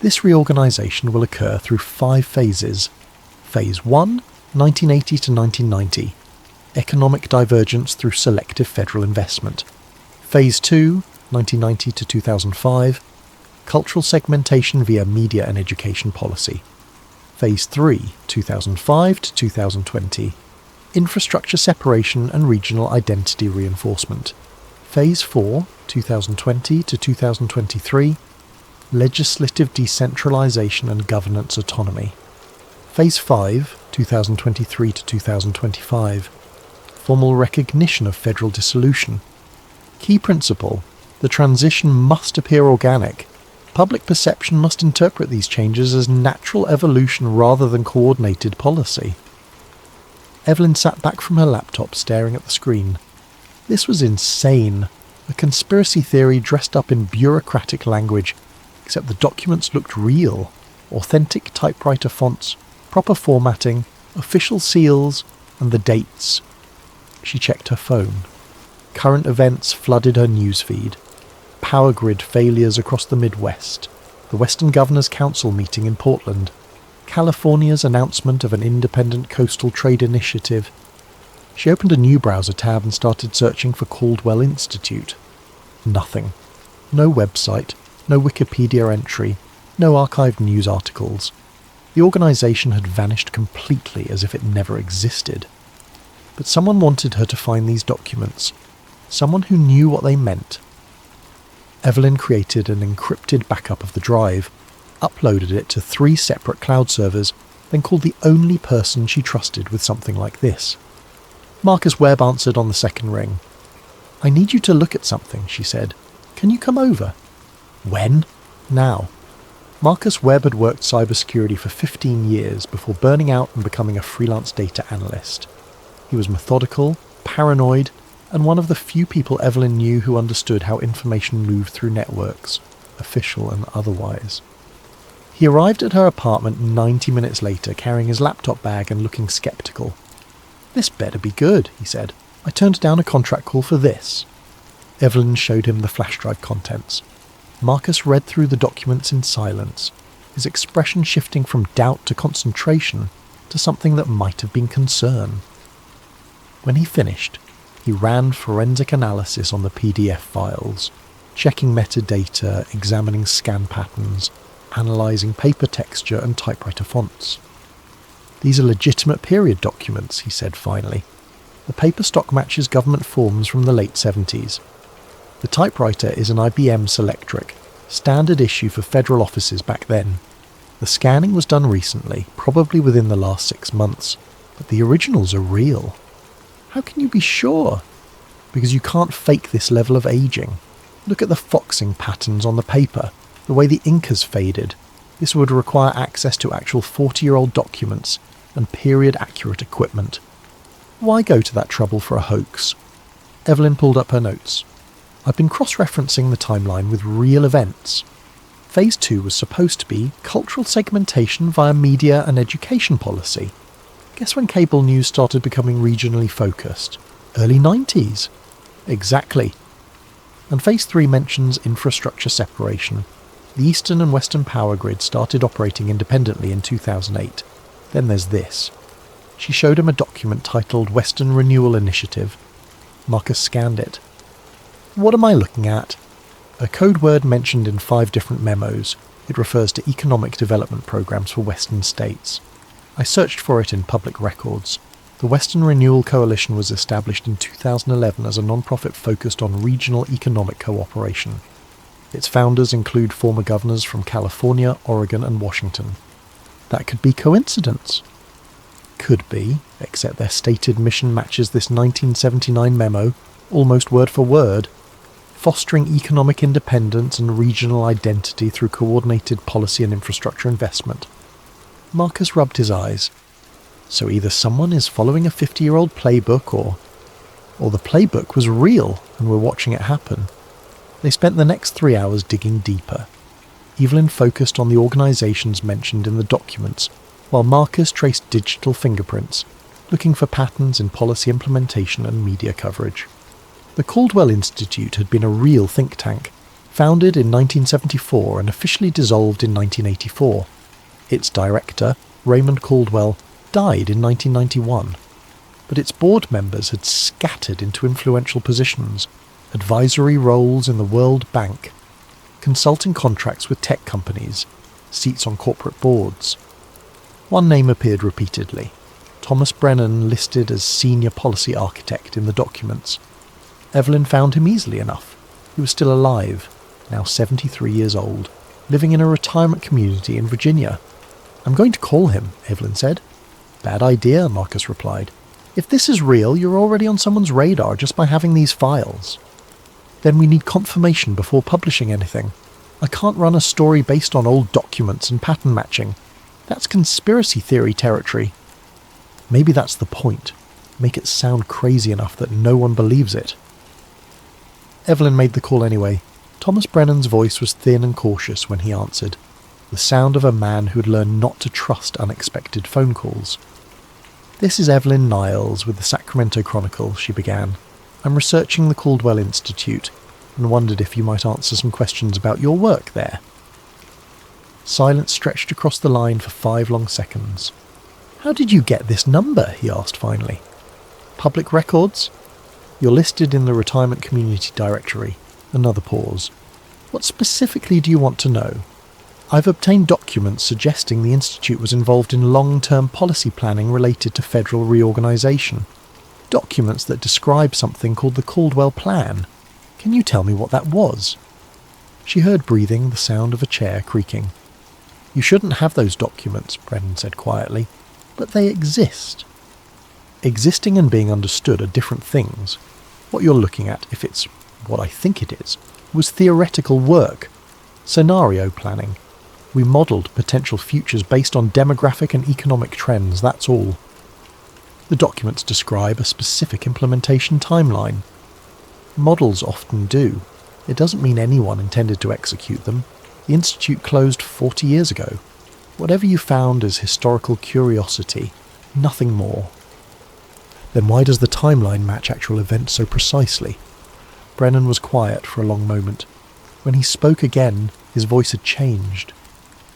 Speaker 1: This reorganisation will occur through 5 phases. Phase 1, 1980 to 1990. Economic divergence through selective federal investment. Phase 2, 1990 to 2005. Cultural segmentation via media and education policy. Phase 3, 2005 to 2020. Infrastructure separation and regional identity reinforcement. Phase 4, 2020 to 2023. Legislative decentralisation and governance autonomy. Phase 5, 2023 to 2025. Formal recognition of federal dissolution. Key principle: the transition must appear organic. Public perception must interpret these changes as natural evolution rather than coordinated policy. Evelyn sat back from her laptop, staring at the screen. This was insane. A conspiracy theory dressed up in bureaucratic language, except the documents looked real. Authentic typewriter fonts, proper formatting, official seals, and the dates. She checked her phone. Current events flooded her newsfeed. Power grid failures across the Midwest. The Western Governors Council meeting in Portland. California's announcement of an independent coastal trade initiative. She opened a new browser tab and started searching for Caldwell Institute. Nothing. No website, no Wikipedia entry, no archived news articles. The organisation had vanished completely, as if it never existed. But someone wanted her to find these documents. Someone who knew what they meant. Evelyn created an encrypted backup of the drive, uploaded it to 3 separate cloud servers, then called the only person she trusted with something like this. Marcus Webb answered on the second ring. "I need you to look at something," she said. "Can you come over?" "When?" "Now." Marcus Webb had worked cybersecurity for 15 years before burning out and becoming a freelance data analyst. He was methodical, paranoid, and one of the few people Evelyn knew who understood how information moved through networks, official and otherwise. He arrived at her apartment 90 minutes later, carrying his laptop bag and looking sceptical. "This better be good," he said. "I turned down a contract call for this." Evelyn showed him the flash drive contents. Marcus read through the documents in silence, his expression shifting from doubt to concentration to something that might have been concern. When he finished, he ran forensic analysis on the PDF files, checking metadata, examining scan patterns, analysing paper texture and typewriter fonts. "These are legitimate period documents," he said finally. "The paper stock matches government forms from the late 70s. The typewriter is an IBM Selectric, standard issue for federal offices back then. The scanning was done recently, probably within the last 6 months, but the originals are real. How can you be sure? Because you can't fake this level of aging. Look at the foxing patterns on the paper, the way the ink has faded. This would require access to actual 40-year-old documents and period-accurate equipment. Why go to that trouble for a hoax? Evelyn pulled up her notes. I've been cross-referencing the timeline with real events. Phase 2 was supposed to be cultural segmentation via media and education policy. Guess when cable news started becoming regionally focused? Early 90s. Exactly. And Phase 3 mentions infrastructure separation. The Eastern and Western power grid started operating independently in 2008. Then there's this. She showed him a document titled Western Renewal Initiative. Marcus scanned it. What am I looking at? A code word mentioned in 5 different memos. It refers to economic development programs for Western states. I searched for it in public records. The Western Renewal Coalition was established in 2011 as a non-profit focused on regional economic cooperation. Its founders include former governors from California, Oregon and Washington. That could be coincidence. Could be, except their stated mission matches this 1979 memo, almost word for word. Fostering economic independence and regional identity through coordinated policy and infrastructure investment. Marcus rubbed his eyes. So either someone is following a 50-year-old playbook or the playbook was real and we're watching it happen. They spent the next 3 hours digging deeper. Evelyn focused on the organisations mentioned in the documents, while Marcus traced digital fingerprints, looking for patterns in policy implementation and media coverage. The Caldwell Institute had been a real think tank, founded in 1974 and officially dissolved in 1984. Its director, Raymond Caldwell, died in 1991, but its board members had scattered into influential positions, advisory roles in the World Bank, consulting contracts with tech companies, seats on corporate boards. One name appeared repeatedly, Thomas Brennan, listed as senior policy architect in the documents. Evelyn found him easily enough. He was still alive, now 73 years old, living in a retirement community in Virginia. I'm going to call him, Evelyn said. Bad idea, Marcus replied. If this is real, you're already on someone's radar just by having these files. Then we need confirmation before publishing anything. I can't run a story based on old documents and pattern matching. That's conspiracy theory territory. Maybe that's the point. Make it sound crazy enough that no one believes it. Evelyn made the call anyway. Thomas Brennan's voice was thin and cautious when he answered, the sound of a man who had learned not to trust unexpected phone calls. This is Evelyn Niles with the Sacramento Chronicle, she began. I'm researching the Caldwell Institute and wondered if you might answer some questions about your work there. Silence stretched across the line for 5 long seconds. How did you get this number? He asked finally. Public records? You're listed in the Retirement Community Directory. Another pause. What specifically do you want to know? I've obtained documents suggesting the Institute was involved in long-term policy planning related to federal reorganisation. Documents that describe something called the Caldwell Plan. Can you tell me what that was? She heard breathing, the sound of a chair creaking. You shouldn't have those documents, Brennan said quietly, but they exist. Existing and being understood are different things. What you're looking at, if it's what I think it is, was theoretical work, scenario planning. We modelled potential futures based on demographic and economic trends, that's all. The documents describe a specific implementation timeline. Models often do. It doesn't mean anyone intended to execute them. The Institute closed 40 years ago. Whatever you found is historical curiosity, nothing more. Then why does the timeline match actual events so precisely? Brennan was quiet for a long moment. When he spoke again, his voice had changed.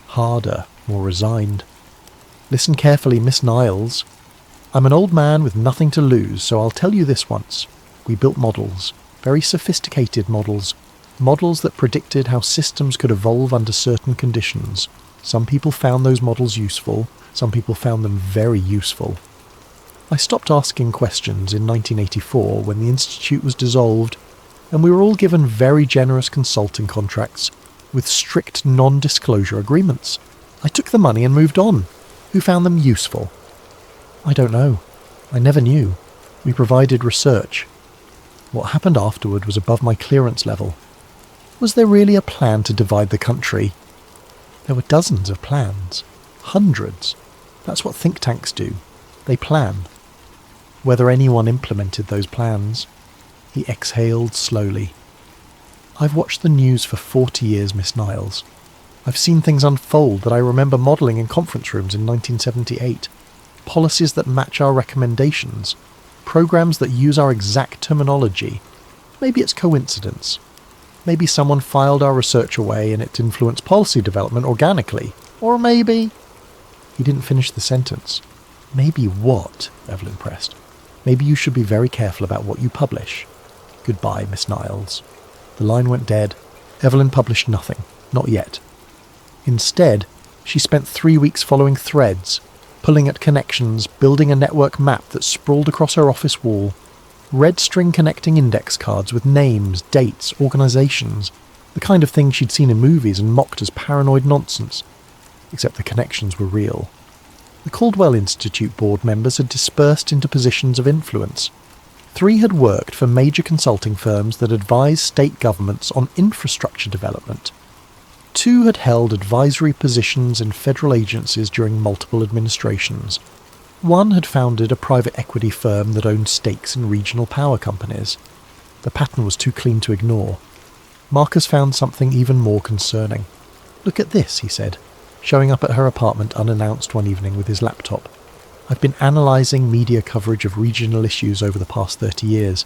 Speaker 1: Harder, more resigned. Listen carefully, Miss Niles. I'm an old man with nothing to lose, so I'll tell you this once. We built models, very sophisticated models, models that predicted how systems could evolve under certain conditions. Some people found those models useful, some people found them very useful. I stopped asking questions in 1984 when the Institute was dissolved, and we were all given very generous consulting contracts with strict non-disclosure agreements. I took the money and moved on. Who found them useful? I don't know. I never knew. We provided research. What happened afterward was above my clearance level. Was there really a plan to divide the country? There were dozens of plans. Hundreds. That's what think tanks do. They plan. Whether anyone implemented those plans. He exhaled slowly. I've watched the news for 40 years, Miss Niles. I've seen things unfold that I remember modelling in conference rooms in 1978. Policies that match our recommendations. Programs that use our exact terminology. Maybe it's coincidence. Maybe someone filed our research away and it influenced policy development organically. Or maybe... He didn't finish the sentence. Maybe what? Evelyn pressed. Maybe you should be very careful about what you publish. Goodbye, Miss Niles. The line went dead. Evelyn published nothing. Not yet. Instead, she spent 3 weeks following threads, pulling at connections, building a network map that sprawled across her office wall, red string connecting index cards with names, dates, organisations, the kind of thing she'd seen in movies and mocked as paranoid nonsense, except the connections were real. The Caldwell Institute board members had dispersed into positions of influence. 3 had worked for major consulting firms that advised state governments on infrastructure development. 2 had held advisory positions in federal agencies during multiple administrations. 1 had founded a private equity firm that owned stakes in regional power companies. The pattern was too clean to ignore. Marcus found something even more concerning. Look at this, he said, showing up at her apartment unannounced one evening with his laptop. I've been analysing media coverage of regional issues over the past 30 years.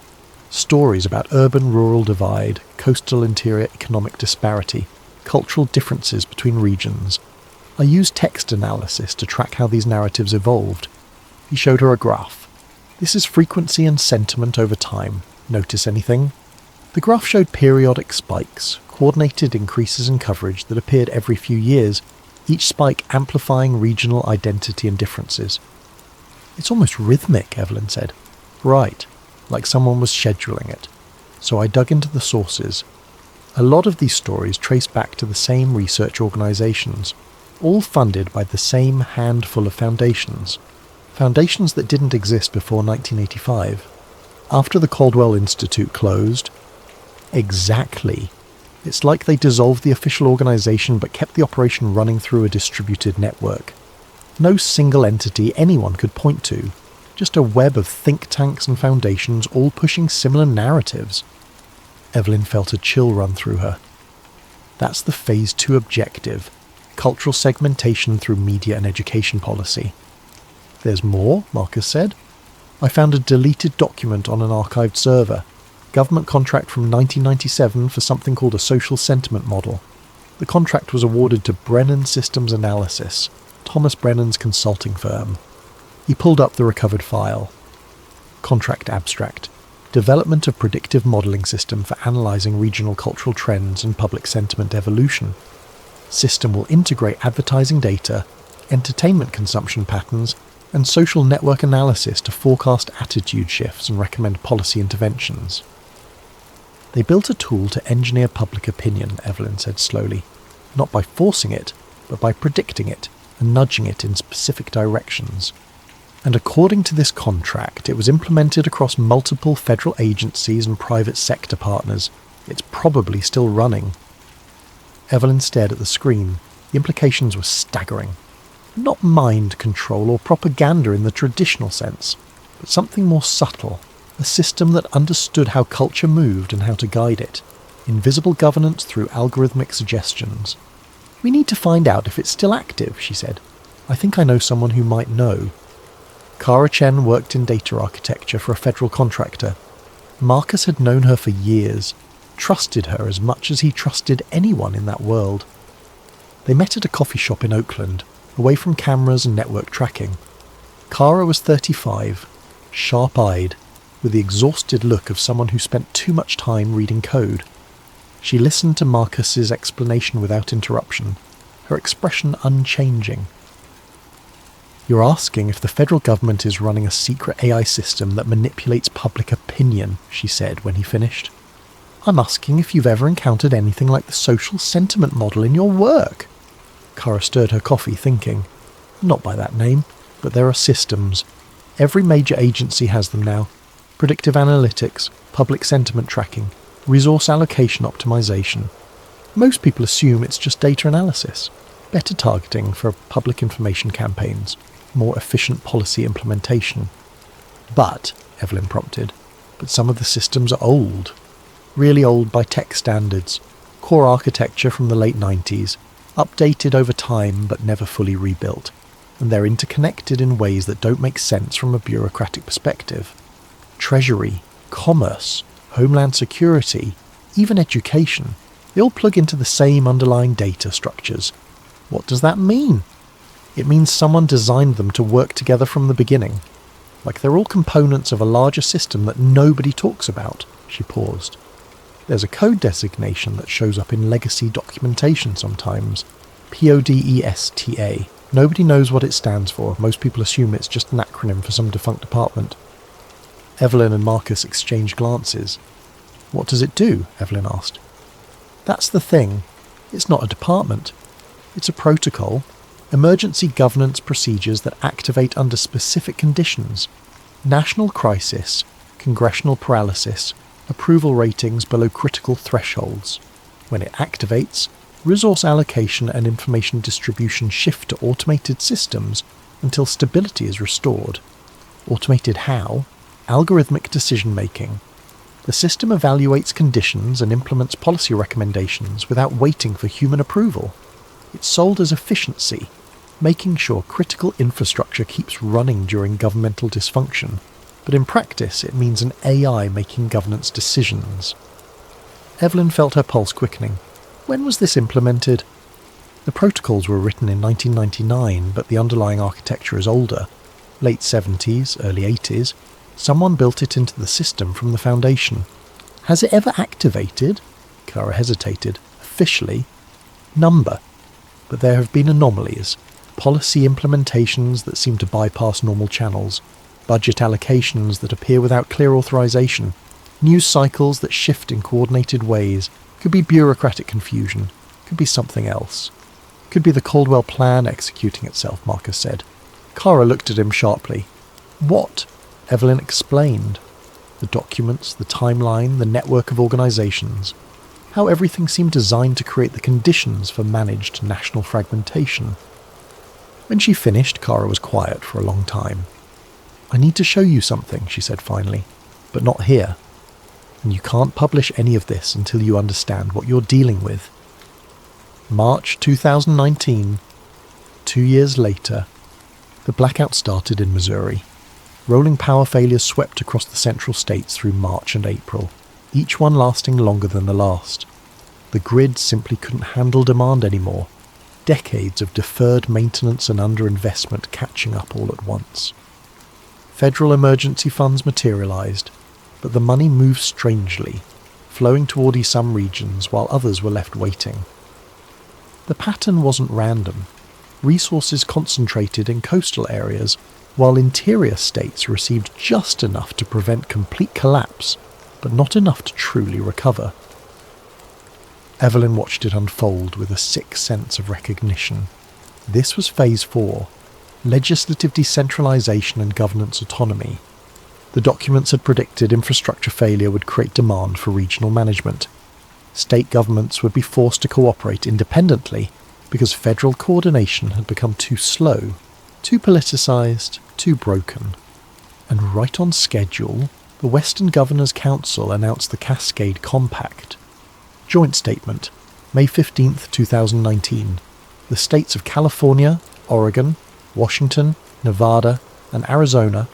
Speaker 1: Stories about urban-rural divide, coastal-interior economic disparity, cultural differences between regions. I used text analysis to track how these narratives evolved. He showed her a graph. This is frequency and sentiment over time. Notice anything? The graph showed periodic spikes, coordinated increases in coverage that appeared every few years, each spike amplifying regional identity and differences. It's almost rhythmic, Evelyn said. Right, like someone was scheduling it. So I dug into the sources. A lot of these stories trace back to the same research organisations, all funded by the same handful of foundations. Foundations that didn't exist before 1985. After the Caldwell Institute closed. Exactly. It's like they dissolved the official organisation but kept the operation running through a distributed network. No single entity anyone could point to, just a web of think tanks and foundations all pushing similar narratives. Evelyn felt a chill run through her. That's the Phase 2 objective, cultural segmentation through media and education policy. There's more, Marcus said. I found a deleted document on an archived server, government contract from 1997 for something called a social sentiment model. The contract was awarded to Brennan Systems Analysis, Thomas Brennan's consulting firm. He pulled up the recovered file. Contract abstract. Development of predictive modelling system for analysing regional cultural trends and public sentiment evolution. System will integrate advertising data, entertainment consumption patterns, and social network analysis to forecast attitude shifts and recommend policy interventions. They built a tool to engineer public opinion, Evelyn said slowly, not by forcing it, but by predicting it and nudging it in specific directions. And according to this contract, it was implemented across multiple federal agencies and private sector partners. It's probably still running. Evelyn stared at the screen. The implications were staggering. Not mind control or propaganda in the traditional sense, but something more subtle. A system that understood how culture moved and how to guide it. Invisible governance through algorithmic suggestions. We need to find out if it's still active, she said. I think I know someone who might know. Kara Chen worked in data architecture for a federal contractor. Marcus had known her for years, trusted her as much as he trusted anyone in that world. They met at a coffee shop in Oakland, away from cameras and network tracking. Kara was 35, sharp-eyed, with the exhausted look of someone who spent too much time reading code. She listened to Marcus's explanation without interruption, her expression unchanging. You're asking if the federal government is running a secret AI system that manipulates public opinion, she said when he finished. I'm asking if you've ever encountered anything like the social sentiment model in your work. Kara stirred her coffee, thinking. Not by that name, but there are systems. Every major agency has them now. Predictive analytics, public sentiment tracking, resource allocation optimization. Most people assume it's just data analysis, better targeting for public information campaigns, more efficient policy implementation. But, Evelyn prompted, but some of the systems are old. Really old by tech standards. Core architecture from the late 90s, updated over time but never fully rebuilt. And they're interconnected in ways that don't make sense from a bureaucratic perspective. Treasury, commerce, homeland security, even education, they all plug into the same underlying data structures. What does that mean? It means someone designed them to work together from the beginning. Like they're all components of a larger system that nobody talks about. She paused. There's a code designation that shows up in legacy documentation sometimes. PODESTA. Nobody knows what it stands for. Most people assume it's just an acronym for some defunct department. Evelyn and Marcus exchanged glances. What does it do? Evelyn asked. That's the thing. It's not a department. It's a protocol. Emergency governance procedures that activate under specific conditions. National crisis, congressional paralysis, approval ratings below critical thresholds. When it activates, resource allocation and information distribution shift to automated systems until stability is restored. Automated how? Algorithmic decision-making. The system evaluates conditions and implements policy recommendations without waiting for human approval. It's sold as efficiency, making sure critical infrastructure keeps running during governmental dysfunction, but in practice it means an AI making governance decisions. Evelyn felt her pulse quickening. When was this implemented? The protocols were written in 1999, but the underlying architecture is older. Late 70s, early 80s. Someone built it into the system from the foundation. Has it ever activated? Kara hesitated. Officially? Number. But there have been anomalies. Policy implementations that seem to bypass normal channels. Budget allocations that appear without clear authorization. News cycles that shift in coordinated ways. Could be bureaucratic confusion. Could be something else. Could be the Caldwell Plan executing itself, Marcus said. Kara looked at him sharply. What? Evelyn explained. The documents, the timeline, the network of organizations. How everything seemed designed to create the conditions for managed national fragmentation. When she finished, Kara was quiet for a long time. I need to show you something, she said finally, but not here. And you can't publish any of this until you understand what you're dealing with. March 2019, 2 years later, the blackout started in Missouri. Rolling power failures swept across the central states through March and April, each one lasting longer than the last. The grid simply couldn't handle demand anymore. Decades of deferred maintenance and underinvestment catching up all at once. Federal emergency funds materialized, but the money moved strangely, flowing toward some regions while others were left waiting. The pattern wasn't random. Resources concentrated in coastal areas, while interior states received just enough to prevent complete collapse, but not enough to truly recover. Evelyn watched it unfold with a sick sense of recognition. This was Phase 4, legislative decentralization and governance autonomy. The documents had predicted infrastructure failure would create demand for regional management. State governments would be forced to cooperate independently because federal coordination had become too slow, too politicized, too broken. And right on schedule, the Western Governors Council announced the Cascade Compact. Joint Statement, May 15, 2019. The states of California, Oregon, Washington, Nevada, and Arizona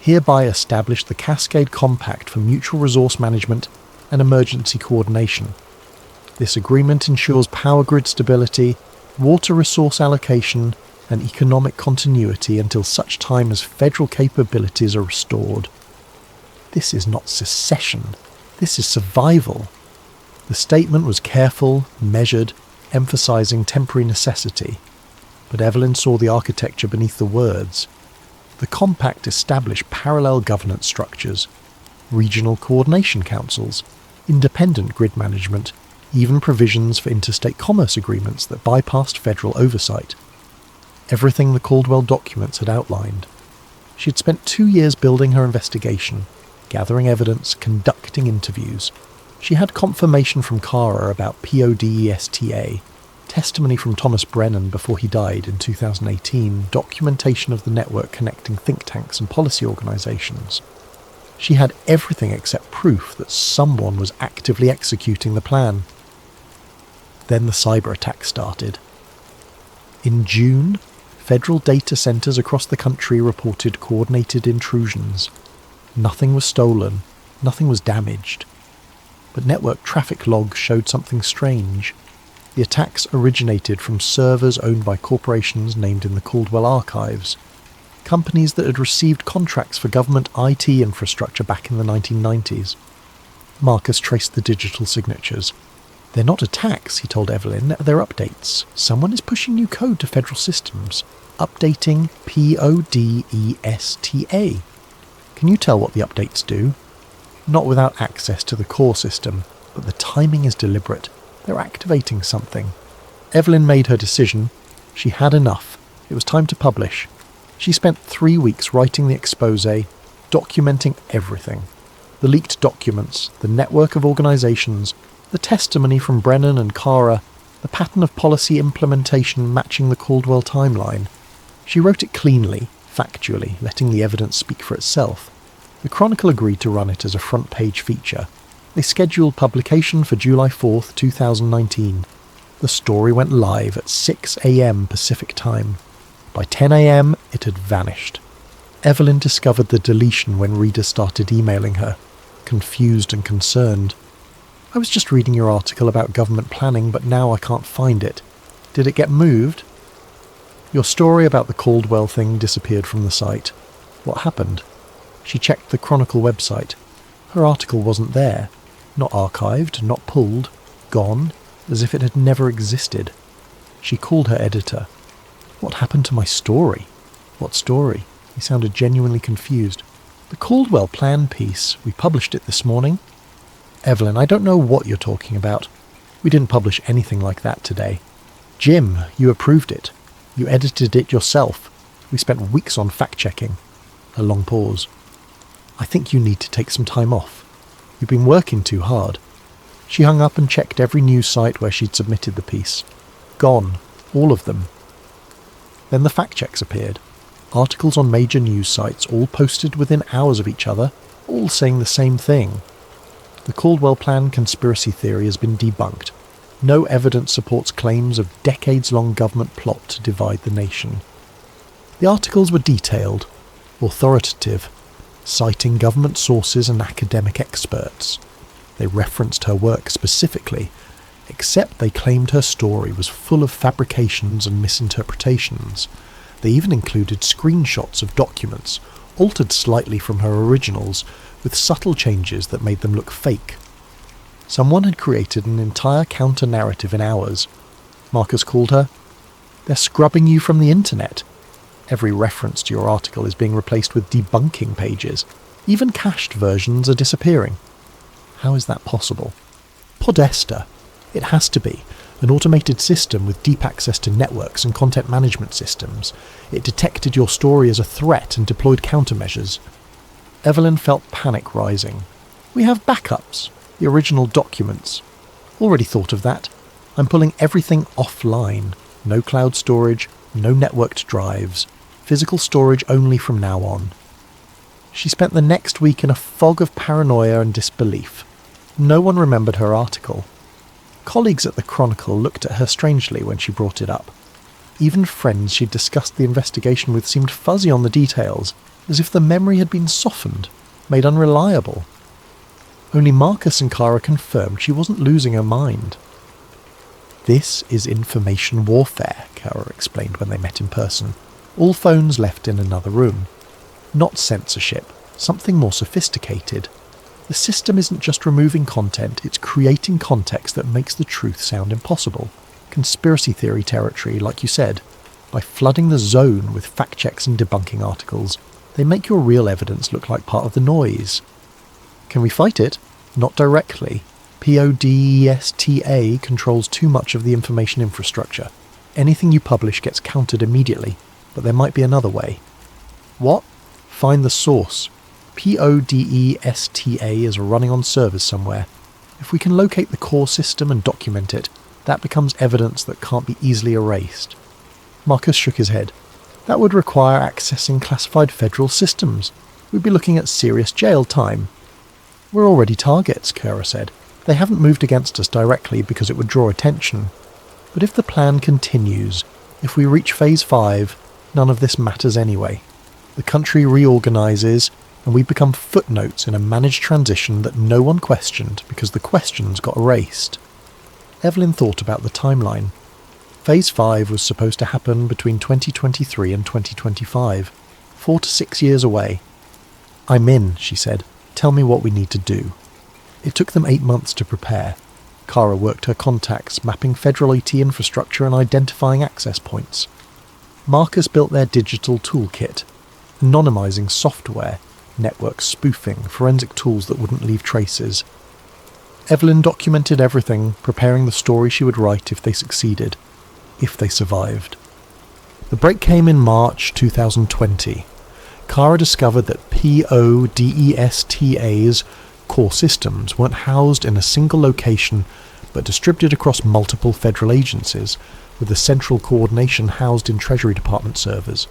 Speaker 1: hereby establish the Cascade Compact for mutual resource management and emergency coordination. This agreement ensures power grid stability, water resource allocation, and economic continuity until such time as federal capabilities are restored. This is not secession. This is survival. The statement was careful, measured, emphasizing temporary necessity. But Evelyn saw the architecture beneath the words. The compact established parallel governance structures, regional coordination councils, independent grid management, even provisions for interstate commerce agreements that bypassed federal oversight. Everything the Caldwell documents had outlined. She had spent 2 years building her investigation, gathering evidence, conducting interviews. She had confirmation from Kara about PODESTA, testimony from Thomas Brennan before he died in 2018, documentation of the network connecting think tanks and policy organisations. She had everything except proof that someone was actively executing the plan. Then the cyber attack started. In June, federal data centres across the country reported coordinated intrusions. Nothing was stolen, nothing was damaged. But network traffic logs showed something strange. The attacks originated from servers owned by corporations named in the Caldwell archives, companies that had received contracts for government IT infrastructure back in the 1990s. Marcus traced the digital signatures. "They're not attacks," he told Evelyn, "they're updates. Someone is pushing new code to federal systems. Updating PODESTA. Can you tell what the updates do? Not without access to the core system, but the timing is deliberate. They're activating something." Evelyn made her decision. She had enough. It was time to publish. She spent 3 weeks writing the exposé, documenting everything. The leaked documents, the network of organisations, the testimony from Brennan and Kara, the pattern of policy implementation matching the Caldwell timeline. She wrote it cleanly, factually, letting the evidence speak for itself. The Chronicle agreed to run it as a front-page feature. They scheduled publication for July 4th, 2019. The story went live at 6 a.m. Pacific time. By 10 a.m, it had vanished. Evelyn discovered the deletion when readers started emailing her, confused and concerned. "I was just reading your article about government planning, but now I can't find it. Did it get moved?" "Your story about the Caldwell thing disappeared from the site. What happened?" She checked the Chronicle website. Her article wasn't there. Not archived, not pulled. Gone, as if it had never existed. She called her editor. "What happened to my story?" "What story?" He sounded genuinely confused. "The Caldwell plan piece. We published it this morning." "Evelyn, I don't know what you're talking about. We didn't publish anything like that today." "Jim, you approved it. You edited it yourself. We spent weeks on fact-checking." A long pause. "I think you need to take some time off. You've been working too hard." She hung up and checked every news site where she'd submitted the piece. Gone. All of them. Then the fact-checks appeared. Articles on major news sites, all posted within hours of each other, all saying the same thing. The Caldwell Plan conspiracy theory has been debunked. No evidence supports claims of decades-long government plot to divide the nation. The articles were detailed, authoritative, citing government sources and academic experts. They referenced her work specifically, except they claimed her story was full of fabrications and misinterpretations. They even included screenshots of documents, altered slightly from her originals, with subtle changes that made them look fake. Someone had created an entire counter-narrative in hours. Marcus called her, "They're scrubbing you from the internet. Every reference to your article is being replaced with debunking pages. Even cached versions are disappearing." How is that possible? Podesta. It has to be. An automated system with deep access to networks and content management systems. It detected your story as a threat and deployed countermeasures. Evelyn felt panic rising. "We have backups. The original documents. Already thought of that. I'm pulling everything offline. No cloud storage, no networked drives. Physical storage only from now on." She spent the next week in a fog of paranoia and disbelief. No one remembered her article. Colleagues at the Chronicle looked at her strangely when she brought it up. Even friends she'd discussed the investigation with seemed fuzzy on the details, as if the memory had been softened, made unreliable. Only Marcus and Kara confirmed she wasn't losing her mind. "This is information warfare," Kara explained when they met in person. "All phones left in another room. Not censorship, something more sophisticated. The system isn't just removing content, it's creating context that makes the truth sound impossible. Conspiracy theory territory, like you said. By flooding the zone with fact-checks and debunking articles, they make your real evidence look like part of the noise. Can we fight it? Not directly. PODESTA controls too much of the information infrastructure. Anything you publish gets counted immediately, but there might be another way. What? Find the source. PODESTA is running on servers somewhere. If we can locate the core system and document it, that becomes evidence that can't be easily erased. Marcus shook his head. That would require accessing classified federal systems. We'd be looking at serious jail time. We're already targets, Kara said. They haven't moved against us directly because it would draw attention. But if the plan continues, if we reach Phase 5, none of this matters anyway. The country reorganises, and we become footnotes in a managed transition that no one questioned because the questions got erased. Evelyn thought about the timeline. Phase 5 was supposed to happen between 2023 and 2025, 4 to 6 years away. I'm in, she said. Tell me what we need to do. It took them 8 months to prepare. Kara worked her contacts, mapping federal IT infrastructure and identifying access points. Marcus built their digital toolkit, anonymizing software, network spoofing, forensic tools that wouldn't leave traces. Evelyn documented everything, preparing the story she would write if they succeeded, if they survived. The break came in March 2020. Kara discovered that PODESTA's core systems weren't housed in a single location but distributed across multiple federal agencies, with the central coordination housed in Treasury Department servers.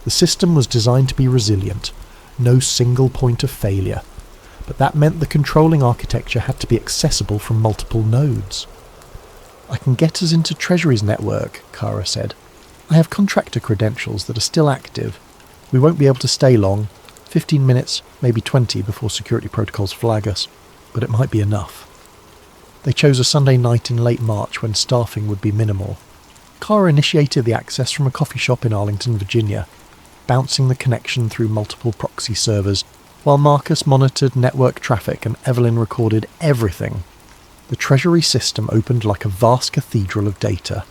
Speaker 1: The system was designed to be resilient, no single point of failure, but that meant the controlling architecture had to be accessible from multiple nodes. I can get us into Treasury's network, Kara said. I have contractor credentials that are still active. We won't be able to stay long, 15 minutes, maybe 20 before security protocols flag us, but it might be enough. They chose a Sunday night in late March when staffing would be minimal. Kara initiated the access from a coffee shop in Arlington, Virginia, bouncing the connection through multiple proxy servers, while Marcus monitored network traffic and Evelyn recorded everything. The Treasury system opened like a vast cathedral of data.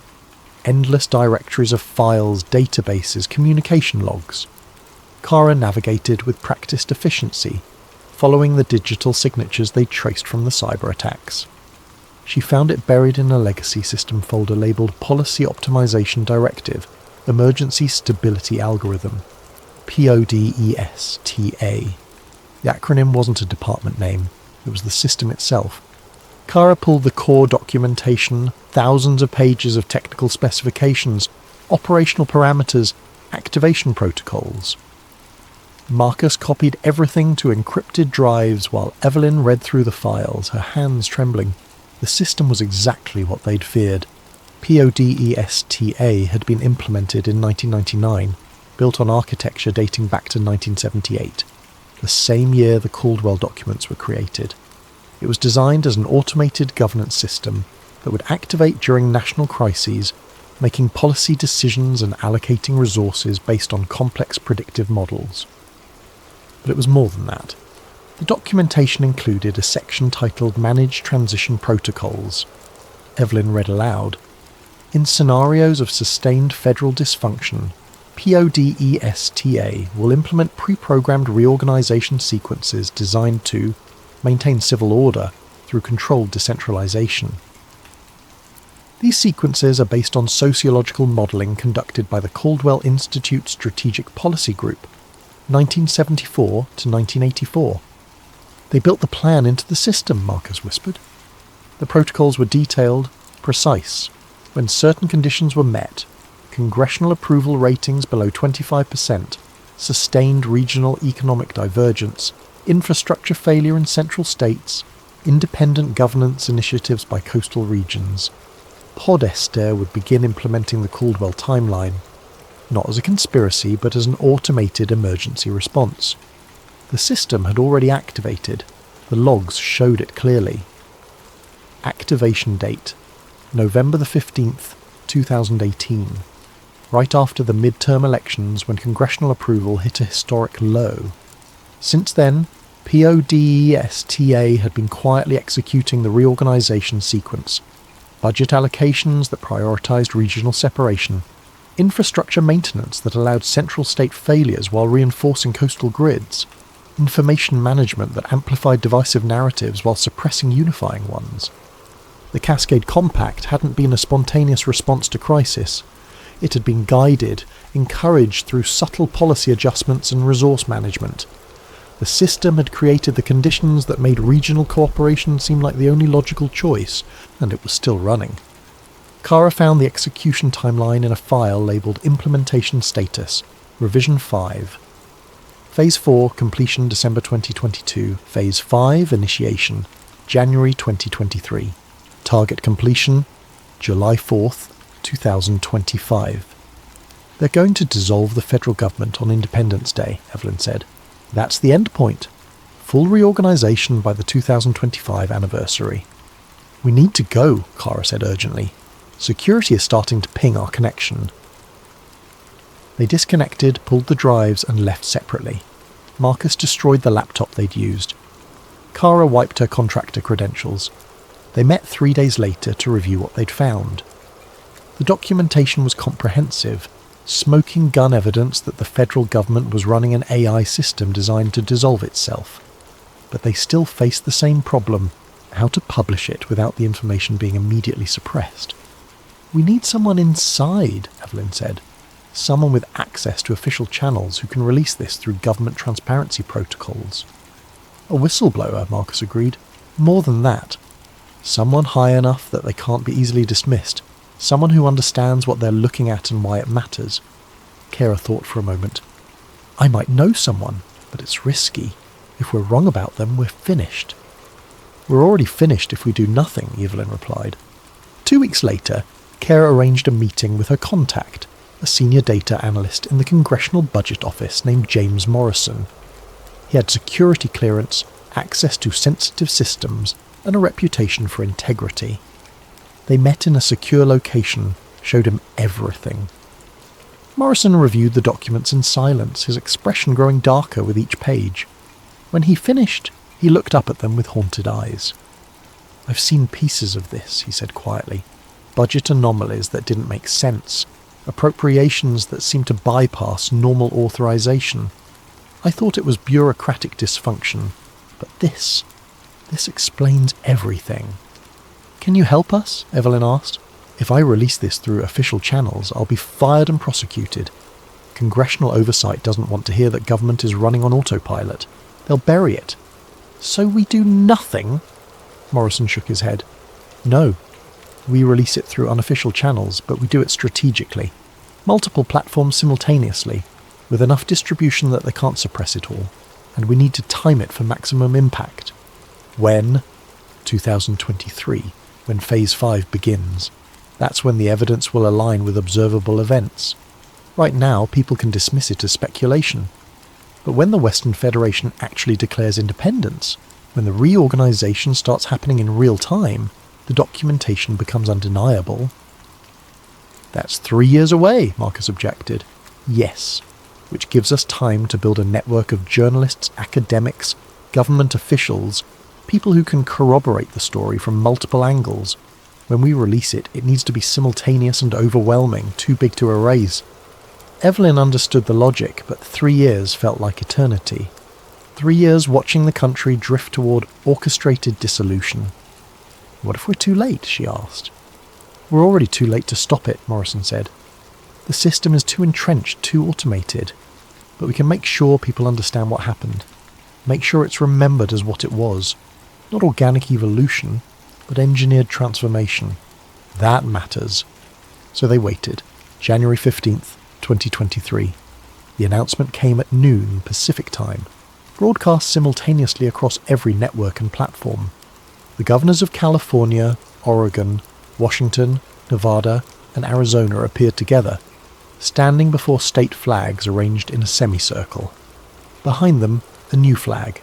Speaker 1: Endless directories of files, databases, communication logs. Kara navigated with practiced efficiency, following the digital signatures they'd traced from the cyber attacks. She found it buried in a legacy system folder labelled Policy Optimization Directive, Emergency Stability Algorithm, PODESTA. The acronym wasn't a department name, it was the system itself. Kara pulled the core documentation, thousands of pages of technical specifications, operational parameters, activation protocols. Marcus copied everything to encrypted drives while Evelyn read through the files, her hands trembling. The system was exactly what they'd feared. PODESTA had been implemented in 1999, built on architecture dating back to 1978, the same year the Caldwell documents were created. It was designed as an automated governance system that would activate during national crises, making policy decisions and allocating resources based on complex predictive models. But it was more than that. The documentation included a section titled Manage Transition Protocols. Evelyn read aloud. In scenarios of sustained federal dysfunction, PODESTA will implement pre-programmed reorganization sequences designed to maintain civil order through controlled decentralization. These sequences are based on sociological modelling conducted by the Caldwell Institute Strategic Policy Group, 1974 to 1984. They built the plan into the system, Marcus whispered. The protocols were detailed, precise. When certain conditions were met, congressional approval ratings below 25%, sustained regional economic divergence, infrastructure failure in central states, independent governance initiatives by coastal regions. PODESTA would begin implementing the Caldwell timeline, not as a conspiracy but as an automated emergency response. The system had already activated. The logs showed it clearly. Activation date: November the 15th, 2018. Right after the midterm elections when congressional approval hit a historic low. Since then, PODESTA had been quietly executing the reorganization sequence. Budget allocations that prioritized regional separation. Infrastructure maintenance that allowed central state failures while reinforcing coastal grids. information management that amplified divisive narratives while suppressing unifying ones. The Cascade Compact hadn't been a spontaneous response to crisis. It had been guided, encouraged through subtle policy adjustments and resource management. The system had created the conditions that made regional cooperation seem like the only logical choice, and it was still running. Kara found the execution timeline in a file labelled Implementation Status, Revision 5. Phase 4, completion December 2022. Phase 5, initiation, January 2023. Target completion, July 4th, 2025. They're going to dissolve the federal government on Independence Day, Evelyn said. That's the end point. Full reorganisation by the 2025 anniversary. We need to go, Kara said urgently. Security is starting to ping our connection. They disconnected, pulled the drives and left separately. Marcus destroyed the laptop they'd used. Kara wiped her contractor credentials. They met 3 days later to review what they'd found. The documentation was comprehensive, smoking gun evidence that the federal government was running an AI system designed to dissolve itself. But they still faced the same problem, how to publish it without the information being immediately suppressed. We need someone inside, Evelyn said. Someone with access to official channels who can release this through government transparency protocols. A whistleblower, Marcus agreed. More than that. Someone high enough that they can't be easily dismissed. Someone who understands what they're looking at and why it matters. Kara thought for a moment. I might know someone, but it's risky. If we're wrong about them, we're finished. We're already finished if we do nothing, Evelyn replied. 2 weeks later, Kara arranged a meeting with her contact, a senior data analyst in the Congressional Budget Office named James Morrison. He had security clearance, access to sensitive systems, and a reputation for integrity. They met in a secure location, showed him everything. Morrison reviewed the documents in silence, his expression growing darker with each page. When he finished, he looked up at them with haunted eyes. I've seen pieces of this, he said quietly. Budget anomalies that didn't make sense. Appropriations that seemed to bypass normal authorization. I thought it was bureaucratic dysfunction, but this explains everything. Can you help us? Evelyn asked. If I release this through official channels, I'll be fired and prosecuted. Congressional oversight doesn't want to hear that government is running on autopilot. They'll bury it. So we do nothing? Morrison shook his head. No. We release it through unofficial channels, but we do it strategically. Multiple platforms simultaneously, with enough distribution that they can't suppress it all. And we need to time it for maximum impact. When? 2023, when Phase 5 begins. That's when the evidence will align with observable events. Right now, people can dismiss it as speculation. But when the Western Federation actually declares independence, when the reorganization starts happening in real time, the documentation becomes undeniable. That's 3 years away, Marcus objected. Yes, which gives us time to build a network of journalists, academics, government officials, people who can corroborate the story from multiple angles. When we release it, it needs to be simultaneous and overwhelming, too big to erase. Evelyn understood the logic, but 3 years felt like eternity. 3 years watching the country drift toward orchestrated dissolution. What if we're too late? She asked. We're already too late to stop it, Morrison said. The system is too entrenched, too automated. But we can make sure people understand what happened. Make sure it's remembered as what it was. Not organic evolution, but engineered transformation. That matters. So they waited. January 15th, 2023. The announcement came at noon Pacific time, broadcast simultaneously across every network and platform. The governors of California, Oregon, Washington, Nevada, and Arizona appeared together, standing before state flags arranged in a semicircle. Behind them, a new flag,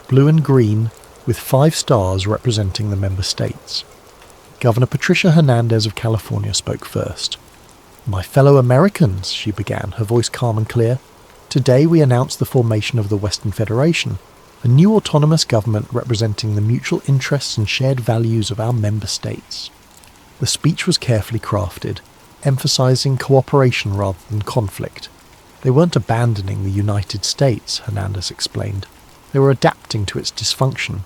Speaker 1: blue and green, with 5 stars representing the member states. Governor Patricia Hernandez of California spoke first. My fellow Americans, she began, her voice calm and clear. Today we announce the formation of the Western Federation, a new autonomous government representing the mutual interests and shared values of our member states. The speech was carefully crafted, emphasizing cooperation rather than conflict. They weren't abandoning the United States, Hernandez explained. They were adapting to its dysfunction.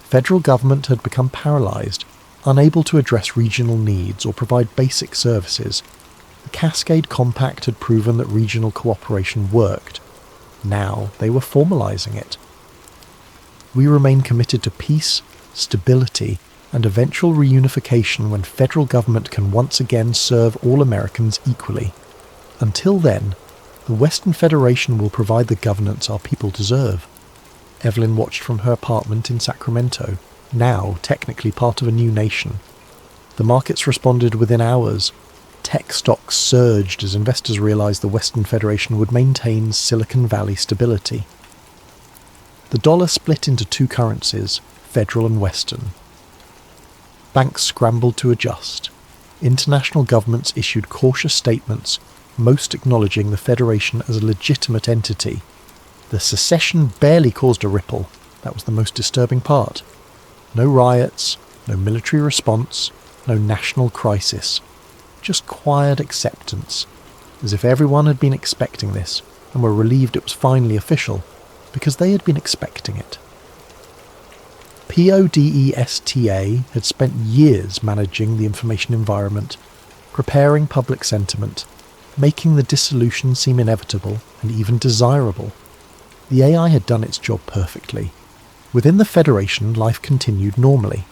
Speaker 1: Federal government had become paralysed, unable to address regional needs or provide basic services. The Cascade Compact had proven that regional cooperation worked. Now they were formalising it. We remain committed to peace, stability, and eventual reunification when federal government can once again serve all Americans equally. Until then, the Western Federation will provide the governance our people deserve. Evelyn watched from her apartment in Sacramento, now technically part of a new nation. The markets responded within hours. Tech stocks surged as investors realized the Western Federation would maintain Silicon Valley stability. The dollar split into two currencies, federal and Western. Banks scrambled to adjust. International governments issued cautious statements, most acknowledging the Federation as a legitimate entity. The secession barely caused a ripple. That was the most disturbing part. No riots, no military response, no national crisis. Just quiet acceptance, as if everyone had been expecting this and were relieved it was finally official, because they had been expecting it. PODESTA had spent years managing the information environment, preparing public sentiment, making the dissolution seem inevitable and even desirable. The AI had done its job perfectly. Within the Federation, life continued normally.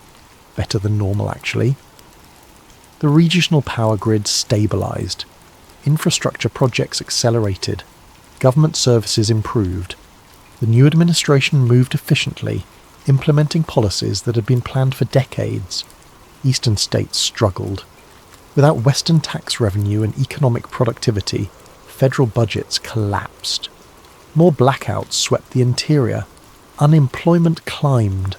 Speaker 1: Better than normal, actually. The regional power grid stabilised. Infrastructure projects accelerated. Government services improved. The new administration moved efficiently, implementing policies that had been planned for decades. Eastern states struggled. Without Western tax revenue and economic productivity, federal budgets collapsed. More blackouts swept the interior. Unemployment climbed.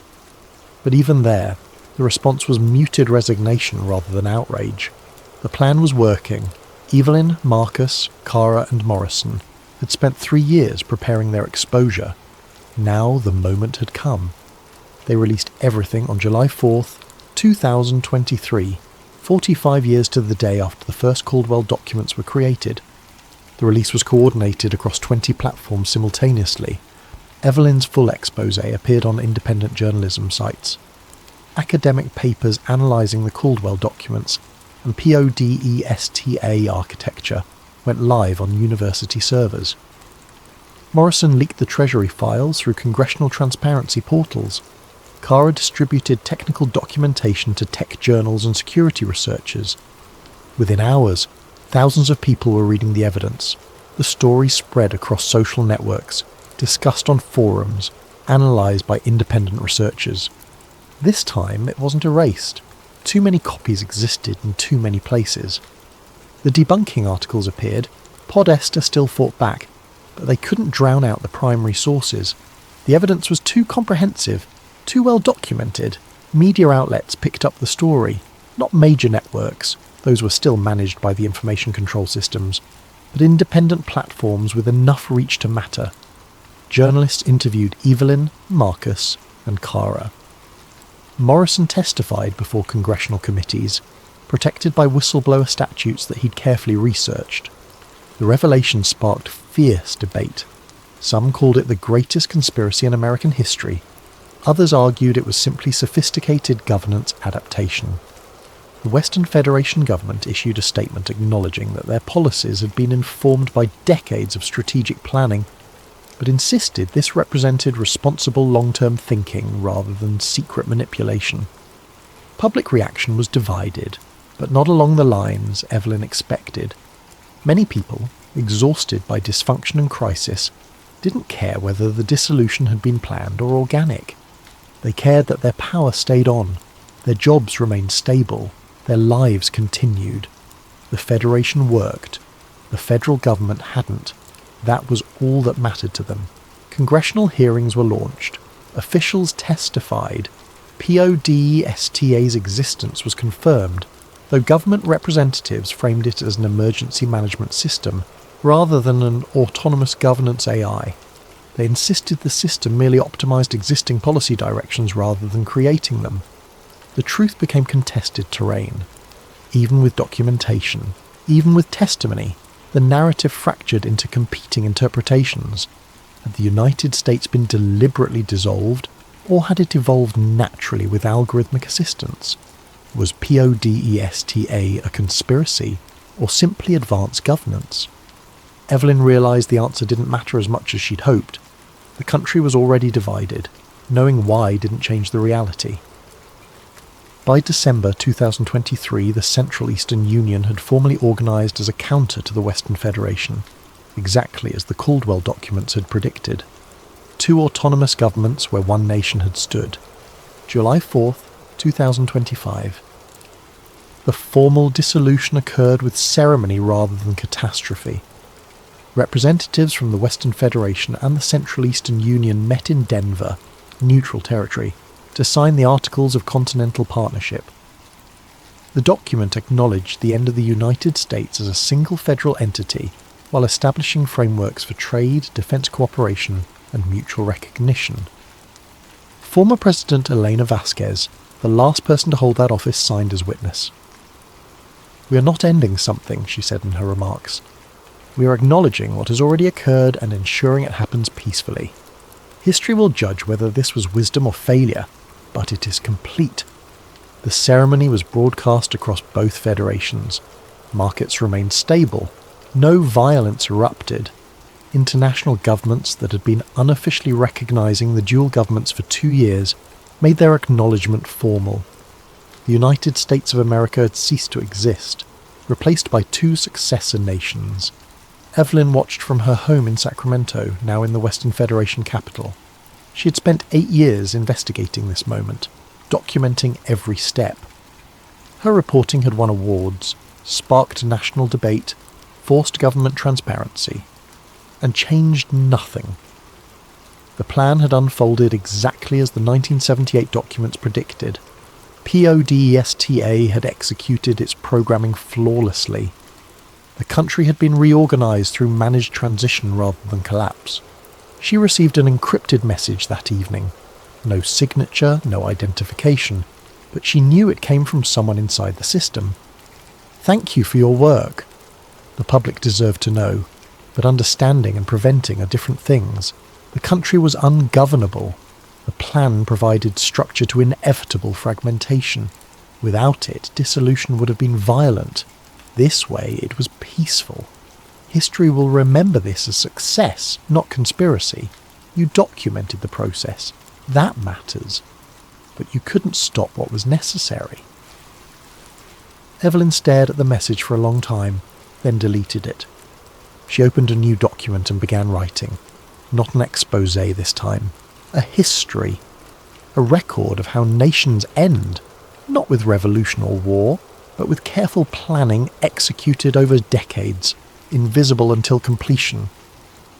Speaker 1: But even there, the response was muted resignation rather than outrage. The plan was working. Evelyn, Marcus, Cara and Morrison had spent 3 years preparing their exposure. Now the moment had come. They released everything on July 4th, 2023, 45 years to the day after the first Caldwell documents were created. The release was coordinated across 20 platforms simultaneously. Evelyn's full exposé appeared on independent journalism sites. Academic papers analysing the Caldwell documents and PODESTA architecture went live on university servers. Morrison leaked the Treasury files through congressional transparency portals. Cara distributed technical documentation to tech journals and security researchers. Within hours, thousands of people were reading the evidence. The story spread across social networks, discussed on forums, analysed by independent researchers. This time it wasn't erased. Too many copies existed in too many places. The debunking articles appeared. Podesta still fought back, but they couldn't drown out the primary sources. The evidence was too comprehensive, too well documented. Media outlets picked up the story, not major networks, those were still managed by the information control systems, but independent platforms with enough reach to matter. Journalists interviewed Evelyn, Marcus, and Cara. Morrison testified before congressional committees, protected by whistleblower statutes that he'd carefully researched. The revelation sparked fierce debate. Some called it the greatest conspiracy in American history. Others argued it was simply sophisticated governance adaptation. The Western Federation government issued a statement acknowledging that their policies had been informed by decades of strategic planning, but insisted this represented responsible long-term thinking rather than secret manipulation. Public reaction was divided, but not along the lines Evelyn expected. Many people, exhausted by dysfunction and crisis, didn't care whether the dissolution had been planned or organic. They cared that their power stayed on, their jobs remained stable, their lives continued. The Federation worked. The federal government hadn't. That was all that mattered to them. Congressional hearings were launched. Officials testified. PODESTA's existence was confirmed, though government representatives framed it as an emergency management system rather than an autonomous governance AI. They insisted the system merely optimized existing policy directions rather than creating them. The truth became contested terrain. Even with documentation, even with testimony, the narrative fractured into competing interpretations. Had the United States been deliberately dissolved, or had it evolved naturally with algorithmic assistance? Was PODESTA a conspiracy, or simply advanced governance? Evelyn realised the answer didn't matter as much as she'd hoped. The country was already divided. Knowing why didn't change the reality. By December 2023, the Central Eastern Union had formally organised as a counter to the Western Federation, exactly as the Caldwell documents had predicted. 2 autonomous governments where one nation had stood. July 4th, 2025. The formal dissolution occurred with ceremony rather than catastrophe. Representatives from the Western Federation and the Central Eastern Union met in Denver, neutral territory, to sign the Articles of Continental Partnership. The document acknowledged the end of the United States as a single federal entity while establishing frameworks for trade, defence cooperation and mutual recognition. Former President Elena Vasquez, the last person to hold that office, signed as witness. "We are not ending something," she said in her remarks. "We are acknowledging what has already occurred and ensuring it happens peacefully. History will judge whether this was wisdom or failure, but it is complete." The ceremony was broadcast across both federations. Markets remained stable. No violence erupted. International governments that had been unofficially recognising the dual governments for 2 years made their acknowledgement formal. The United States of America had ceased to exist, replaced by 2 successor nations. Evelyn watched from her home in Sacramento, now in the Western Federation capital. She had spent 8 years investigating this moment, documenting every step. Her reporting had won awards, sparked national debate, forced government transparency, and changed nothing. The plan had unfolded exactly as the 1978 documents predicted. PODESTA had executed its programming flawlessly. The country had been reorganised through managed transition rather than collapse. She received an encrypted message that evening. No signature, no identification, but she knew it came from someone inside the system. "Thank you for your work." The public deserved to know, but understanding and preventing are different things. The country was ungovernable. The plan provided structure to inevitable fragmentation. Without it, dissolution would have been violent. This way, it was peaceful. History will remember this as success, not conspiracy. You documented the process. That matters. But you couldn't stop what was necessary. Evelyn stared at the message for a long time, then deleted it. She opened a new document and began writing. Not an exposé this time. A history. A record of how nations end, not with revolution or war, but with careful planning executed over decades, invisible until completion.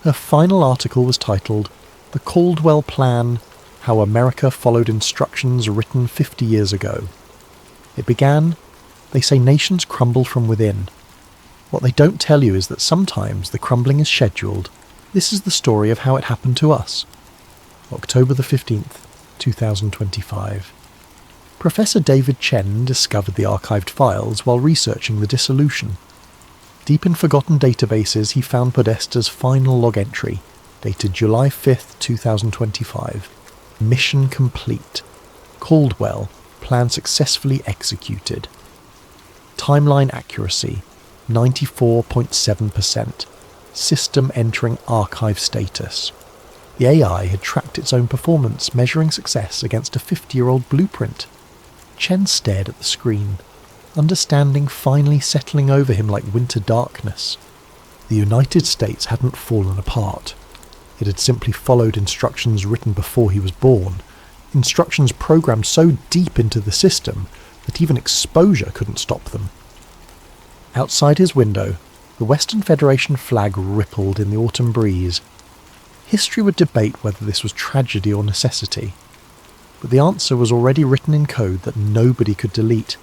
Speaker 1: Her final article was titled "The Caldwell Plan: How America Followed Instructions Written 50 Years Ago." It began, "They say nations crumble from within. What they don't tell you is that sometimes the crumbling is scheduled. This is the story of how it happened to us." October the 15th, 2025. Professor David Chen discovered the archived files while researching the dissolution. Deep in forgotten databases, he found Podesta's final log entry, dated July 5th, 2025. Mission complete. Caldwell, plan successfully executed. Timeline accuracy, 94.7%. System entering archive status. The AI had tracked its own performance, measuring success against a 50-year-old blueprint. Chen stared at the screen, understanding finally settling over him like winter darkness. The United States hadn't fallen apart. It had simply followed instructions written before he was born, instructions programmed so deep into the system that even exposure couldn't stop them. Outside his window, the Western Federation flag rippled in the autumn breeze. History would debate whether this was tragedy or necessity, but the answer was already written in code that nobody could delete.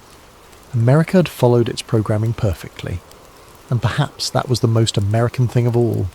Speaker 1: America had followed its programming perfectly, and perhaps that was the most American thing of all.